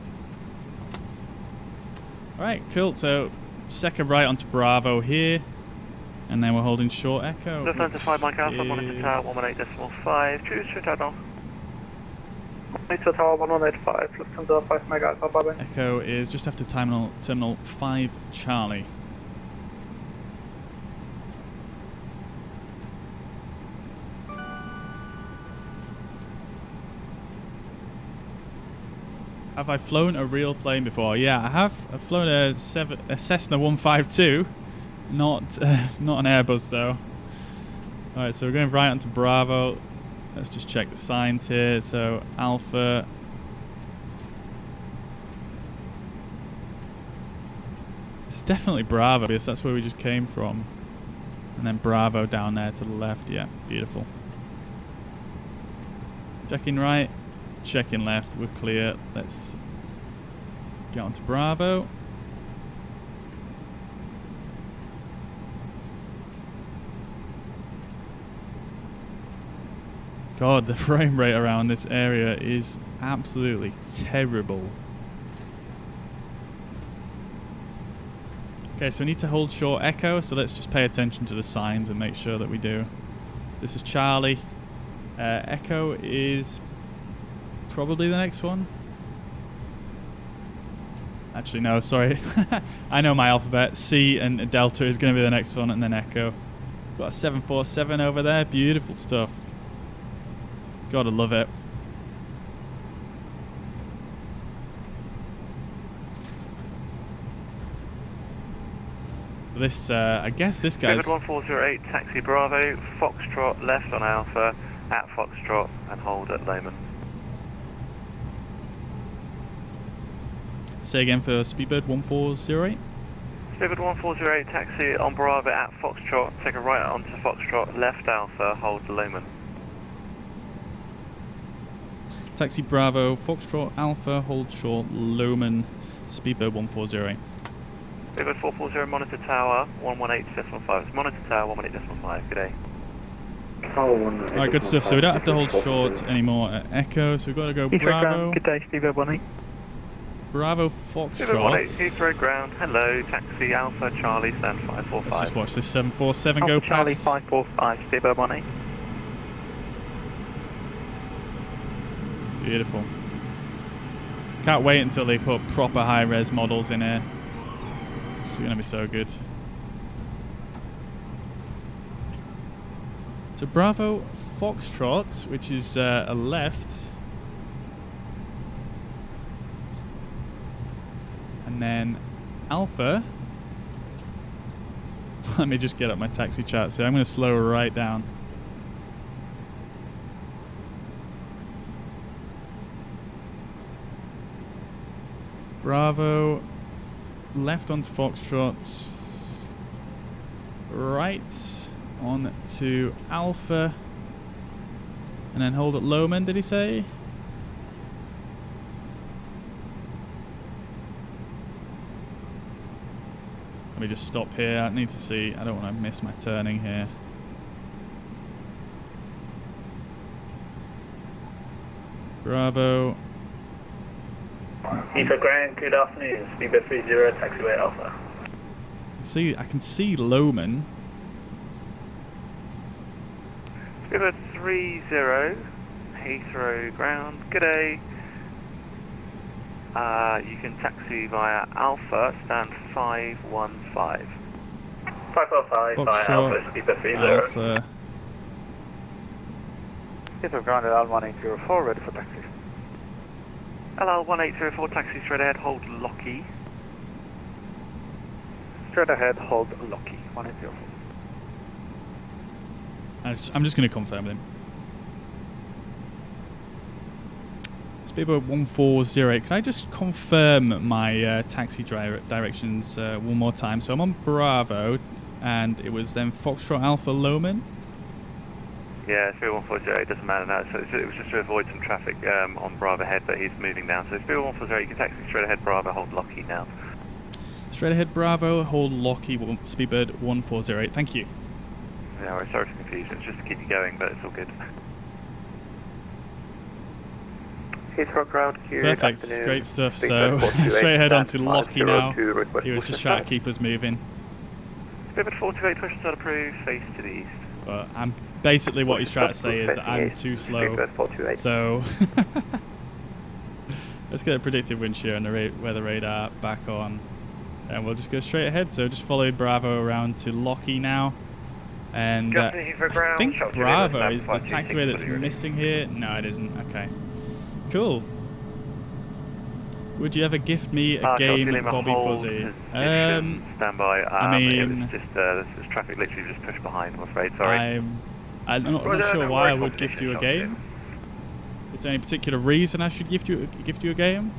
Alright, cool. So, second right onto Bravo here. And then we're holding short Echo. Lufthansa 5 Mike Alpha, monitor tower 118.5, choose straight ahead on. Monitor tower 118.5, Lufthansa 5 Mike Alpha, bye bye. Echo is just after terminal 5 Charlie. Have I flown a real plane before? Yeah, I have. I've flown a Cessna 152, not an Airbus though. All right, so we're going right onto Bravo. Let's just check the signs here. So Alpha. It's definitely Bravo because that's where we just came from, and then Bravo down there to the left. Yeah, beautiful. Checking right. Checking left, we're clear. Let's get onto Bravo. God, the frame rate around this area is absolutely terrible. Okay, so we need to hold short Echo, so let's just pay attention to the signs and make sure that we do. This is Charlie. Echo is probably the next one. Actually, no, sorry. I know my alphabet. C and Delta is going to be the next one, and then Echo. Got a 747 over there. Beautiful stuff. Gotta love it. This, I guess this guy's... Speedbird 1408, taxi Bravo, Foxtrot, left on Alpha, at Foxtrot, and hold at Lehman. Say again for Speedbird 1408. Speedbird 1408, taxi on Bravo at Foxtrot, take a right onto Foxtrot, left Alpha, hold Lehman. Taxi Bravo, Foxtrot Alpha, hold short, Lowman, Speedbird 1408. Speedbird 440, monitor tower 118.5. Monitor tower 118.5, good day. Alright, good stuff. So we don't have to hold short anymore at Echo, so we've got to go Bravo. Good day, Speedbird 18. Bravo Foxtrot. Speedbird 18, Heathrow ground, hello, taxi Alpha Charlie, stand 545. Let's just watch this 747 go past. Charlie 545, Speedbird 18. Beautiful. Can't wait until they put proper high-res models in here. It's going to be so good. So Bravo Foxtrot, which is a left. And then Alpha. Let me just get up my taxi chart. So I'm going to slow right down. Bravo, left onto Foxtrot, right on to Alpha, and then hold at Lowman, did he say? Let me just stop here. I need to see. I don't want to miss my turning here. Bravo. Heathrow Ground, good afternoon. Speedbird 30, taxiway Alpha. See, I can see Lowman. Speedbird 30, Heathrow Ground, g'day. You can taxi via Alpha, stand 515. 515 via Alpha, Speedbird 30. Alpha. Heathrow Ground at L1804, ready for taxi. LL1804, taxi straight ahead, hold Locky. Straight ahead, hold Locky, 1804. I'm just going to confirm with him. Speedbird 1408, can I just confirm my taxi directions one more time? So I'm on Bravo, and it was then Foxtrot Alpha Lowman. Yeah, 3140, doesn't matter now. So it was just to avoid some traffic on Bravo ahead, but he's moving down. So 3140, you can taxi straight ahead Bravo, hold Locky now. Straight ahead Bravo, hold Locky, Speedbird 1408. Thank you. Yeah, sorry for confusion. It's just to keep you going, but it's all good. Heathrow Ground, perfect, great stuff. So straight ahead onto Locky now. He was just trying to keep us moving. Speedbird 428, push start approved, face to the east. But I'm basically what he's trying to say is I'm too slow. So let's get a predictive wind shear and the weather radar back on, and we'll just go straight ahead. So just follow Bravo around to Locky now. And I think Bravo is the taxiway that's missing here. No, it isn't. Okay. Cool. Would you ever gift me a game, Bobby Fuzzy? Stand by. I mean, it was just this traffic literally just pushed behind. I'm afraid. Sorry. I'm not sure why I would gift you a game. Is there any particular reason I should gift you a game?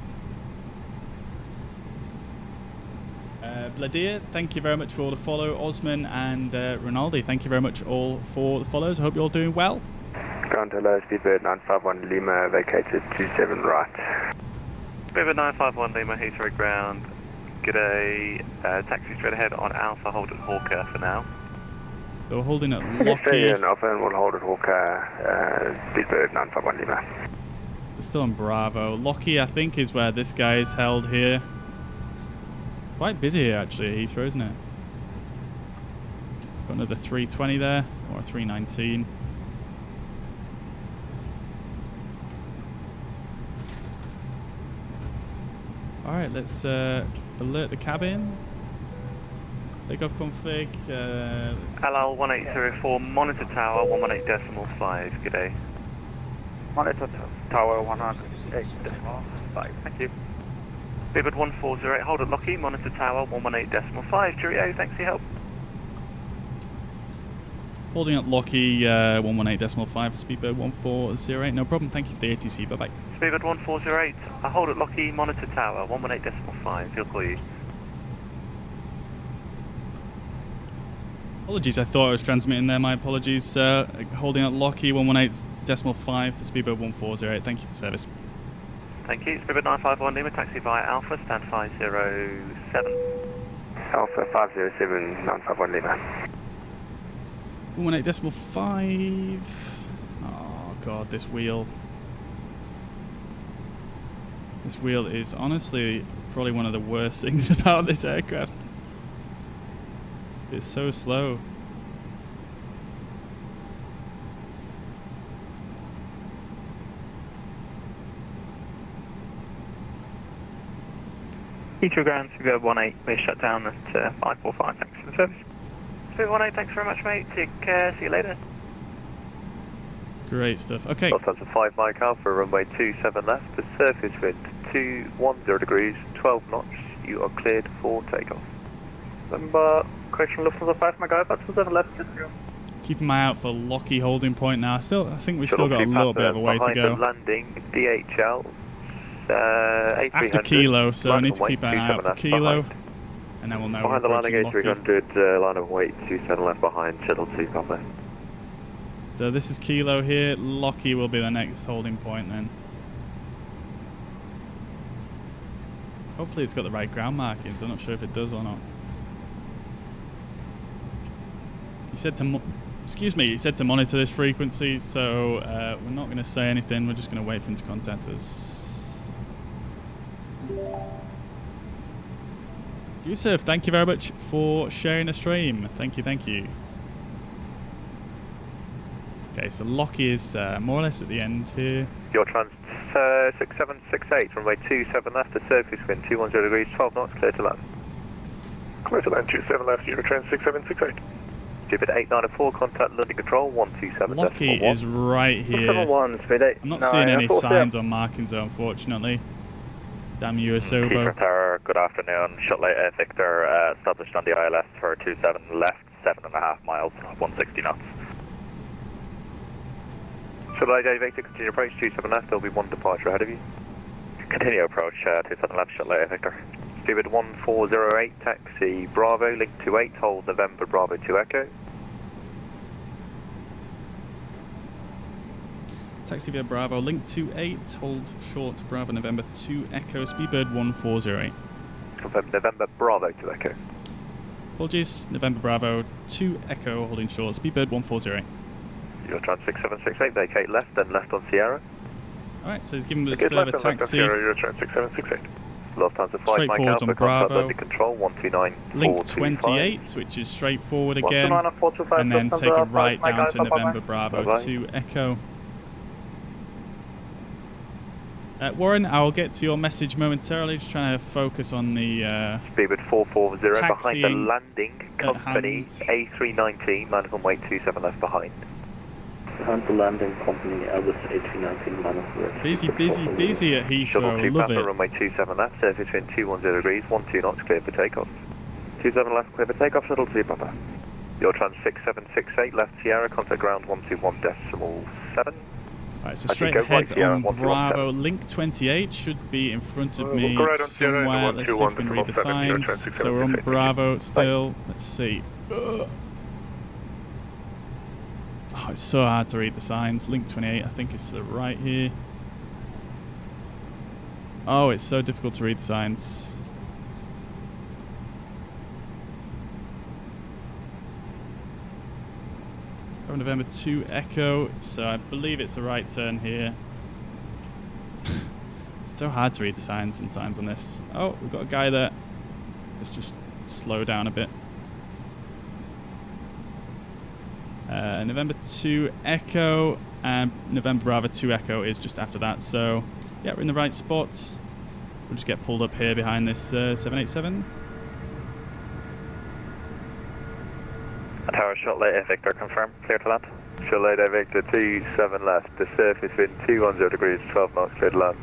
Bladir, thank you very much for the follow. Osman and Rinaldi, thank you very much all for the follows. I hope you're all doing well. Ground hello, Speedbird 951 Lima, vacated 27 right. Speedbird 951 Lima, Heathrow Ground. G'day. Taxi straight ahead on Alpha, hold at Hawker for now. So we're holding at Locky. Stay in Alpha and we'll hold at Hawker, Speedbird 951 Lima. We're still on Bravo. Locky, I think, is where this guy is held here. Quite busy here, actually, at Heathrow, isn't it? Got another 320 there, or a 319. Alright, let's alert the cabin. Takeoff config. LL1804, monitor tower 118.5. G'day. Monitor tower 108.5. Thank you. Speedbird 1408, hold at Locky, monitor tower 118.5. Cheerio, thanks for your help. Holding at Locky 118.5 for Speedbird 1408. No problem, thank you for the ATC, bye bye. Speedbird 1408, hold at Locky, monitor tower 118.5. He'll call you. Apologies, I thought I was transmitting there, my apologies. Holding at Locky 118.5 for Speedbird 1408. Thank you for service. Thank you. Speedbird 951 Lima, taxi via Alpha, stand 507. Alpha 507, 951 Lima. 118.5. Oh god, this wheel. This wheel is honestly probably one of the worst things about this aircraft. It's so slow. Heathrow Ground, Speedbird 18, we're shut down at 545, thanks for the service. Speedbird 18, thanks very much, mate. Take care, see you later. Great stuff. Okay. Lufthansa 5 Mike Alpha, runway 27 left, the surface wind 210 degrees, 12 knots, you are cleared for takeoff. Remember, correction, Lufthansa 5 Mike Alpha, 27 left, Keep my eye out for Lockheed holding point now. I think we've still got a little bit of a way to go. The landing, DHL, it's after Kilo, so I need to keep an eye out for Kilo. Behind. And then we'll know. Behind the landing, A300, line of weight 27 left behind, shuttle 2, copy. So this is Kilo here. Lockheed will be the next holding point then. Hopefully it's got the right ground markings. I'm not sure if it does or not. He said to he said to monitor this frequency, so we're not going to say anything. We're just going to wait for him to contact us. Yusuf, thank you very much for sharing the stream. Thank you, thank you. Okay, so Lockheed is more or less at the end here. Your trans 6768, runway 27 left, the surface wind 210 degrees, 12 knots, clear to land. Clear to land, 27 left, Eurotrans 6768. Stupid 8904, contact landing control 127. Lockheed is right here. 71, speed 8. I'm not seeing any signs on markings though, unfortunately. Damn you, Asobo. Keeper Tower, good afternoon. Shuttle Victor, established on the ILS for 27 left, 7.5 miles, 160 knots. Shuttle A Victor, continue approach, 27 left, there'll be one departure ahead of you. Continue approach, 27 left, Shuttle A Victor. Stupid 1408, taxi Bravo, link 28, hold November Bravo 2 Echo. Taxi via Bravo, link 28, hold short Bravo November 2 Echo, Speedbird 1408. Confirm November Bravo 2 Echo. Apologies, November Bravo 2 Echo, holding short, Speedbird 1408. Your trans 6768, vacate left, then left on Sierra. Alright, so he's giving us further taxi. Your trans 6768. Lufthansa 5 Mike Alpha, on Bravo. landing control 129. Link 28, which is straightforward again. And then take a right down to November Bravo 2 Echo. Warren, I'll get to your message momentarily. Just trying to focus on the Speedbird 440 behind the landing company A319, minus on weight 27 left behind. Behind the landing company Airbus A319 minus left. Busy at Heathrow. Shuttle 2 Love Papa, it. runway 27 left, surface wind 210 degrees, 12 knots, clear for takeoff. 27 left, clear for takeoff, Shuttle 2 Papa. Your trans 6768, left Sierra, contact ground 121.7. Right, so straight ahead on Bravo, link 28 should be in front of me somewhere. Let's see if we can read the signs. So we're on Bravo still. Let's see. Oh, it's so hard to read the signs. Link 28, I think it's to the right here. Oh, it's so difficult to read the signs. November 2 Echo, so I believe it's a right turn here. So hard to read the signs sometimes on this. Oh, we've got a guy there. Let's just slow down a bit. November 2 Echo and November Bravo 2 Echo is just after that, so yeah, we're in the right spot. We'll just get pulled up here behind this 787. Tower Shuttle Victor, confirm, clear to land. Shuttle Victor 27 left, the surface wind 210 degrees, 12 knots, clear to land.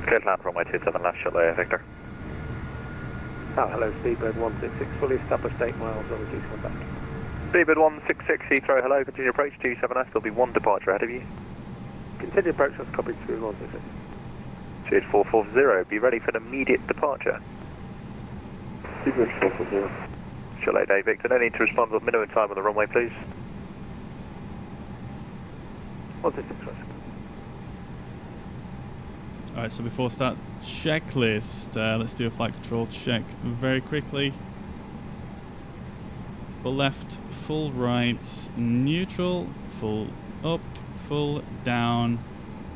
Clear to land, runway 27 left, Shuttle Victor. Oh, hello, Speedbird 166, fully established 8 miles, obviously, come back. Speedbird 166, Heathrow, hello, continue approach 27 left, there'll be one departure ahead of you. Continue approach, that's copy 2166. Speed 440, be ready for an immediate departure. Speedbird 440. Shuttle Victor, no need to respond, but minimum time on the runway, please. 166. Alright, so before start checklist, let's do a flight control check very quickly. Full left, full right, neutral, full up, full down,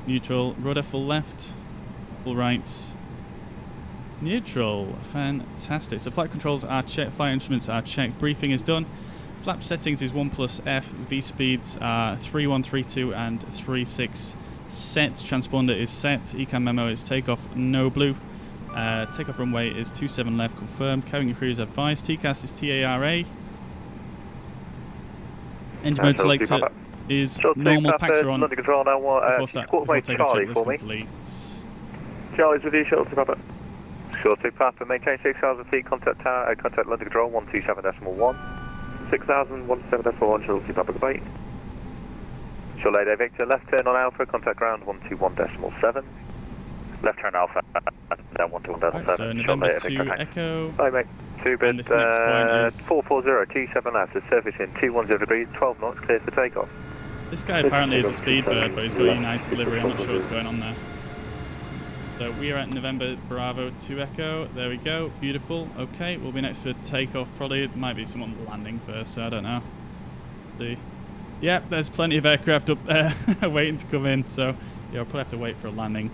neutral, rudder full left, full right, neutral. Fantastic. So flight controls are checked, flight instruments are checked, briefing is done. Flap settings is 1+F, V speeds are 3132 and 36 set. Transponder is set, ecam memo is takeoff no blue. Takeoff runway is 27 left, confirmed. Carrying crew is advised. TCAS is TARA. Engine mode selector is normal. Packs are on. London Control now. Before takeoff Charlie checklist for me. complete. Charlie's with you, shuttle to Papa. Shuttle to Papa, maintain 6,000 feet, contact tower, contact London Control 127.1. 6,017.1, shuttle to Papa, goodbye. Shuttle Lady Victor, left turn on Alpha, contact ground 121.7. Left turn Alpha, down 121.7. Right, so November 2 Echo. Bye mate. 2 bit, 440, 27 left, the surface in 210 degrees, 12 knots, clear for takeoff. This guy apparently is a speedbird, but he's got a United livery. I'm not sure what's going on there. So we are at November Bravo 2 Echo. There we go. Beautiful. Okay, we'll be next for takeoff. Probably it might be someone landing first, so I don't know. See. Yep, there's plenty of aircraft up there waiting to come in, so yeah, we'll probably have to wait for a landing.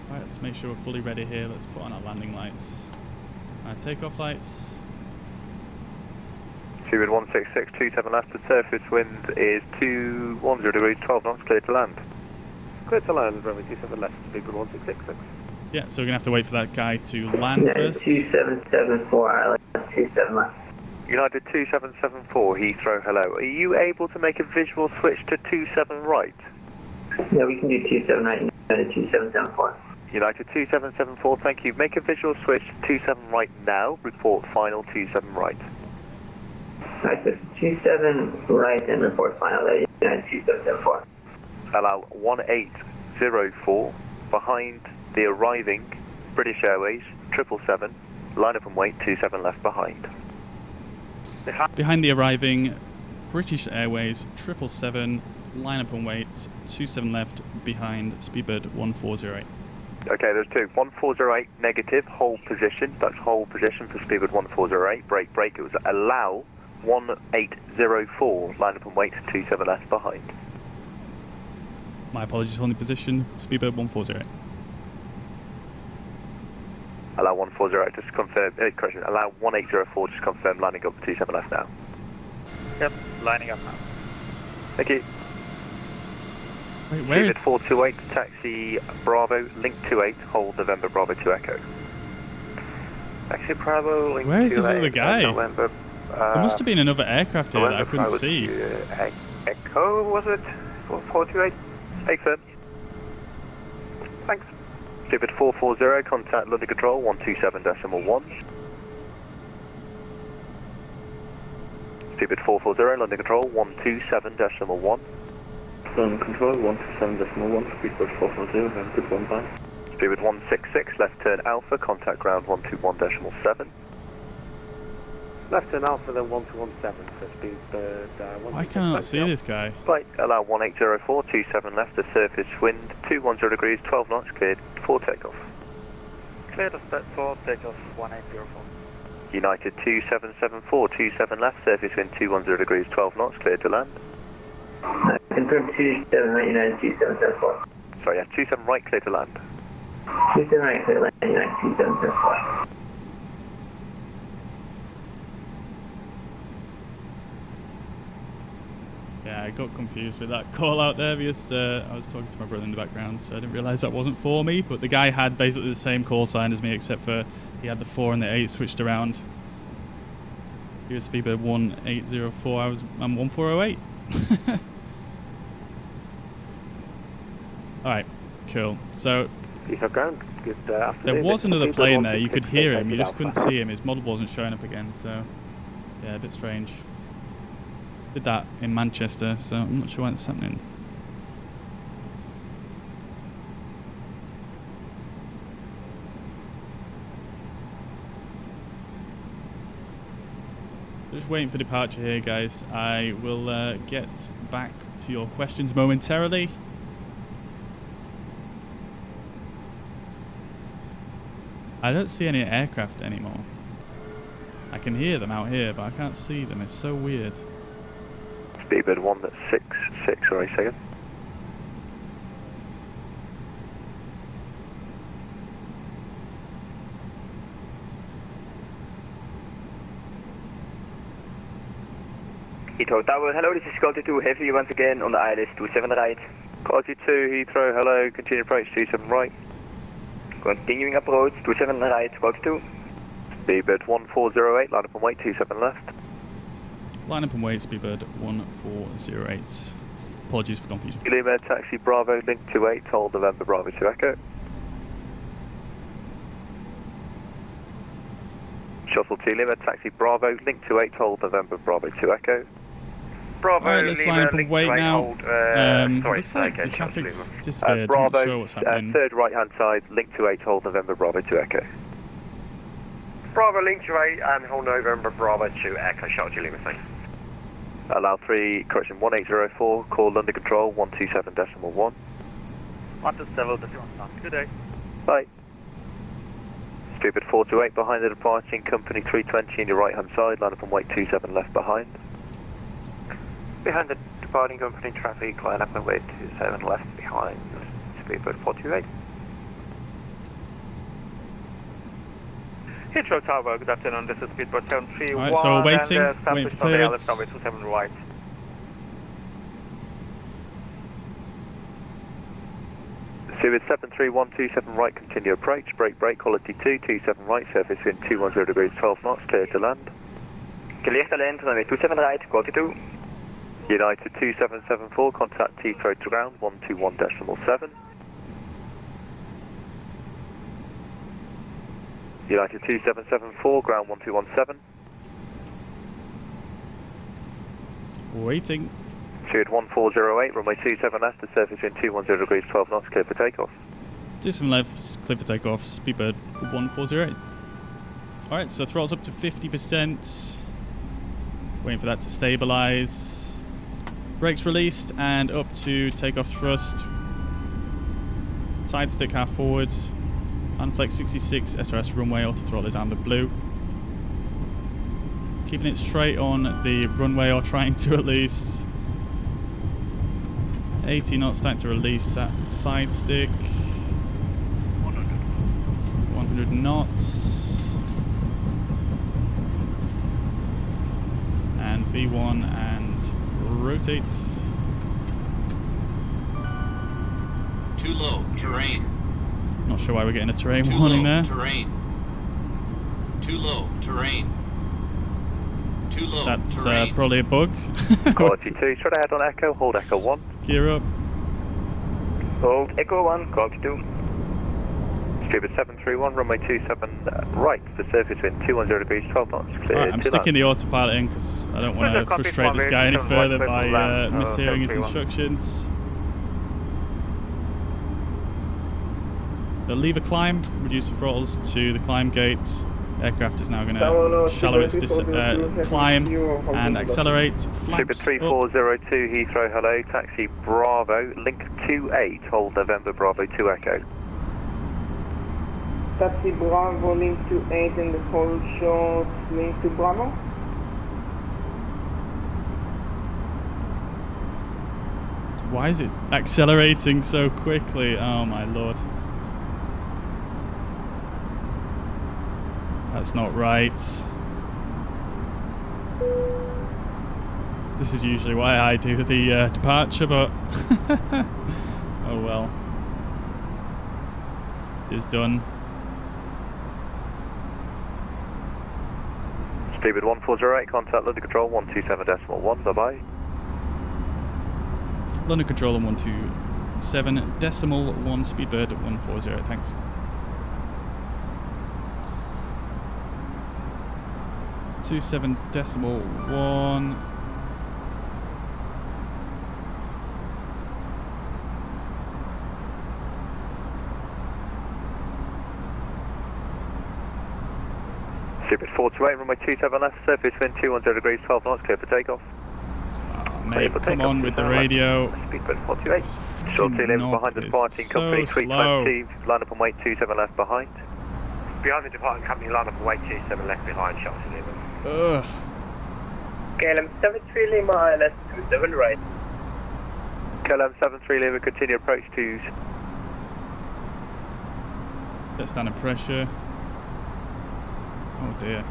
Let's make sure we're fully ready here. Let's put on our landing lights. Takeoff lights. Seawind 166, 27 left, the surface wind is 210 degrees, 12 knots, clear to land. Clear to land, runway 27 left, Seawind 166. Yeah, so we're going to have to wait for that guy to land first. 2774, Alex, 27 left. United 2774, Heathrow, hello. Are you able to make a visual switch to 27 right? Yeah, we can do 27 right, United 2774. United 2774, thank you. Make a visual switch to 27 right now. Report final 27 right. Nice, 27 right and report final there, United 2774. Allow 1804 behind the arriving British Airways 777. Line up and wait, 27 left behind. Behind the arriving British Airways 777. Line up and wait, 27 left behind Speedbird 1408. Okay, there's two. 1408 negative, hold position. That's hold position for Speedbird 1408. Brake, brake. It was allow 1804. Line up and wait, 27 left behind. My apologies, holding position. Speedbird 1408. Allow 140, just confirm. Correction. Allow 1804, just confirm. Lining up 27 left now. Yep, lining up now. Thank you. Wait, where is 428, taxi Bravo, link 28, hold November Bravo 2 Echo. Taxi Bravo, link 28. Where is this other guy? November, there must have been another aircraft here that I couldn't see. Echo, was it? 428? Hey, firm. Thanks. Stupid 440, contact London Control 127.1. Stupid 440, London Control 127.1. London Control 127.1, Speedbird 440, then good one by. Speedbird 166, left turn Alpha, contact ground 121.7. Left turn Alpha, then 1217 for Speedbird. Why can't I not see this guy? Right, allow 1804, 27 left, the surface wind 210 degrees, 12 knots, cleared for takeoff. Clear to start for takeoff 1804. United 2774, 27 left, surface wind 210 degrees, 12 knots, cleared to land. Confirm 27 right, United 2774. Sorry, yeah, 27 right, clear to land. 27 right, clear to land, United 2774. Yeah, I got confused with that call out there because I was talking to my brother in the background, so I didn't realise that wasn't for me. But the guy had basically the same call sign as me, except for he had the 4 and the 8 switched around. He was Speedbird 1804, I'm 1408. Alright, cool. So there was another plane there, you could hear him, you just couldn't see him, his model wasn't showing up again, so yeah, a bit strange. Did that in Manchester, so I'm not sure why it's happening. Just waiting for departure here, guys. I will get back to your questions momentarily. I don't see any aircraft anymore. I can hear them out here, but I can't see them. It's so weird. Speedbird 166, sorry, second. Heathrow Tower, hello, this is Scotty 2 Heavy once again on the ILS 27 right. Scotty 2 Heathrow, hello, continue approach 27 right. Continuing approach 27 right, Scotty 2. Speedbird 1408, line up and wait 27 left. Line up and wait, Speedbird 1408. Apologies for confusion. Lima, taxi Bravo, link 28, hold November Bravo 2 Echo. Shuttle 2 Lima, taxi Bravo, link 28, hold November Bravo 2 Echo. Bravo, Alright, let's Lima, line up and link wait 28, now. hold, Looks like the traffic's disappeared. Bravo, I'm not sure what's happening. third right hand side, link 28, hold November Bravo 2 Echo. Bravo, link 28 and hold November Bravo 2 Echo, Shuttle 2 Lima, thanks. Allow 3, correction 1804, call London Control 127.1. 127.1, good day. Bye. Stupid 428 behind the departing company 320 in your right hand side, line up and wait 27 left behind. Behind the departing company traffic, line up and wait 27 left behind, Speedbird 428. Heathrow Tower, good afternoon, this is Speedbird 731. Alright, so we're waiting for clearance. 27 right. Speedbird 73127 right, continue approach, brake, quality 227 right, surface wind 210 degrees 12 knots, clear to land. Clear to land, runway 27 right, quality 2. United 2774, contact Heathrow to ground 121.7. United 2774, ground 1217. Waiting. Speed 1408, runway 27 left, the surface wind 210 degrees 12 knots, clear for takeoff. 27 left, clear for takeoff, Speedbird 1408. Alright, so throttle's up to 50%. Waiting for that to stabilize. Brakes released and up to takeoff thrust. Side stick half forward. Unflex 66, SRS runway, auto throttle is amber blue. Keeping it straight on the runway, or trying to at least. 80 knots, starting to release that side stick. 100 knots. And V1 and rotate. Too low, terrain. Not sure why we're getting a terrain Too warning low, there. Terrain. Too low, terrain. Too low, That's terrain. probably a bug. Quality 2, straight ahead on Echo, hold Echo 1. Gear up. Hold Echo 1, quality 2. Speedbird 731, runway 27 right, the surface wind 210 degrees 12 knots, clear. Right, I'm sticking the autopilot in because I don't want to frustrate this guy any further by mishearing his instructions. The lever climb, reduce the throttles to the climb gates. Aircraft is now going to shallow its climb and accelerate. Speedbird 3402 Heathrow, hello, taxi Bravo, link 28, hold November Bravo 2 Echo. Taxi Bravo, link 28 and the hold short, link to Bravo. Why is it accelerating so quickly? Oh my lord. That's not right. This is usually why I do the departure, but oh well. It's done. Speedbird 1408, contact London Control 127.1, bye-bye. London Control on 127.1, Speedbird 140, thanks. Two 7.1. Speedbird 428, runway 27 left, surface wind 210 degrees 12 knots, clear for takeoff. Mate, come on with the radio. Speedbird 428. Short 2 left behind the departing company 320, line up and wait 27 left behind. Behind the departing company, line up and wait 27 left behind, shots in Lima. Ugh. KLM 73 Lima, ILS 27 right. KLM 73 Lima, continue approach to. Let's down the pressure. Oh dear.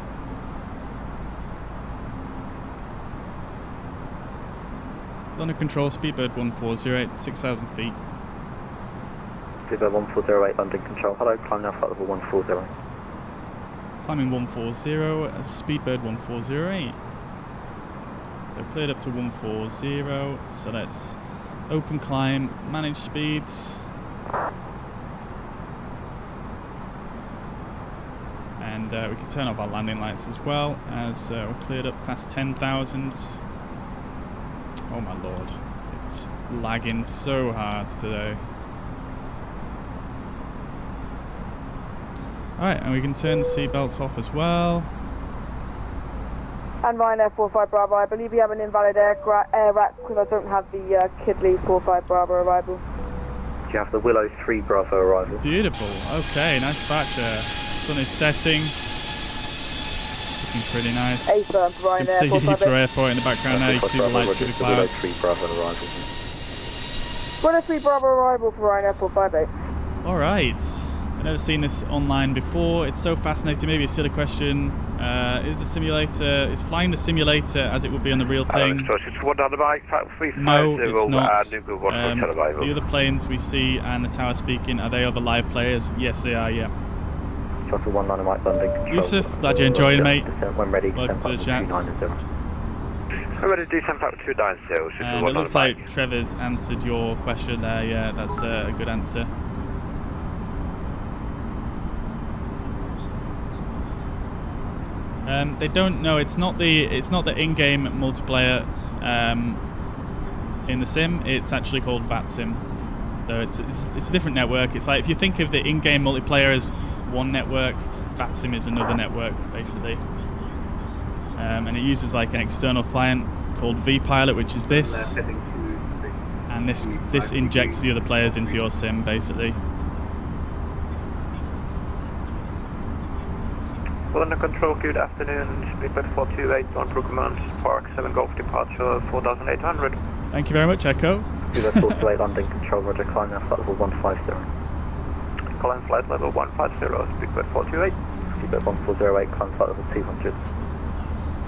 London Control, Speedbird 1408, 6,000 feet. Speedbird 1408, London Control. Hello, climb now flight level 140. Climbing 140, Speedbird 1408. So cleared up to 140, so let's open climb, manage speeds. And we can turn off our landing lights as well as we're cleared up past 10,000. Oh my lord, it's lagging so hard today. Alright, and we can turn the seatbelts off as well. And Ryanair 45 Bravo, I believe we have an invalid air rack because I don't have the Kidley 45 Bravo arrival. Do you have the Willow 3 Bravo arrival? Beautiful, okay, nice departure. Sun is setting. Looking pretty nice. A firm for Ryanair. You can see Heathrow Airport in the background now, you can see the lights through the clouds. Willow 3 Bravo arrival. Willow 3 Bravo arrival for Ryanair 458. Alright, I've never seen this online before. It's so fascinating, maybe a silly question. Is flying the simulator as it would be on the real thing? No, it's not. The other planes we see and the tower speaking, are they other live players? Yes, they are, yeah. Shuttle 19 Mike London Control. Yusuf, glad you're enjoying, mate. When ready, welcome to the chat. We're ready to descend back to 290. And it looks like Trevor's answered your question there, yeah, that's a good answer. They don't know. It's not the in-game multiplayer in the sim. It's actually called VATSIM. So it's a different network. It's like if you think of the in-game multiplayer as one network, VATSIM is another network basically. And it uses like an external client called vPilot, which is this, and this injects the other players into your sim basically. London Control, good afternoon. Speedbird 428 on through command. Park 7 Golf departure 4,800. Thank you very much, Echo. Speedbird 428 London Control, roger, climb now flight level 150. Climb flight level 150, Speedbird 428. Speedbird 1408, climb flight level 200.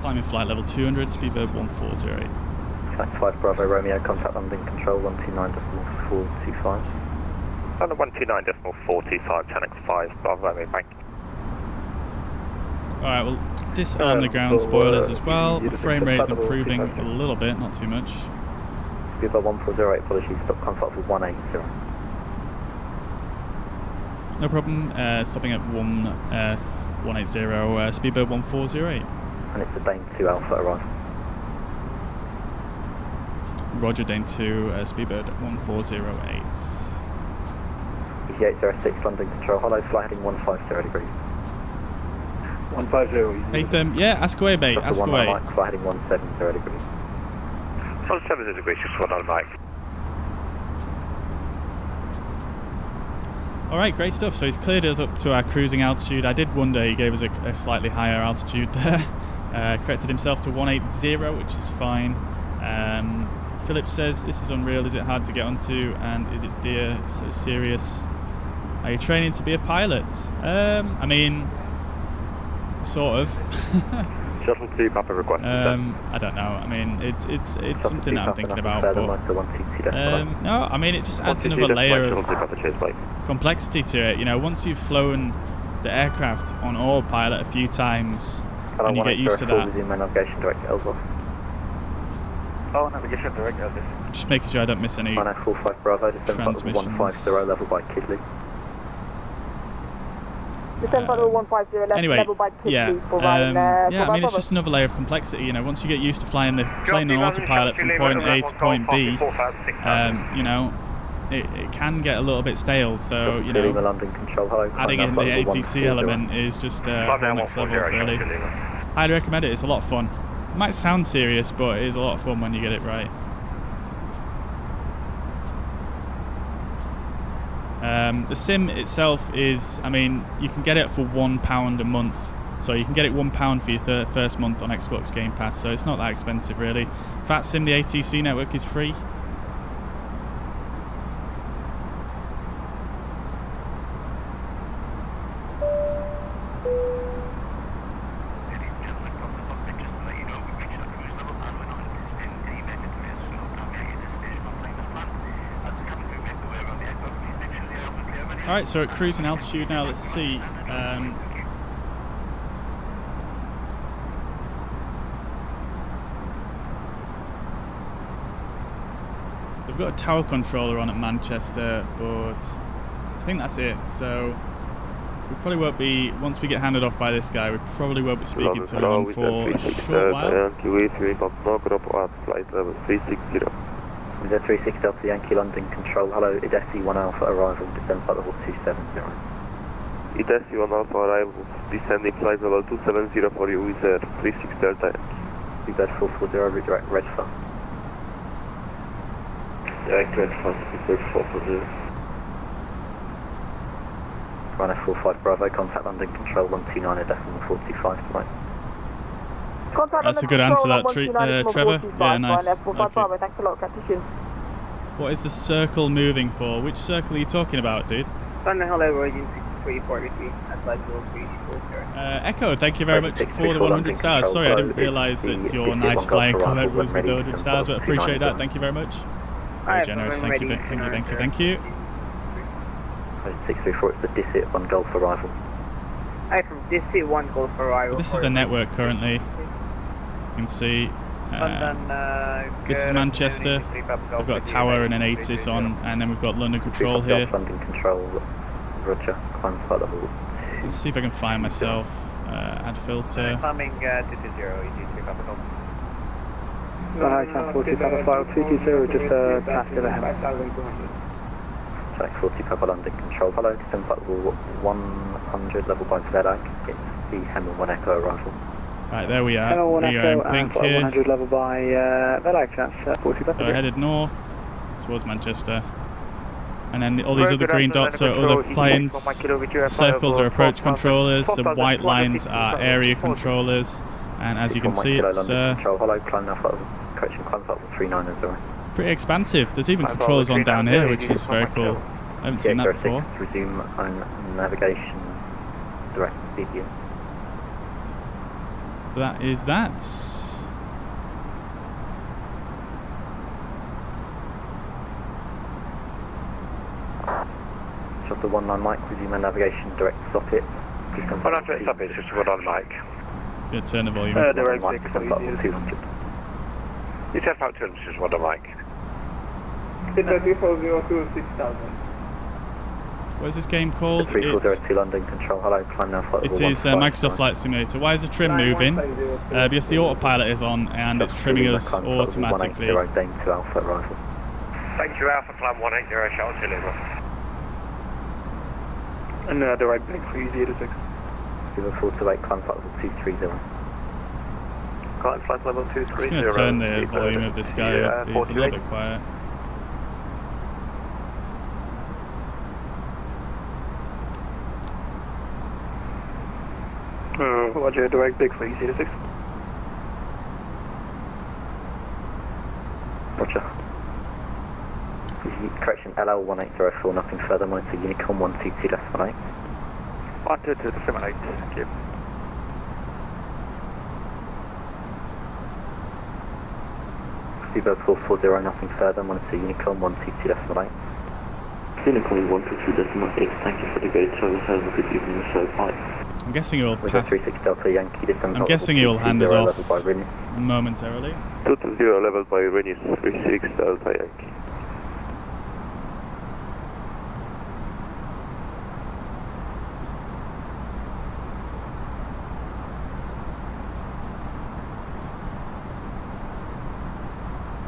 Climbing flight level 200, Speedbird 1408. Flight 5 Bravo Romeo, contact London Control 129.425. London 129.425, 10x5, Bravo Romeo, thank you. Alright, we'll disarm the ground spoilers as well. The frame rate is improving a little bit, not too much. Speedbird 1408, apologies, stop contact with 180. No problem, stopping at 180, Speedbird 1408. And it's the Dane 2 Alpha arrival. Roger, Dane 2, Speedbird 1408. 8806 London Control, hello, flight heading 150 degrees. 150. Nathan, yeah, ask away, mate, ask away. Mike, flight heading 170 degrees. 170 degrees, just 19 Mike. Alright, great stuff. So he's cleared us up to our cruising altitude. I did wonder, he gave us a slightly higher altitude there. Corrected himself to 180, which is fine. Philip says, this is unreal, is it hard to get onto, and is it dear, so serious? Are you training to be a pilot? I mean, sort of. Shuttle 2, Papa request. I don't know, I mean, it's something that I'm thinking about, but no, I mean, it just adds another layer of complexity to it. You know, once you've flown the aircraft on autopilot a few times, and you get used to that. Navigation direct Elbow. Oh, navigation direct Elbow. Just making sure I don't miss any Ryanair 45 Bravo, descend 150 level by Kidley. Descend level 150 anyway, level by Kidley for Ryanair. Yeah, I mean, it's just another layer of complexity. You know, once you get used to flying the plane on autopilot from point A to point B, you know, it can get a little bit stale, so you know, adding in the ATC element is just next level, really. I'd recommend it. It's a lot of fun. It might sound serious, but it is a lot of fun when you get it right. The sim itself is, I mean, you can get it for £1 a month, so you can get it £1 for your first month on Xbox Game Pass, so it's not that expensive really. VATSIM, the ATC network, is free. Alright, so at cruising altitude now, let's see. We've got a tower controller on at Manchester, but I think that's it. So we probably won't be, once we get handed off by this guy, we probably won't be speaking to him for a short while. Flight level 360. With a 360 Delta Yankee London Control, hello, IDESI 1 Alpha arrival, descend flight level 270. IDESI 1 Alpha arrival, descending flight level 270 for you with 360 Delta. Seabird 440, redirect Redfall. Direct Redfall, Seabird 440. Runway 45 Bravo, contact London Control 129 decimal 45 tonight. That's a good answer, that Trevor. Yeah, nice. Bravo, thanks a lot, Captain. What is the circle moving for? Which circle are you talking about, dude? London, hello, Origin 634 advise 0340. Echo, thank you very much for the 100 stars. Sorry, I didn't realise that your nice flying comment was with the 100 stars, but appreciate that. Thank you very much. Very generous. Thank you. 634, it's the DISIT 1 Golf arrival. Hi, from DISIT 1 Golf arrival. This is a network currently. You can see. This is Manchester. We've got a tower and an ATIS on, and then we've got London Control here. London Control, Roger. Climb flight level. Let's see if I can find myself. Add filter. Climbing to 0, easy 3 Papa Golf. Hi, San 40 Papa Flight 220, just past the Hammer. Track 40 Papa London Control, hello, descend flight level 100, level by Vedag. It's the Hammer 1 Echo arrival. Right, there we are. Hammer 1 We are Echo in pink and here. 100 level by Vedag, that's 40 Papa. So we're headed north towards Manchester. And then all these other green dots are other planes. Circles are approach controllers. The white lines are area controllers. And as you can see, it's pretty expansive. There's even controllers on down here, which is very cool. I haven't seen that before. Resume on navigation, direct CDM. That is that. Shot the 19 Mike, resume on navigation, direct socket. Well, after it's up, it's just 19 Mike. Yeah, turn the volume. Direct 200. You test out 200, just 19 Mike. What is this game called? 3402 London Control, hello, climb now flight level 1. It is Microsoft Flight Simulator. Why is the trim moving? Because the autopilot is on and it's trimming us automatically. 180 to Alpha arrival. Thank you, Alpha, climb 180, shuttle to Lima. And direct big 306. 0428, climb flight level 230. Climb flight level 230. I'm just going to turn the volume of this guy up. He's a little bit quiet. Roger, direct big 306. Roger. Correction, LL 1804, nothing further, monitor Unicom 122.8. 122.8, thank you. Seabird 440, nothing further, monitor Unicom 122.8. Unicom 122.8, thank you for the great service, have a good evening, so bye. I'm guessing he'll pass. 360 Delta Yankee, I'm guessing he'll hand us off momentarily. 220 level by Rennie 36 Delta Yankee.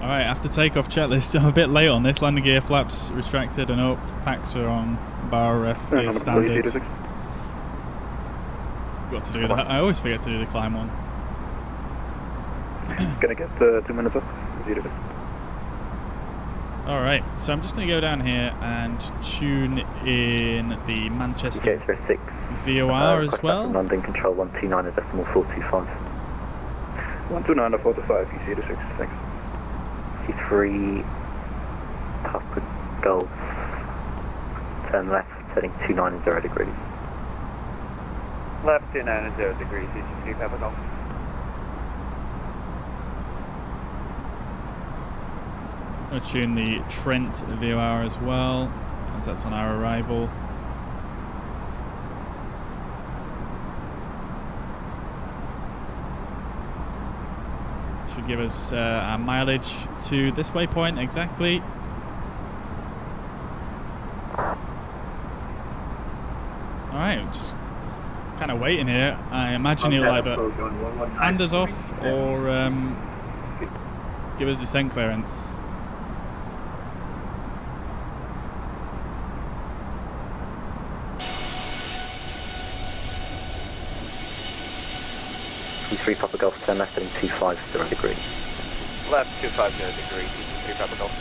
Alright, after takeoff checklist, I'm a bit late on this. Landing gear flaps retracted and up. Packs are on. Bar ref is standard. Got to do that. I always forget to do the climb one. Gonna get 2 minutes up. Alright, so I'm just going to go down here and tune in the Manchester VOR as well. London Control 129.425. 129.425, you see the 6, thanks. C3 Papa Golf. Turn left, turning 290 degrees. Left 290 degrees, C3 Papa Golf. I'm going to tune the Trent VOR as well, as that's on our arrival. should give us our mileage to this waypoint exactly. Alright, just kind of waiting here. I imagine he'll either hand us off or give us descent clearance. Three Papa Golf, turn left heading 250 degree. Left 250 degree, 3 Papa Golf.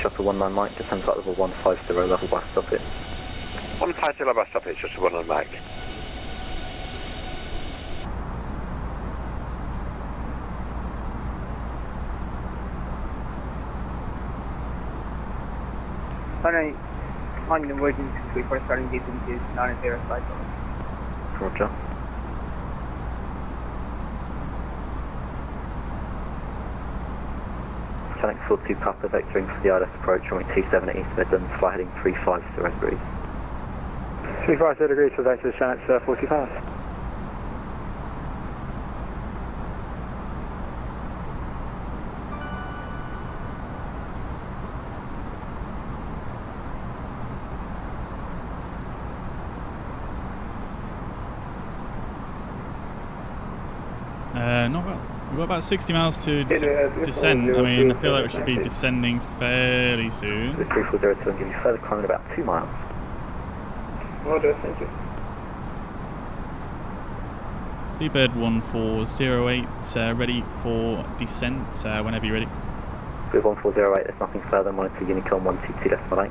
Chopper 19 Mike, descend flight level 150, level bus stop it. 150 bus stop it, just 19 Mike. Alright, on the emergency before starting distance is 9055. Roger. Channel 42 Papa vectoring for the ILS approach, runway 27 at East Midlands, fly heading 350 degrees. 350 degrees for vector Channel 45. We've got about 60 miles to descend. I mean, I feel like we should be descending fairly soon. 340 to give you further climb about 2 miles. Roger, thank you. Seabird 1408, ready for descent whenever you're ready. Seabird 1408, there's nothing further, monitor Unicom 122.8.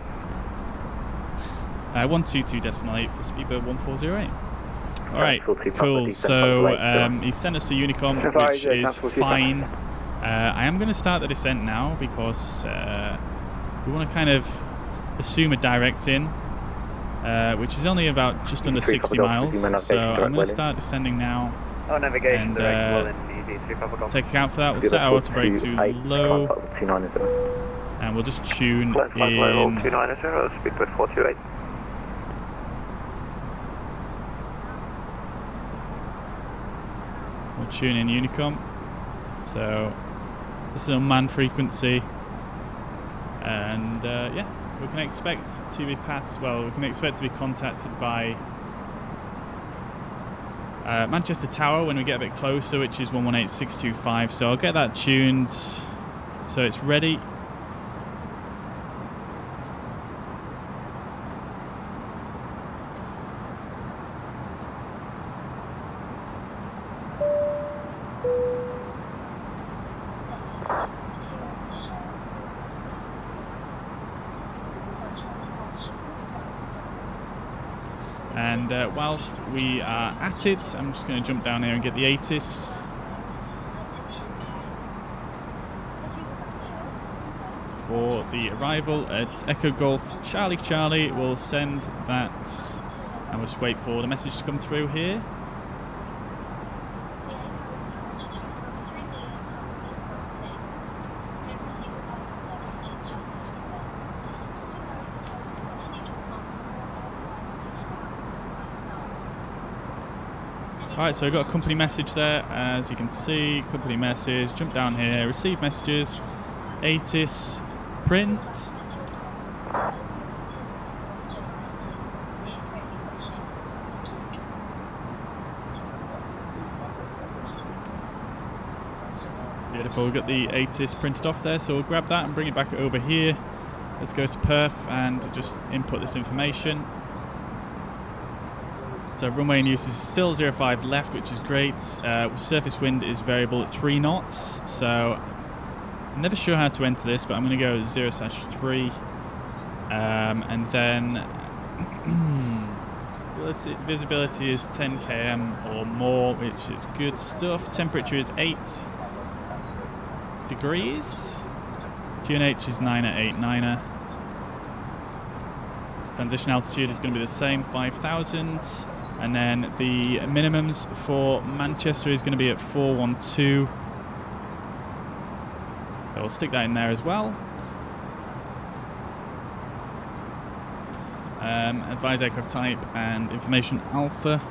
122.8 for Speedbird 1408. Alright, cool. So he sent us to Unicom, which is fine. I am going to start the descent now because we want to kind of assume a direct in, which is only about just under 60 miles. So I'm going to start descending now. Oh, navigation direct, well and easy, 3 Papa Golf. Take account for that. We'll set our auto brake to low, and we'll just tune in. 290, Speedbird 428. We'll tune in Unicom. So this is an unmanned frequency, and yeah, we can expect to be passed. Well, we can expect to be contacted by Manchester Tower when we get a bit closer, which is 118625. So I'll get that tuned so it's ready. And whilst we are at it, I'm just going to jump down here and get the ATIS. For the arrival at Echo Golf Charlie Charlie, we'll send that, and we'll just wait for the message to come through here. Alright, so we've got a company message there, as you can see, company message, jump down here, receive messages, ATIS, print. Beautiful, we've got the ATIS printed off there, so we'll grab that and bring it back over here. Let's go to perf and just input this information. So runway in use is still 05 left, which is great. Surface wind is variable at 3 knots. So I'm never sure how to enter this, but I'm going to go 0/3. And then visibility is 10 km or more, which is good stuff. Temperature is 8 degrees. QNH is 9 at 89er. Transition altitude is going to be the same, 5,000. And then the minimums for Manchester is going to be at 412. So we'll stick that in there as well. Advise aircraft type and information alpha.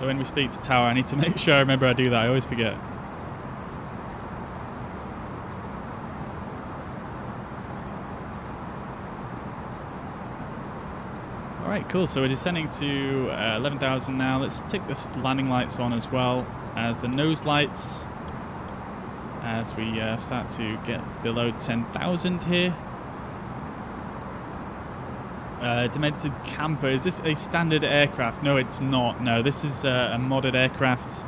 So when we speak to tower, I need to make sure I remember I do that. I always forget. Alright, cool. So we're descending to 11,000 now. Let's take the landing lights on as well as the nose lights as we start to get below 10,000 here. Demented camper. Is this a standard aircraft? No, it's not. No, this is a modded aircraft.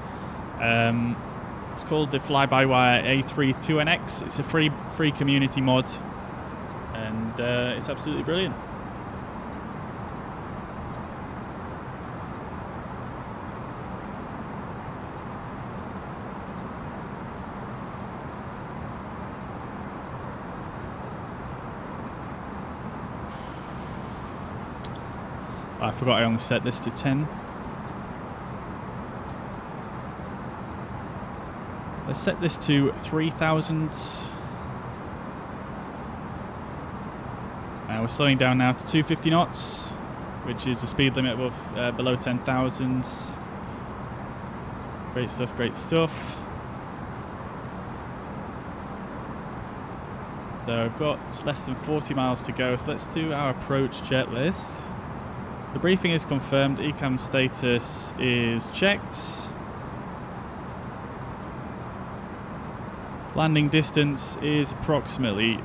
It's called the fly-by-wire A32NX. It's a free community mod, and it's absolutely brilliant. I forgot I only set this to 10. Let's set this to 3,000. We're slowing down now to 250 knots, which is the speed limit above below 10,000. Great stuff, great stuff. So I've got less than 40 miles to go, so let's do our approach checklist. The briefing is confirmed, ECAM status is checked. Landing distance is approximately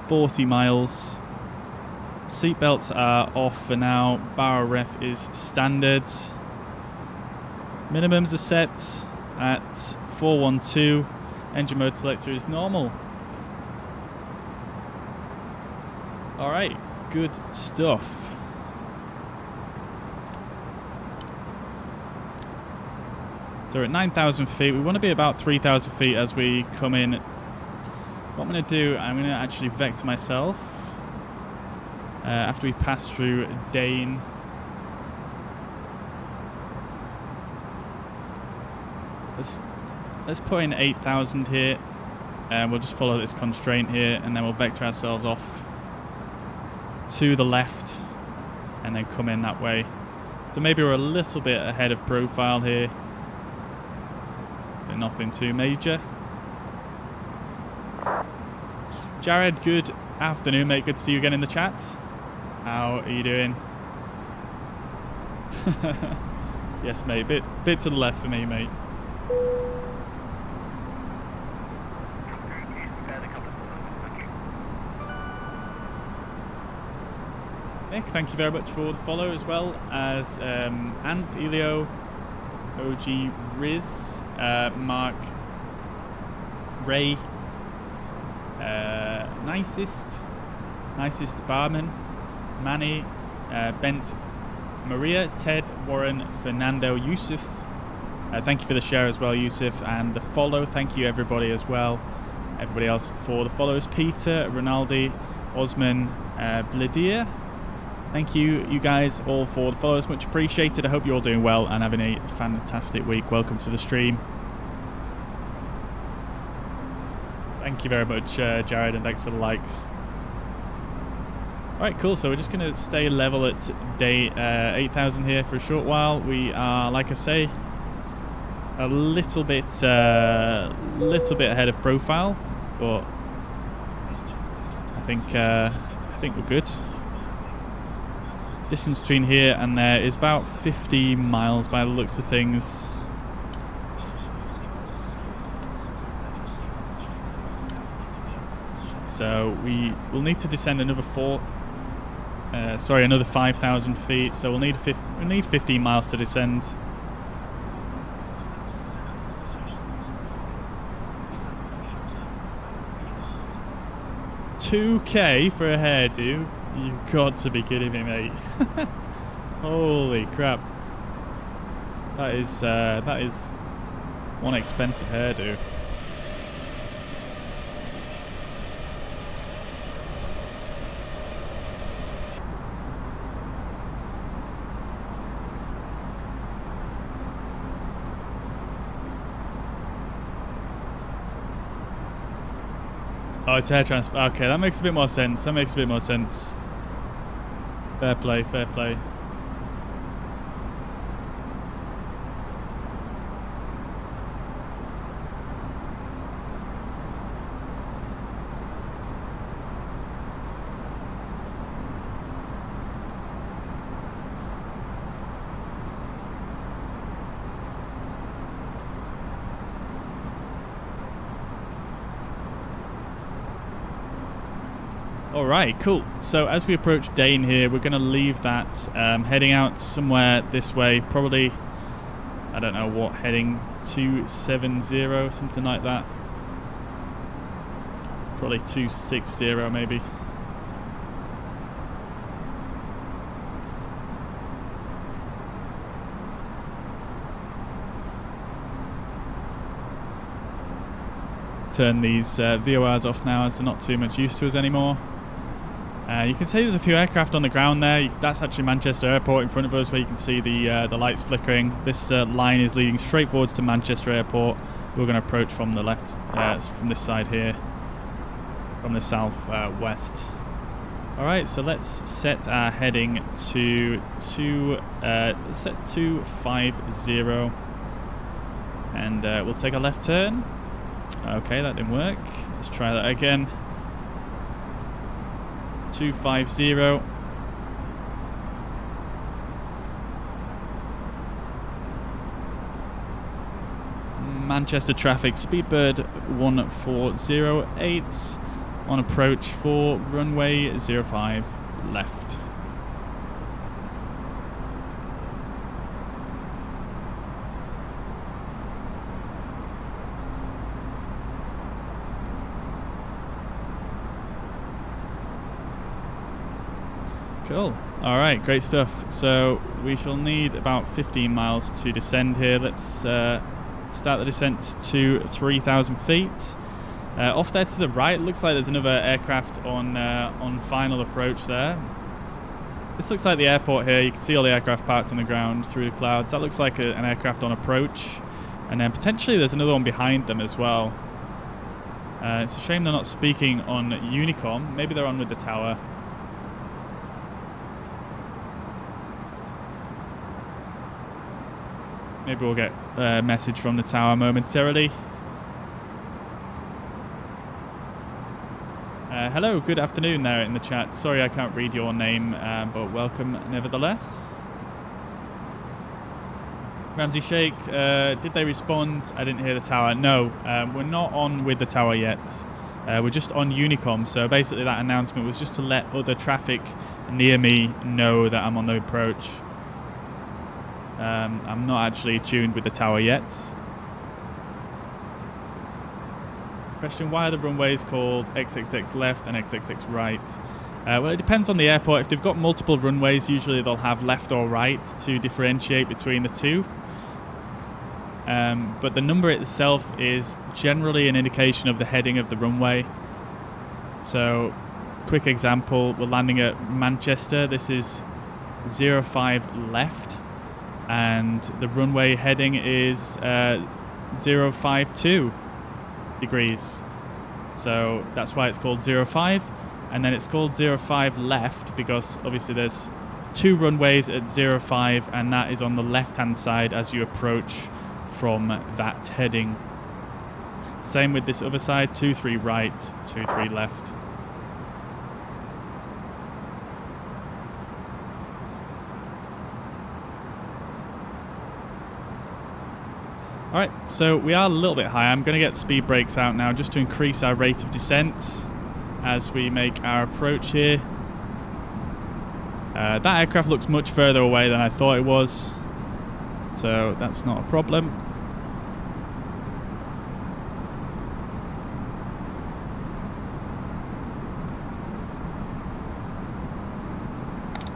40 miles. Seatbelts are off for now. Barrel ref is standard. Minimums are set at 412. Engine mode selector is normal. Alright, good stuff. So we're at 9,000 feet. We want to be about 3,000 feet as we come in. What I'm going to do, I'm going to actually vector myself after we pass through Dane. Let's put in 8,000 here, and we'll just follow this constraint here, and then we'll vector ourselves off to the left, and then come in that way. So maybe we're a little bit ahead of profile here. Nothing too major. Jared, good afternoon, mate. Good to see you again in the chat. How are you doing? Yes, mate. Bit to the left for me, mate. Nick, thank you very much for the follow, as well as Ant Elio, OG Riz, Mark, Ray, Nicest Barman, Manny, Bent, Maria, Ted, Warren, Fernando, Yusuf. Thank you for the share as well, Yusuf, and the follow. Thank you everybody as well. Everybody else for the follows. Peter, Ronaldi, Osman, Blidia. Thank you guys all for the follows, much appreciated. I hope you're all doing well and having a fantastic week. Welcome to the stream. Thank you very much, Jared, and thanks for the likes. Alright, cool, so we're just going to stay level at day 8,000 here for a short while. We are, like I say, a little bit ahead of profile, but I think we're good. Distance between here and there is about 50 miles by the looks of things. So we will need to descend another another 5,000 feet. So we'll need 15 miles to descend. $2K for a hairdo? You've got to be kidding me, mate. Holy crap. That is one expensive hairdo. Oh, it's hair transplant. Okay, that makes a bit more sense. Fair play, fair play. Alright, cool. So as we approach Dane here, we're going to leave that heading out somewhere this way. Probably, I don't know what, heading 270, something like that. Probably 260 maybe. Turn these VORs off now as they're not too much use to us anymore. You can see there's a few aircraft on the ground there. That's actually Manchester Airport in front of us, where you can see the lights flickering. This line is leading straight forwards to Manchester Airport. We're going to approach from the left, from this side here, from the south west. Alright, so let's set our heading to 250, and we'll take a left turn. Okay, that didn't work. Let's try that again. 250. Manchester traffic, Speedbird 1408 on approach for runway 05 left. Cool. Alright, great stuff. So we shall need about 15 miles to descend here. Let's start the descent to 3,000 feet. Off there to the right, looks like there's another aircraft on final approach there. This looks like the airport here. You can see all the aircraft parked on the ground through the clouds. That looks like an aircraft on approach. And then potentially there's another one behind them as well. It's a shame they're not speaking on Unicom. Maybe they're on with the tower. Maybe we'll get a message from the tower momentarily. Hello, good afternoon there in the chat. Sorry I can't read your name, but welcome nevertheless. Ramsey Sheikh, did they respond? I didn't hear the tower. No, we're not on with the tower yet. We're just on Unicom, so basically that announcement was just to let other traffic near me know that I'm on the approach. I'm not actually tuned with the tower yet. Question, why are the runways called XXX left and XXX right? Well, it depends on the airport. If they've got multiple runways, usually they'll have left or right to differentiate between the two. But the number itself is generally an indication of the heading of the runway. So, quick example, we're landing at Manchester. This is 05 left. And the runway heading is 052 degrees. So that's why it's called 05. And then it's called 05 left because obviously there's two runways at 05, and that is on the left hand side as you approach from that heading. Same with this other side, 23 right, 23 left. Alright, so we are a little bit high. I'm going to get speed brakes out now just to increase our rate of descent as we make our approach here. That aircraft looks much further away than I thought it was, so that's not a problem.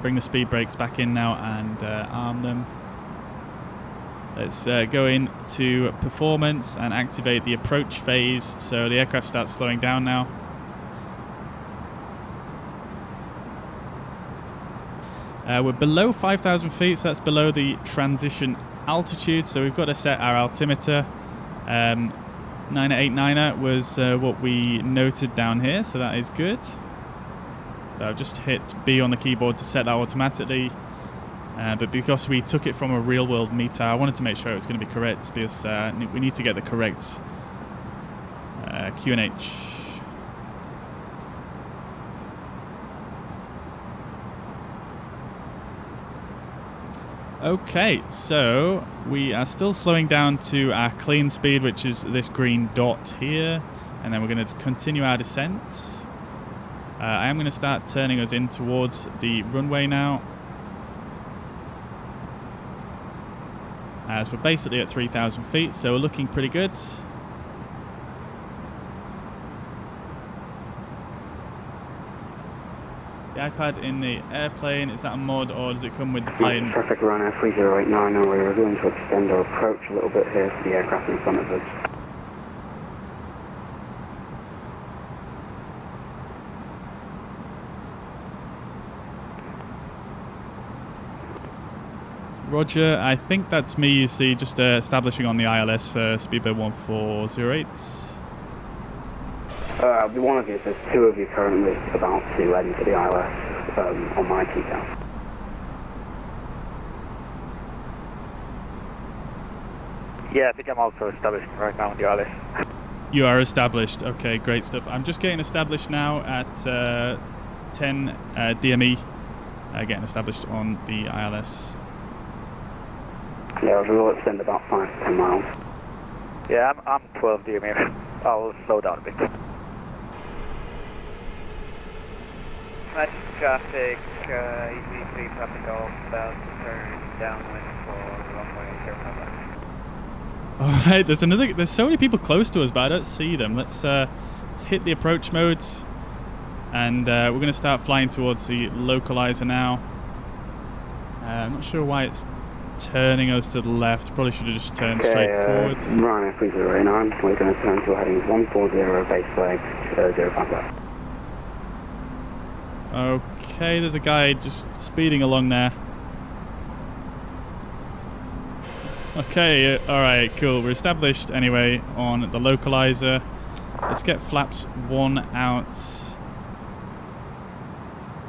Bring the speed brakes back in now and arm them. Let's go into performance and activate the approach phase, so the aircraft starts slowing down now. We're below 5,000 feet, so that's below the transition altitude, so we've got to set our altimeter. 989er was what we noted down here, so that is good. So I've just hit B on the keyboard to set that automatically. But because we took it from a real-world meter, I wanted to make sure it was going to be correct, because we need to get the correct QNH. Okay, so we are still slowing down to our clean speed, which is this green dot here, and then we're going to continue our descent. I am going to start turning us in towards the runway now. As we're basically at 3,000 feet, so we're looking pretty good. The iPad in the airplane, is that a mod or does it come with the plane? Traffic Ryanair 3089, and we're going to extend our approach a little bit here to the aircraft in front of us. Roger, I think that's me, you see, just establishing on the ILS for Speedbird 1408. I'll be one of you, there's two of you currently about to enter the ILS on my TCAS. Yeah, I think I'm also established right now on the ILS. You are established. Okay, great stuff. I'm just getting established now at 10 DME. Getting established on the ILS. Yeah, we will extend about 5 to 10 miles. Yeah, I'm 12 DME. I'll slow down a bit. Nice traffic, easy traffic off, about to turn downwind for runway 05 left. Alright, there's so many people close to us, but I don't see them. Let's hit the approach mode, and we're going to start flying towards the localizer now. I'm not sure why it's turning us to the left. Probably should have just turned straight forward. Ryanair 3089, we're going to turn to heading 140 base leg 05 left. Okay, there's a guy just speeding along there. Okay, alright, cool. We're established anyway on the localizer. Let's get flaps 1 out.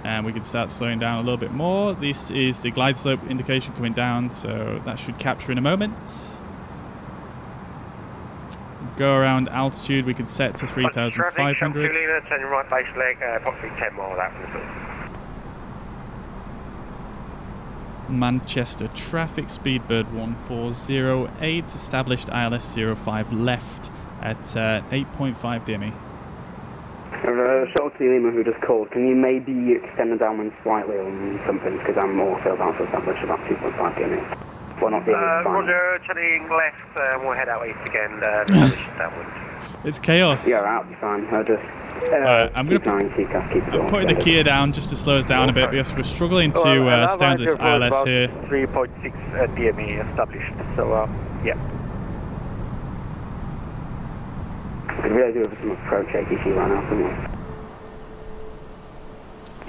And we can start slowing down a little bit more. This is the glide slope indication coming down, so that should capture in a moment. Go around altitude, we can set to 3,500. Turning right base leg, approximately 10 miles out from the field. Manchester traffic, Speedbird 1408, established ILS 05 left at 8.5 DME. Shuttle to Lima who just called, can you maybe extend the downwind slightly on something, because I'm also about to establish about 2.5 DME. Well, not the Roger, turning left, we'll head out east again, downwind. It's chaos. Yeah, that'll be fine. I'll just I'm putting the gear down just to slow us down a bit because we're struggling to stay on this ILS here. 3.6 DME established, so yeah. We could really do with some approach ATC right now, couldn't we?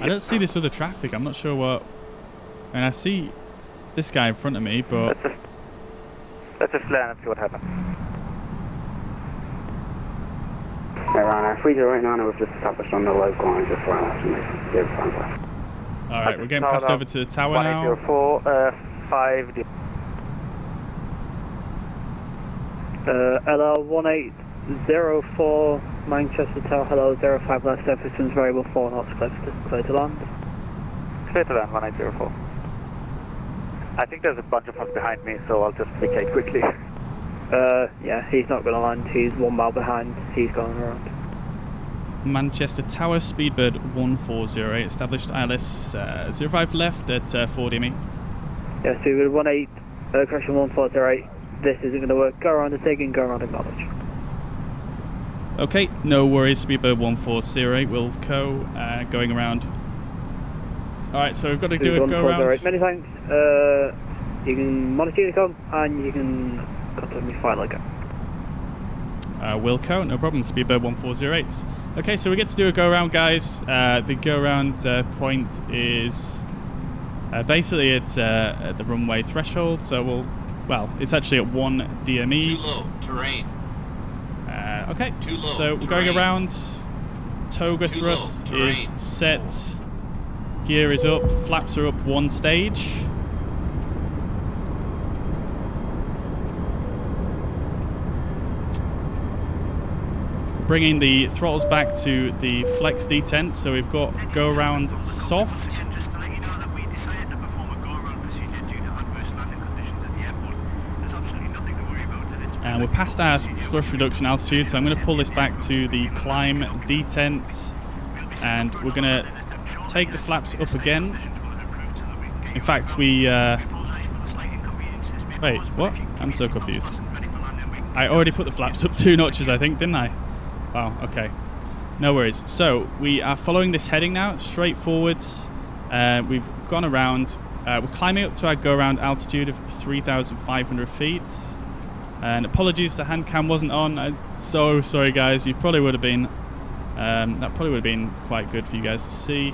I don't see this other traffic. I'm not sure what. And I see this guy in front of me, but let's just land and see what happens. Ryanair 3089, we've just established on the localizer for ILS 05 left. Alright, we're getting passed over to the tower now. 1804, 5 LR 1804, Manchester Tower, hello, 05 left, surface winds variable 4 knots, clear to land. Clear to land, 1804. I think there's a bunch of us behind me, so I'll just vacate quickly. Yeah, he's not going to land, he's 1 mile behind, he's going around. Manchester Tower, Speedbird 1408, established ILS 05 left at 4 DME. Yeah, Speedbird 18, correction 1408, this isn't going to work, go around the taking, go around acknowledge. Okay, no worries, Speedbird 1408 will going around. Alright, so we've got to do a go around. Many thanks, you can monitor the com and you can contact me finally again. Wilco, no problem, Speedbird 1408. Okay, so we get to do a go around, guys. The go around point is basically it's at the runway threshold, so it's actually at 1 DME. Too low, terrain. Okay, Too low, so we're going around. Toga thrust is set. Gear is up, flaps are up 1 stage. Bringing the throttles back to the flex detent, so we've got go around soft. And we're past our thrust reduction altitude, so I'm going to pull this back to the climb detent. and we're going to take the flaps up again. In fact, we... wait, what? I'm so confused. I already put the flaps up 2 notches, I think, didn't I? Wow, okay. No worries. So, we are following this heading now, straight forwards. We've gone around. We're climbing up to our go-around altitude of 3,500 feet. And apologies, the hand cam wasn't on. I'm so sorry, guys. You probably would have been... that probably would have been quite good for you guys to see.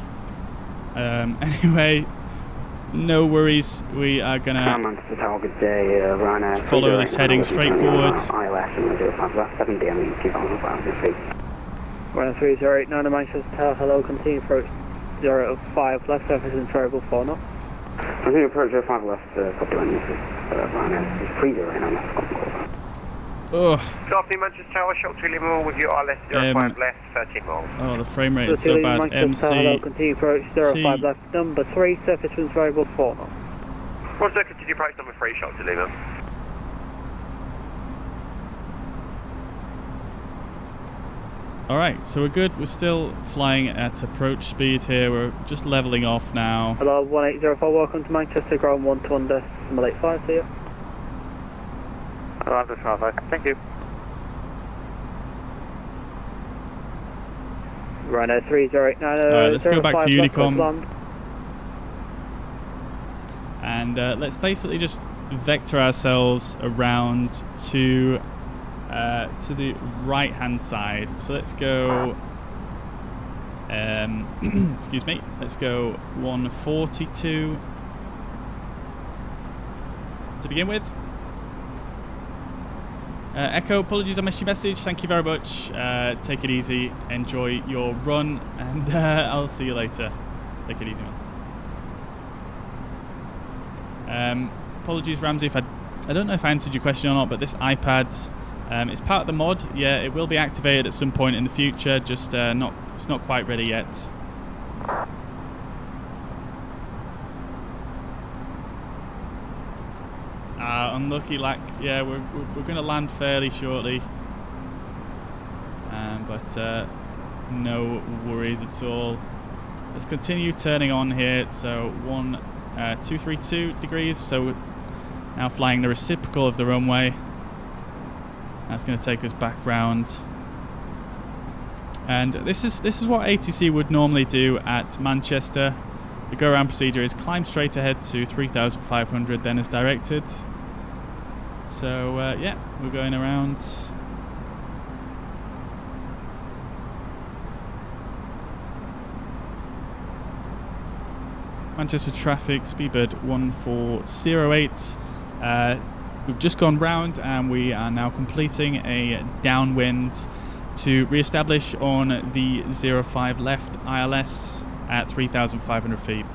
Anyway, no worries. We are going to follow this heading straight forwards. Runway 3089 to Manchester Tower, hello, continue approach 05 left, surface and variable 4 knots. Continue approach 05 left, copy line, this is Ryanair 3089 left, copy call. Ugh. Good afternoon, Manchester Tower, short 2 Lima with your RLS 05 left, 13 miles. Oh, the frame rate is so bad. MC hello, continue approach 05 left, number 3, surface winds variable 4 knots. Roger, continue approach number 3, short 2 Lima. Alright, so we're good. We're still flying at approach speed here. We're just leveling off now. Hello, 1804, welcome to Manchester, ground 1 to under, number 85, see you. Hello, under 5, thank you. Ryanair 3089, alright, let's go back to Unicom. And let's basically just vector ourselves around to the right hand side. So let's go excuse me, let's go 142 to begin with. Echo, apologies I missed your message. Thank you very much. Take it easy, enjoy your run, and I'll see you later. Take it easy, man. Apologies, Ramsey, if I don't know if I answered your question or not, but this iPad, it's part of the mod. Yeah, it will be activated at some point in the future, just it's not quite ready yet. Unlucky lack. Yeah, we're going to land fairly shortly, but no worries at all. Let's continue turning on here. So 232 degrees. So we're now flying the reciprocal of the runway. That's going to take us back round. And this is what ATC would normally do at Manchester. The go-around procedure is climb straight ahead to 3,500, then as directed. So yeah, we're going around. Manchester traffic, speedbird 1408. We've just gone round and we are now completing a downwind to re-establish on the 05 left ILS at 3,500 feet.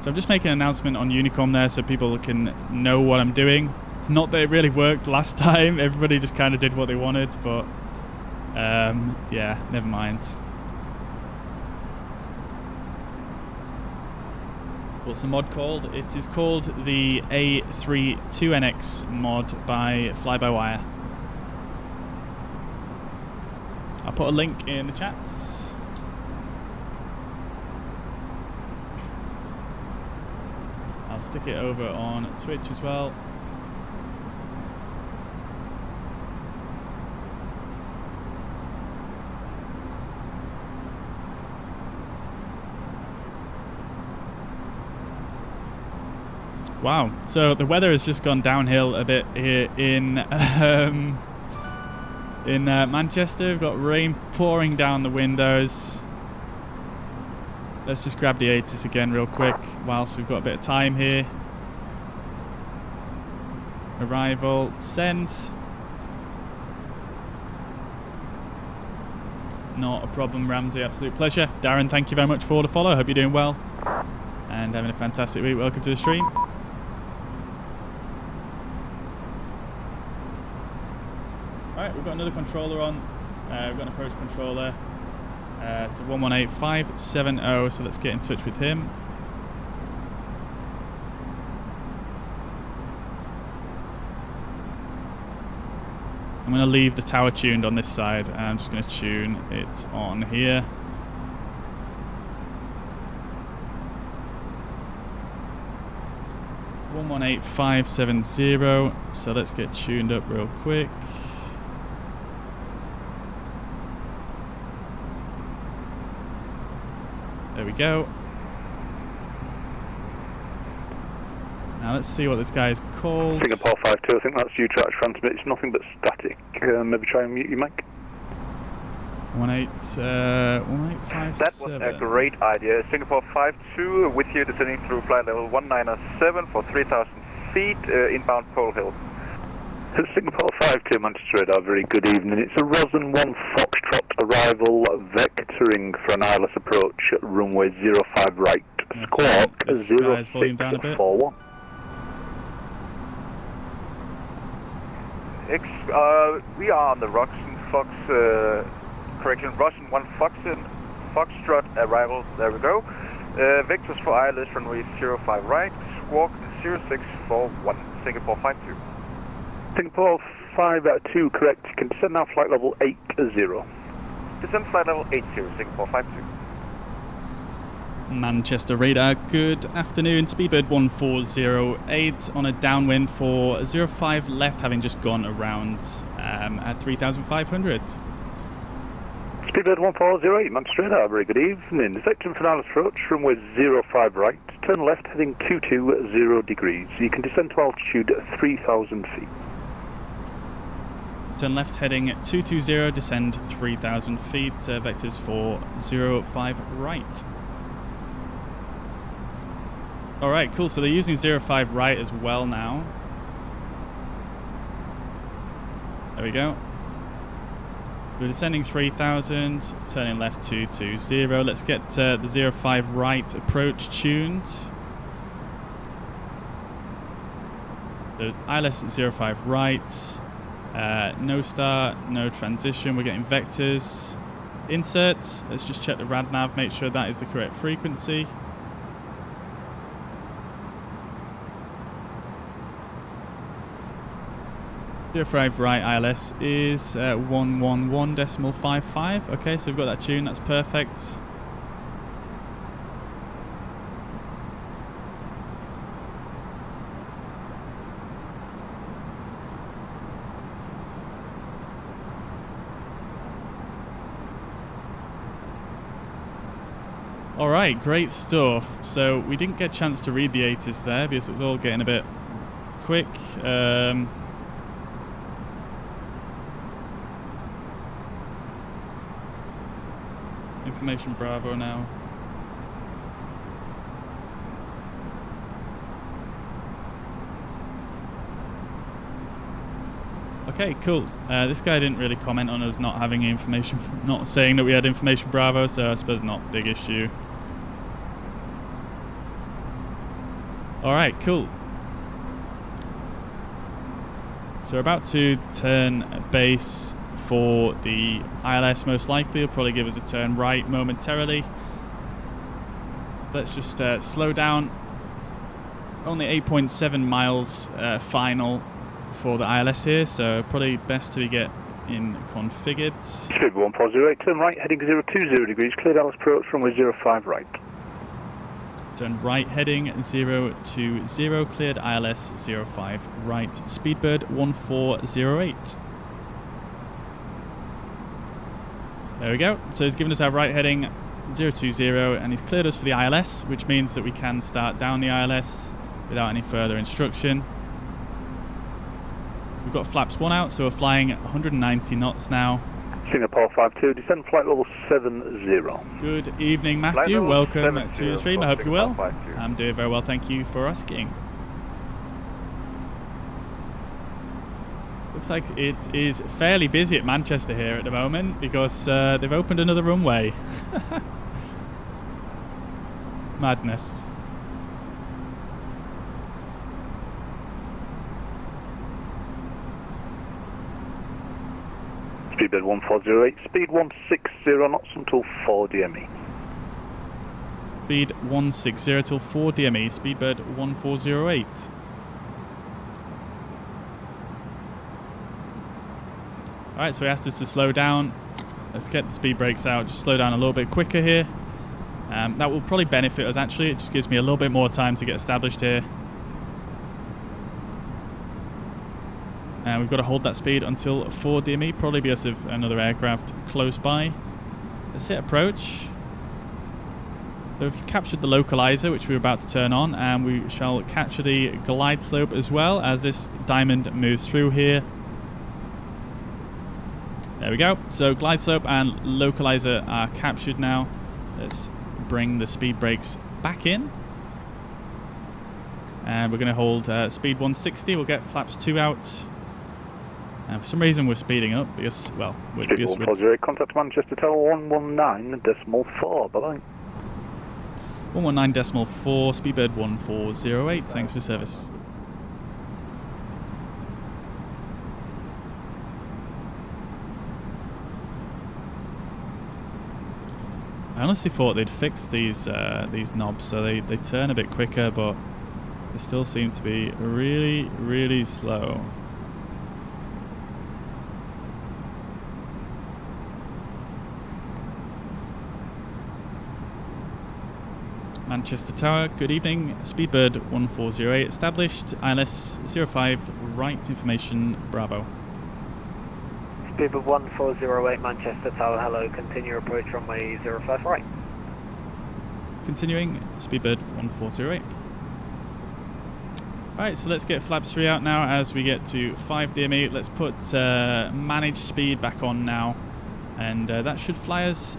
So I'm just making an announcement on Unicom there so people can know what I'm doing. Not that it really worked last time, everybody just kind of did what they wanted, but yeah, never mind. What's the mod called? It is called the A32NX mod by Fly-by-Wire. I'll put a link in the chats. I'll stick it over on Twitch as well. Wow, so the weather has just gone downhill a bit here in Manchester. We've got rain pouring down the windows. Let's just grab the ATIS again real quick whilst we've got a bit of time here. Arrival, send. Not a problem, Ramsey, absolute pleasure. Darren, thank you very much for the follow. Hope you're doing well and having a fantastic week. Welcome to the stream. Alright, we've got another controller on. We've got an approach controller. It's 118570, so let's get in touch with him. I'm going to leave the tower tuned on this side. I'm just going to tune it on here. 118570. So let's get tuned up real quick. There we go. Now let's see what this guy's called. Singapore 52, I think that's you try to transmit. It's nothing but static. Maybe try and mute your mic. 1857. That was a great idea. Singapore 52 with you descending through flight level 197 for 3,000 feet, inbound Pole Hill. Singapore 52, Manchester Radar, very good evening. It's a Rosen 1 Foxtrot arrival, vectoring for an ILS approach at runway 05 right. Squawk 0641. We are on the Rosen Fox, Rosen 1 Foxtrot arrival, there we go. Vectors for ILS runway 05 right, squawk 0641, Singapore 52. Singapore 52, correct. You can descend now flight level 80. Descend flight level 80, Singapore 52. Manchester Radar, good afternoon. Speedbird 1408 on a downwind for 05 left, having just gone around at 3,500. Speedbird 1408, Manchester Radar, very good evening. Vector and final approach, runway 05 right, turn left heading 220 degrees. You can descend to altitude 3,000 feet. Turn left heading 220, descend 3,000 feet, vectors for 05 right. Alright, cool, so they're using 05 right as well now. There we go. We're descending 3,000, turning left 220. Let's get the 05 right approach tuned. The ILS 05 right. No start, no transition. We're getting vectors. Inserts. Let's just check the rad nav, make sure that is the correct frequency. .05 right ILS is 111.55. Okay, so we've got that tune, that's perfect. Alright, great stuff. So we didn't get a chance to read the ATIS there because it was all getting a bit quick. Information Bravo now. Okay, cool. This guy didn't really comment on us not having information, not saying that we had Information Bravo, so I suppose not a big issue. Alright, cool. So we're about to turn base for the ILS, most likely. It'll probably give us a turn right momentarily. Let's just slow down. Only 8.7 miles final for the ILS here, so probably best to get in configured. Speed 1408, turn right heading 020 degrees, cleared ILS approach runway 05 right. Turn right heading 020, cleared ILS 05 right. Speedbird 1408. There we go. So he's given us our right heading 020 and he's cleared us for the ILS, which means that we can start down the ILS without any further instruction. We've got flaps 1 out, so we're flying 190 knots now. Singapore 52, descend flight level 70. Good evening, Matthew. Welcome to the stream. I hope you're well. I'm doing very well, thank you for asking. Looks like it is fairly busy at Manchester here at the moment because they've opened another runway. Madness. Speedbird 1408, speed 160 knots until 4 DME. Speed 160 till 4 DME, Speedbird 1408. Alright, so he asked us to slow down. Let's get the speed brakes out, just slow down a little bit quicker here. That will probably benefit us actually, it just gives me a little bit more time to get established here. And we've got to hold that speed until 4 DME, probably because of another aircraft close by. Let's hit approach. So we've captured the localizer, which we're about to turn on, and we shall capture the glide slope as well as this diamond moves through here. There we go. So glide slope and localizer are captured now. Let's bring the speed brakes back in. And we're going to hold speed 160. We'll get flaps 2 out. And for some reason we're speeding up because, well, we're... Speed 140, contact Manchester Tower 119.4, bye-bye. 119.4, Speedbird 1408, thanks for service. I honestly thought they'd fix these knobs so they turn a bit quicker, but they still seem to be really, really slow. Manchester Tower, good evening. Speedbird 1408 established. ILS 05 right information, Bravo. Speedbird 1408 Manchester Tower, hello. Continue approach runway 05 right. Continuing, Speedbird 1408. Alright, so let's get flaps 3 out now as we get to 5 DME. Let's put managed speed back on now. And that should fly us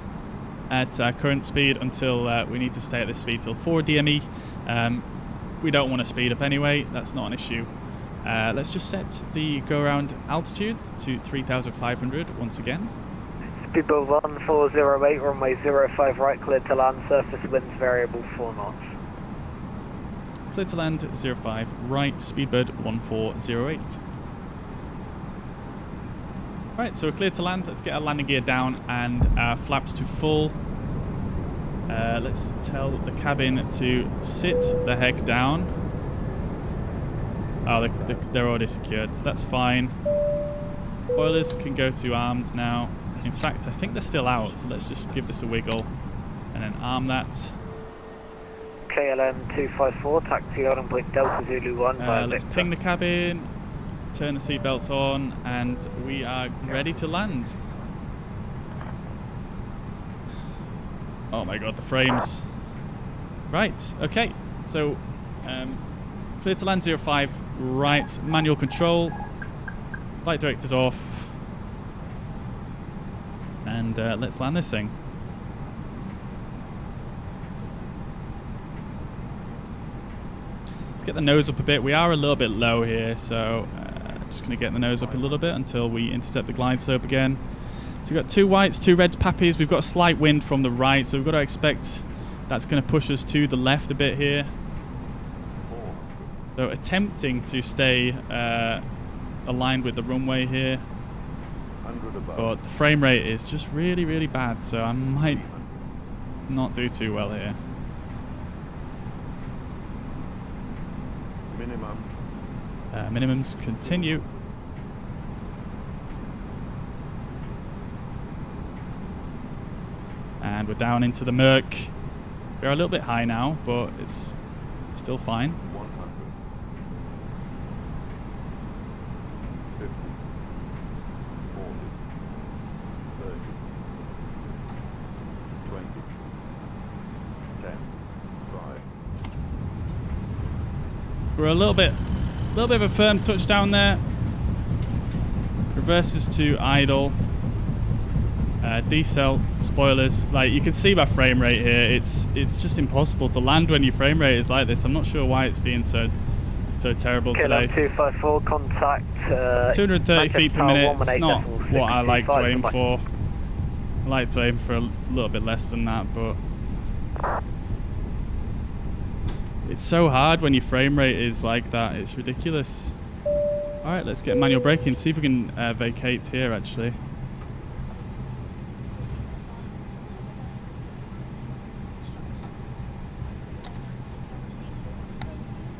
at current speed until we need to stay at this speed till 4 DME. We don't want to speed up anyway, that's not an issue. Let's just set the go-around altitude to 3,500 once again. Speedbird 1408, runway 05 right, cleared to land, surface winds variable 4 knots. Cleared to land 05 right, Speedbird 1408. Right, so we're clear to land. Let's get our landing gear down and our flaps to full. Let's tell the cabin to sit the heck down. Oh, they're already secured, so that's fine. Spoilers can go to armed now. In fact, I think they're still out, so let's just give this a wiggle and then arm that. KLM 254, taxi on point Delta Zulu 1 by let's ping the cabin. Turn the seatbelts on and we are ready to land. Oh my god, the frames. Right, okay. So, clear to land 05, right, manual control. Flight director's off. And let's land this thing. Let's get the nose up a bit. We are a little bit low here, so... just going to get the nose up a little bit until we intercept the glide slope again. So we've got 2 whites, 2 red pappies. We've got a slight wind from the right, so we've got to expect that's going to push us to the left a bit here. So attempting to stay aligned with the runway here. But the frame rate is just really, really bad, so I might not do too well here. Minimum. Minimums continue. And we're down into the murk. We're a little bit high now, but it's still fine. 100. 50. 40. 30. 20. 10. 5. We're a little bit of a firm touchdown there. Reverses to idle. Decel, spoilers. Like you can see my frame rate here. It's just impossible to land when your frame rate is like this. I'm not sure why it's being so terrible today. 254 contact. 230 feet per minute. It's not what I like to aim for. I like to aim for a little bit less than that, but it's so hard when your frame rate is like that. It's ridiculous. All right, let's get manual braking. See if we can vacate here actually.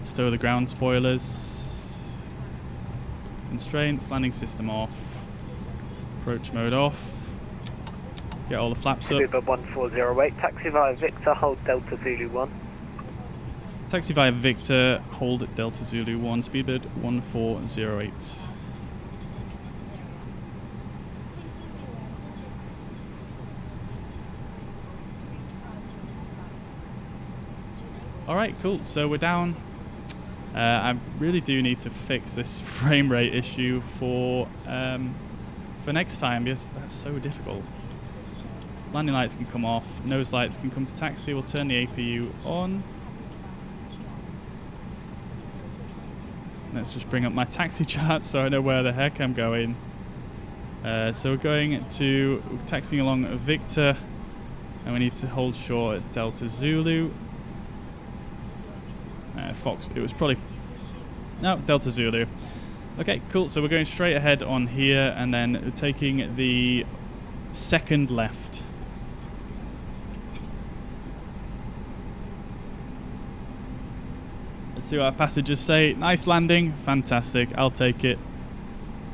Stow the ground spoilers. Constraints, landing system off. Approach mode off. Get all the flaps up. Uber 1408, taxi via Victor, hold Delta Zulu 1. Taxi via Victor, hold Delta Zulu 1, Speedbird 1408. Alright, cool. So we're down. I really do need to fix this frame rate issue for next time, because that's so difficult. Landing lights can come off, nose lights can come to taxi. We'll turn the APU on. Let's just bring up my taxi chart so I know where the heck I'm going. So we're going to taxiing along Victor, and we need to hold short at Delta Zulu. Fox, it was probably no, Delta Zulu. Okay, cool. So we're going straight ahead on here, and then taking the second left. Let's see what our passengers say. Nice landing, fantastic. I'll take it.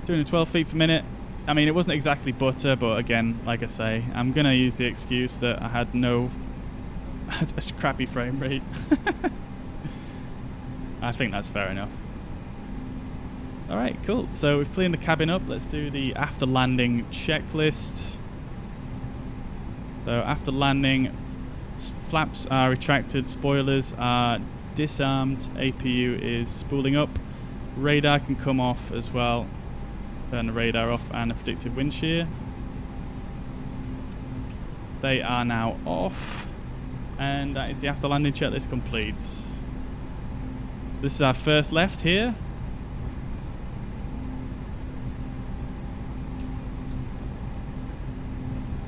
212 feet per minute. I mean, it wasn't exactly butter, but again, like I say, I'm gonna use the excuse that I had a crappy frame rate. I think that's fair enough. Alright, cool. So we've cleaned the cabin up. Let's do the after landing checklist. So after landing, flaps are retracted, spoilers are disarmed, APU is spooling up, radar can come off as well. Turn the radar off and the predicted wind shear. They are now off, and that is the after landing checklist complete. This is our first left here.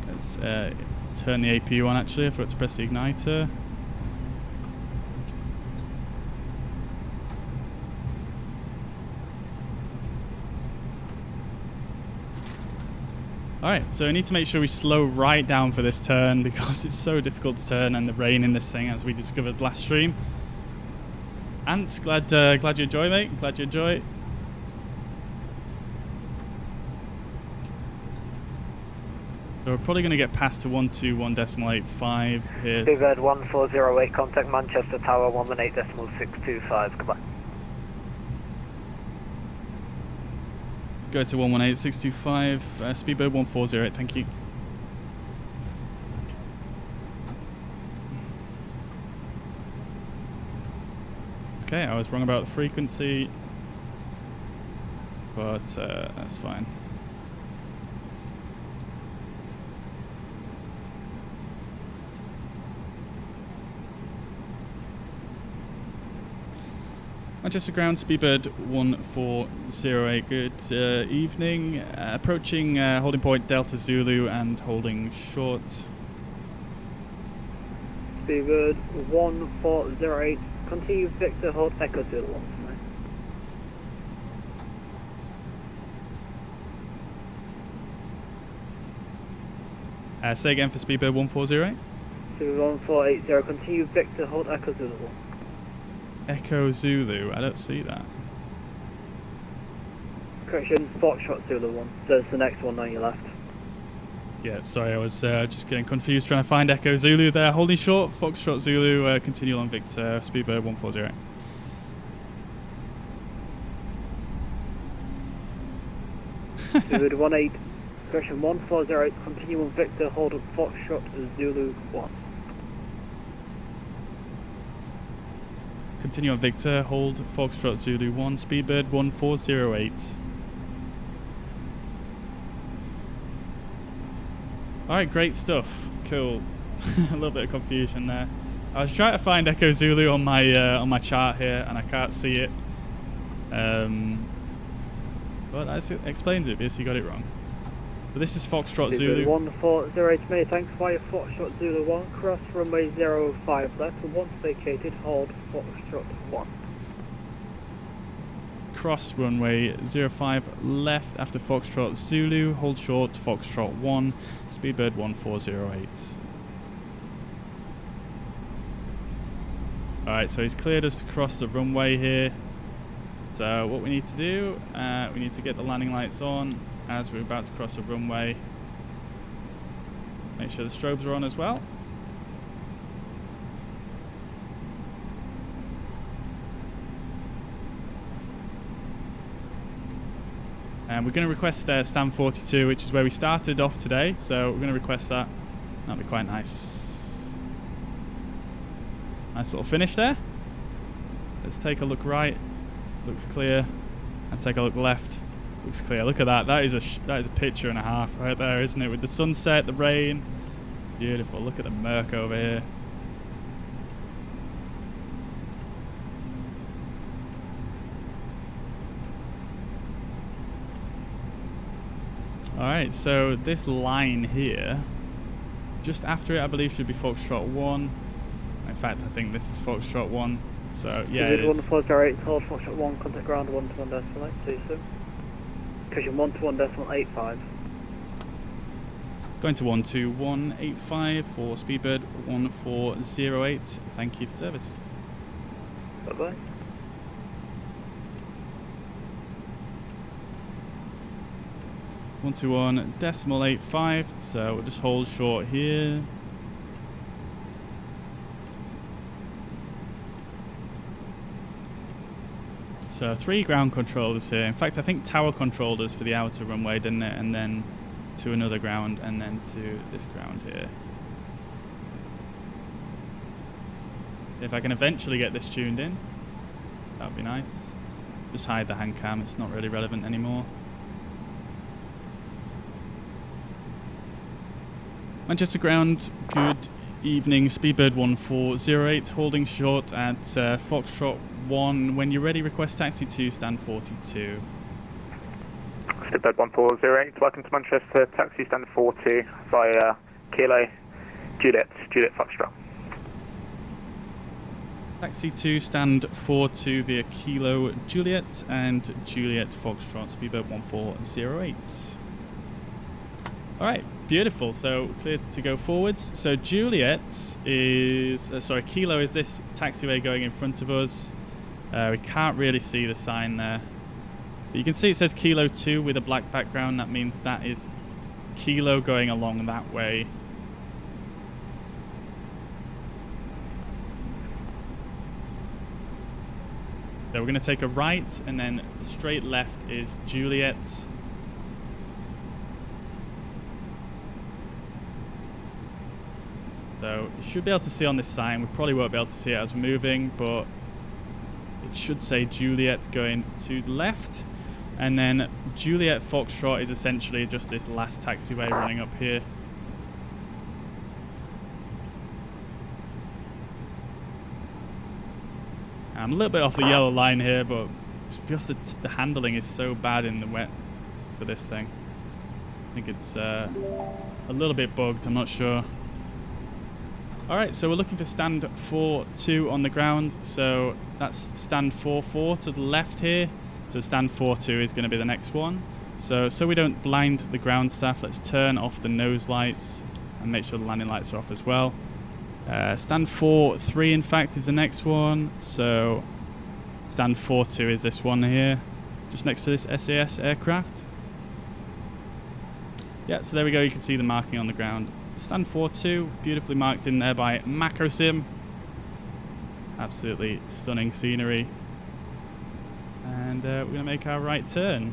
Let's turn the APU on actually. I forgot to press the igniter. Alright, so I need to make sure we slow right down for this turn because it's so difficult to turn and the rain in this thing, as we discovered last stream. Ant, glad you enjoy, mate. Glad you enjoy. So we're probably going to get past to 121.85 here. Seabird 1408, contact Manchester Tower 118.625. Goodbye. Go to 118.625, Speedbird 1408, thank you. Okay, I was wrong about the frequency, but that's fine. Manchester Ground, Speedbird 1408, good evening. Approaching holding point Delta Zulu and holding short. Speedbird 1408, continue Victor, hold Echo Zulu 1. Say again for Speedbird 1408. Speedbird 1480, continue Victor, hold Echo Zulu 1. Echo Zulu, I don't see that. Correction, Foxtrot Zulu 1. There's the next one on your left. Yeah, sorry, I was just getting confused trying to find Echo Zulu there. Holding short, Foxtrot Zulu, continue on Victor, Speedbird 1408. Speedbird 18, correction 1408, continue on Victor, hold up Foxtrot Zulu 1. Continue on Victor, hold Foxtrot Zulu 1, Speedbird 1408. Alright, great stuff. Cool. A little bit of confusion there. I was trying to find Echo Zulu on my chart here and I can't see it. But that explains it because you got it wrong. But this is Foxtrot Zulu. 1408, many thanks via Foxtrot Zulu 1, cross runway 05 left, once vacated, hold Foxtrot 1. Cross runway 05 left after Foxtrot Zulu, hold short Foxtrot 1, Speedbird 1408. Alright, so he's cleared us to cross the runway here. So what we need to do, we need to get the landing lights on as we're about to cross the runway. Make sure the strobes are on as well. And we're going to request stand 42, which is where we started off today. So we're going to request that. That'll be quite nice. Nice little finish there. Let's take a look right. Looks clear. And take a look left. Looks clear. Look at that. That is a picture and a half right there, isn't it? With the sunset, the rain. Beautiful. Look at the murk over here. Alright, so this line here, just after it I believe should be Foxtrot 1. In fact, I think this is Foxtrot 1. So, yeah, it is. 1408, hold Foxtrot 1, contact ground 121.8, see soon. Cushion 121.85. Going to 12185 for Speedbird 1408. Thank you for service. Bye-bye. One to 1.85, so we'll just hold short here. So 3 ground controllers here. In fact, I think tower controlled us for the outer runway, didn't it? And then to another ground, and then to this ground here. If I can eventually get this tuned in, that would be nice. Just hide the hand cam, it's not really relevant anymore. Manchester ground, good evening, Speedbird 1408, holding short at Foxtrot 1. When you're ready, request taxi to stand 42. Speedbird 1408, welcome to Manchester, taxi stand 40 via Kilo, Juliet Foxtrot. Taxi to stand 42 via Kilo Juliet and Juliet Foxtrot, Speedbird 1408. Alright, beautiful. So cleared to go forwards. So Juliet is, Kilo is this taxiway going in front of us. We can't really see the sign there. But you can see it says Kilo 2 with a black background. That means that is Kilo going along that way. So we're going to take a right, and then straight left is Juliet. So you should be able to see on this sign. We probably won't be able to see it as we're moving, but it should say Juliet going to the left. And then Juliet Foxtrot is essentially just this last taxiway running up here. I'm a little bit off the yellow line here, but just the handling is so bad in the wet for this thing. I think it's a little bit bugged, I'm not sure. Alright, so we're looking for stand 42 on the ground, so that's stand 44 to the left here, so stand 42 is going to be the next one. So we don't blind the ground staff, let's turn off the nose lights and make sure the landing lights are off as well. Stand 43 in fact is the next one, so stand 42 is this one here, just next to this SAS aircraft. Yeah, so there we go, you can see the marking on the ground. Stand 42, beautifully marked in there by Macco Sim. Absolutely stunning scenery. And we're going to make our right turn.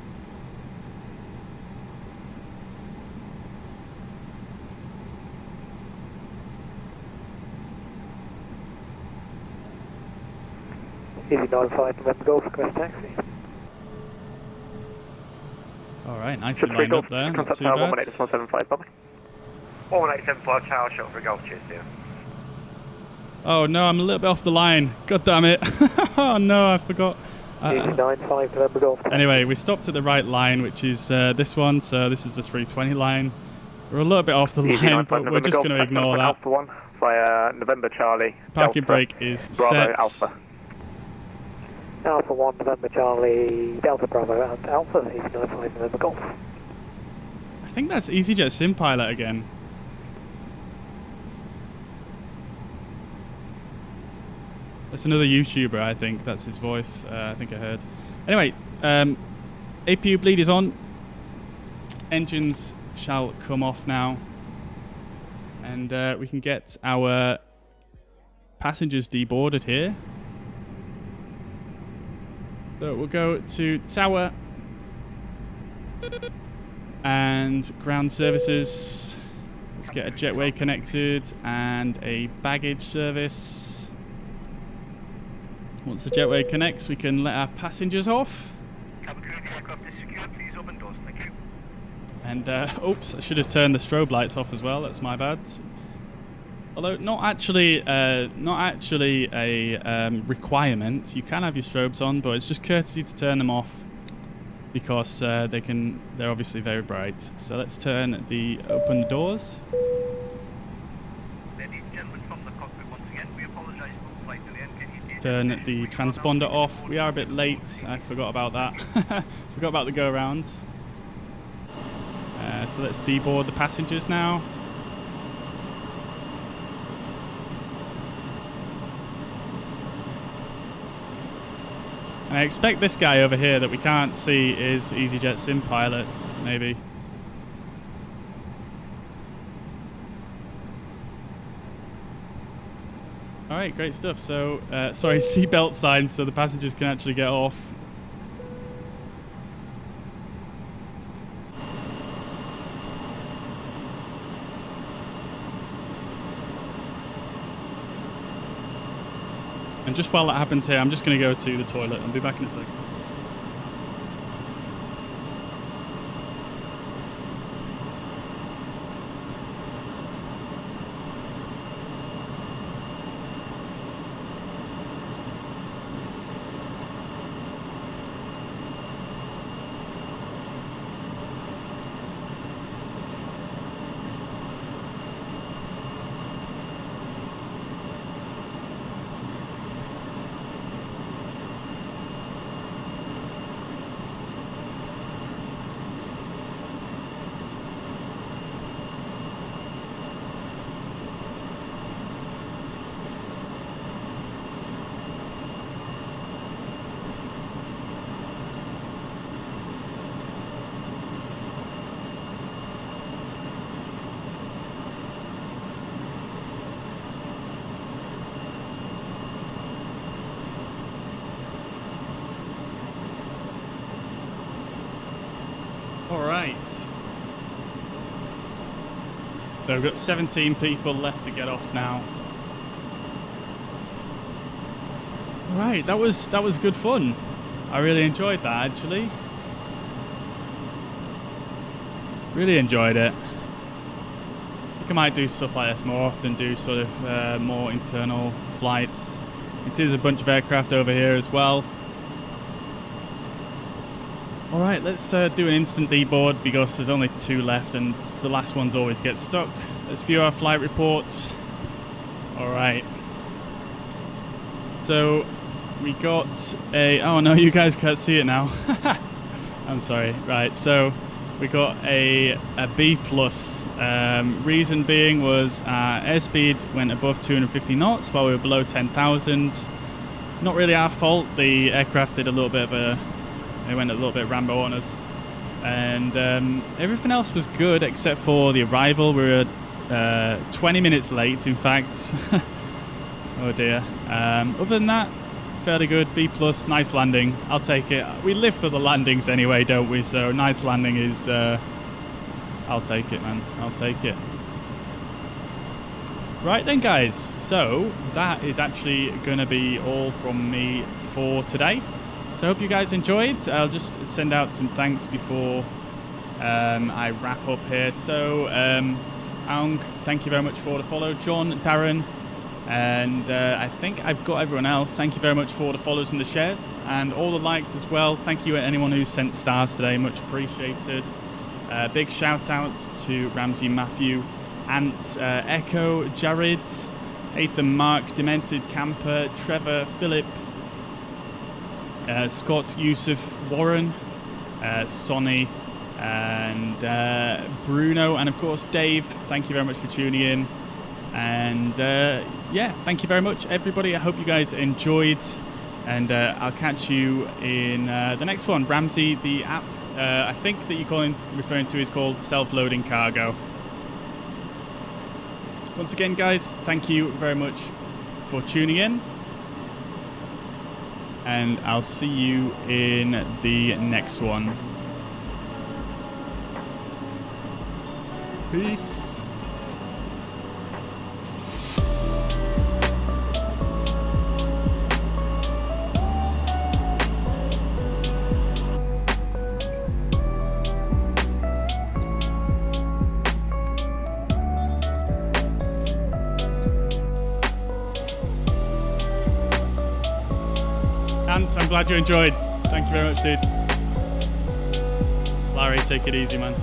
Easy 95 November Golf, request taxi. Alright, nicely lined up there, not too bad. 118.175, Bobby. 1875 Tower shot for Golf, cheers, dear. Oh no, I'm a little bit off the line. God damn it. Oh no, I forgot. Easy 95 November Golf. Anyway, we stopped at the right line, which is this one, so this is the 320 line. We're a little bit off the line, but we're just going to ignore that. Alpha 1 via November Charlie. Parking brake is Bravo, set. Alpha. Alpha 1 November Charlie, Delta Bravo and Alpha, easy 95 November Golf. I think that's EasyJet Sim Pilot again. That's another YouTuber, I think. That's his voice. I think I heard. Anyway, APU bleed is on. Engines shall come off now. And we can get our passengers deboarded here. So we'll go to tower. And ground services. Let's get a jetway connected and a baggage service. Once the jetway connects, we can let our passengers off. And oops, I should have turned the strobe lights off as well. That's my bad. Although not actually a requirement. You can have your strobes on, but it's just courtesy to turn them off because they're obviously very bright. So let's open the doors. Turn the transponder off. We are a bit late. I forgot about that. Forgot about the go around. So let's deboard the passengers now. And I expect this guy over here that we can't see is EasyJet Sim pilot, maybe. Alright, great stuff. So, sorry, seatbelt sign so the passengers can actually get off. And just while that happens here, I'm just going to go to the toilet. I'll be back in a second. Alright. So we've got 17 people left to get off now. Alright, that was good fun. I really enjoyed that actually. Really enjoyed it. I think I might do stuff like this more often, do sort of more internal flights. You can see there's a bunch of aircraft over here as well. Alright, let's do an instant deboard because there's only 2 left and the last ones always get stuck. Let's view our flight reports. Alright. So, we got a... Oh no, you guys can't see it now. I'm sorry. Right, so we got a B+. Reason being was airspeed went above 250 knots while we were below 10,000. Not really our fault. The aircraft did a little bit of a... They went a little bit Rambo on us. And everything else was good except for the arrival. We were 20 minutes late, in fact. Oh dear. Other than that, fairly good. B+, nice landing. I'll take it. We live for the landings anyway, don't we? So nice landing is... I'll take it, man. I'll take it. Right then, guys. So that is actually going to be all from me for today. So I hope you guys enjoyed. I'll just send out some thanks before I wrap up here. So, Aung, thank you very much for the follow. John, Darren, and I think I've got everyone else. Thank you very much for the follows and the shares, and all the likes as well. Thank you to anyone who sent stars today, much appreciated. Big shout out to Ramsey, Matthew, Ant, Echo, Jared, Ethan, Mark, Demented, Camper, Trevor, Philip, Scott, Yusuf, Warren, Sonny, and Bruno, and of course Dave. Thank you very much for tuning in. And yeah, thank you very much, everybody. I hope you guys enjoyed, and I'll catch you in the next one. Ramsey, the app, I think that you're referring to is called Self-Loading Cargo. Once again, guys, thank you very much for tuning in. And I'll see you in the next one. Peace. Hans, I'm glad you enjoyed. Thank you very much, dude. Larry, take it easy, man.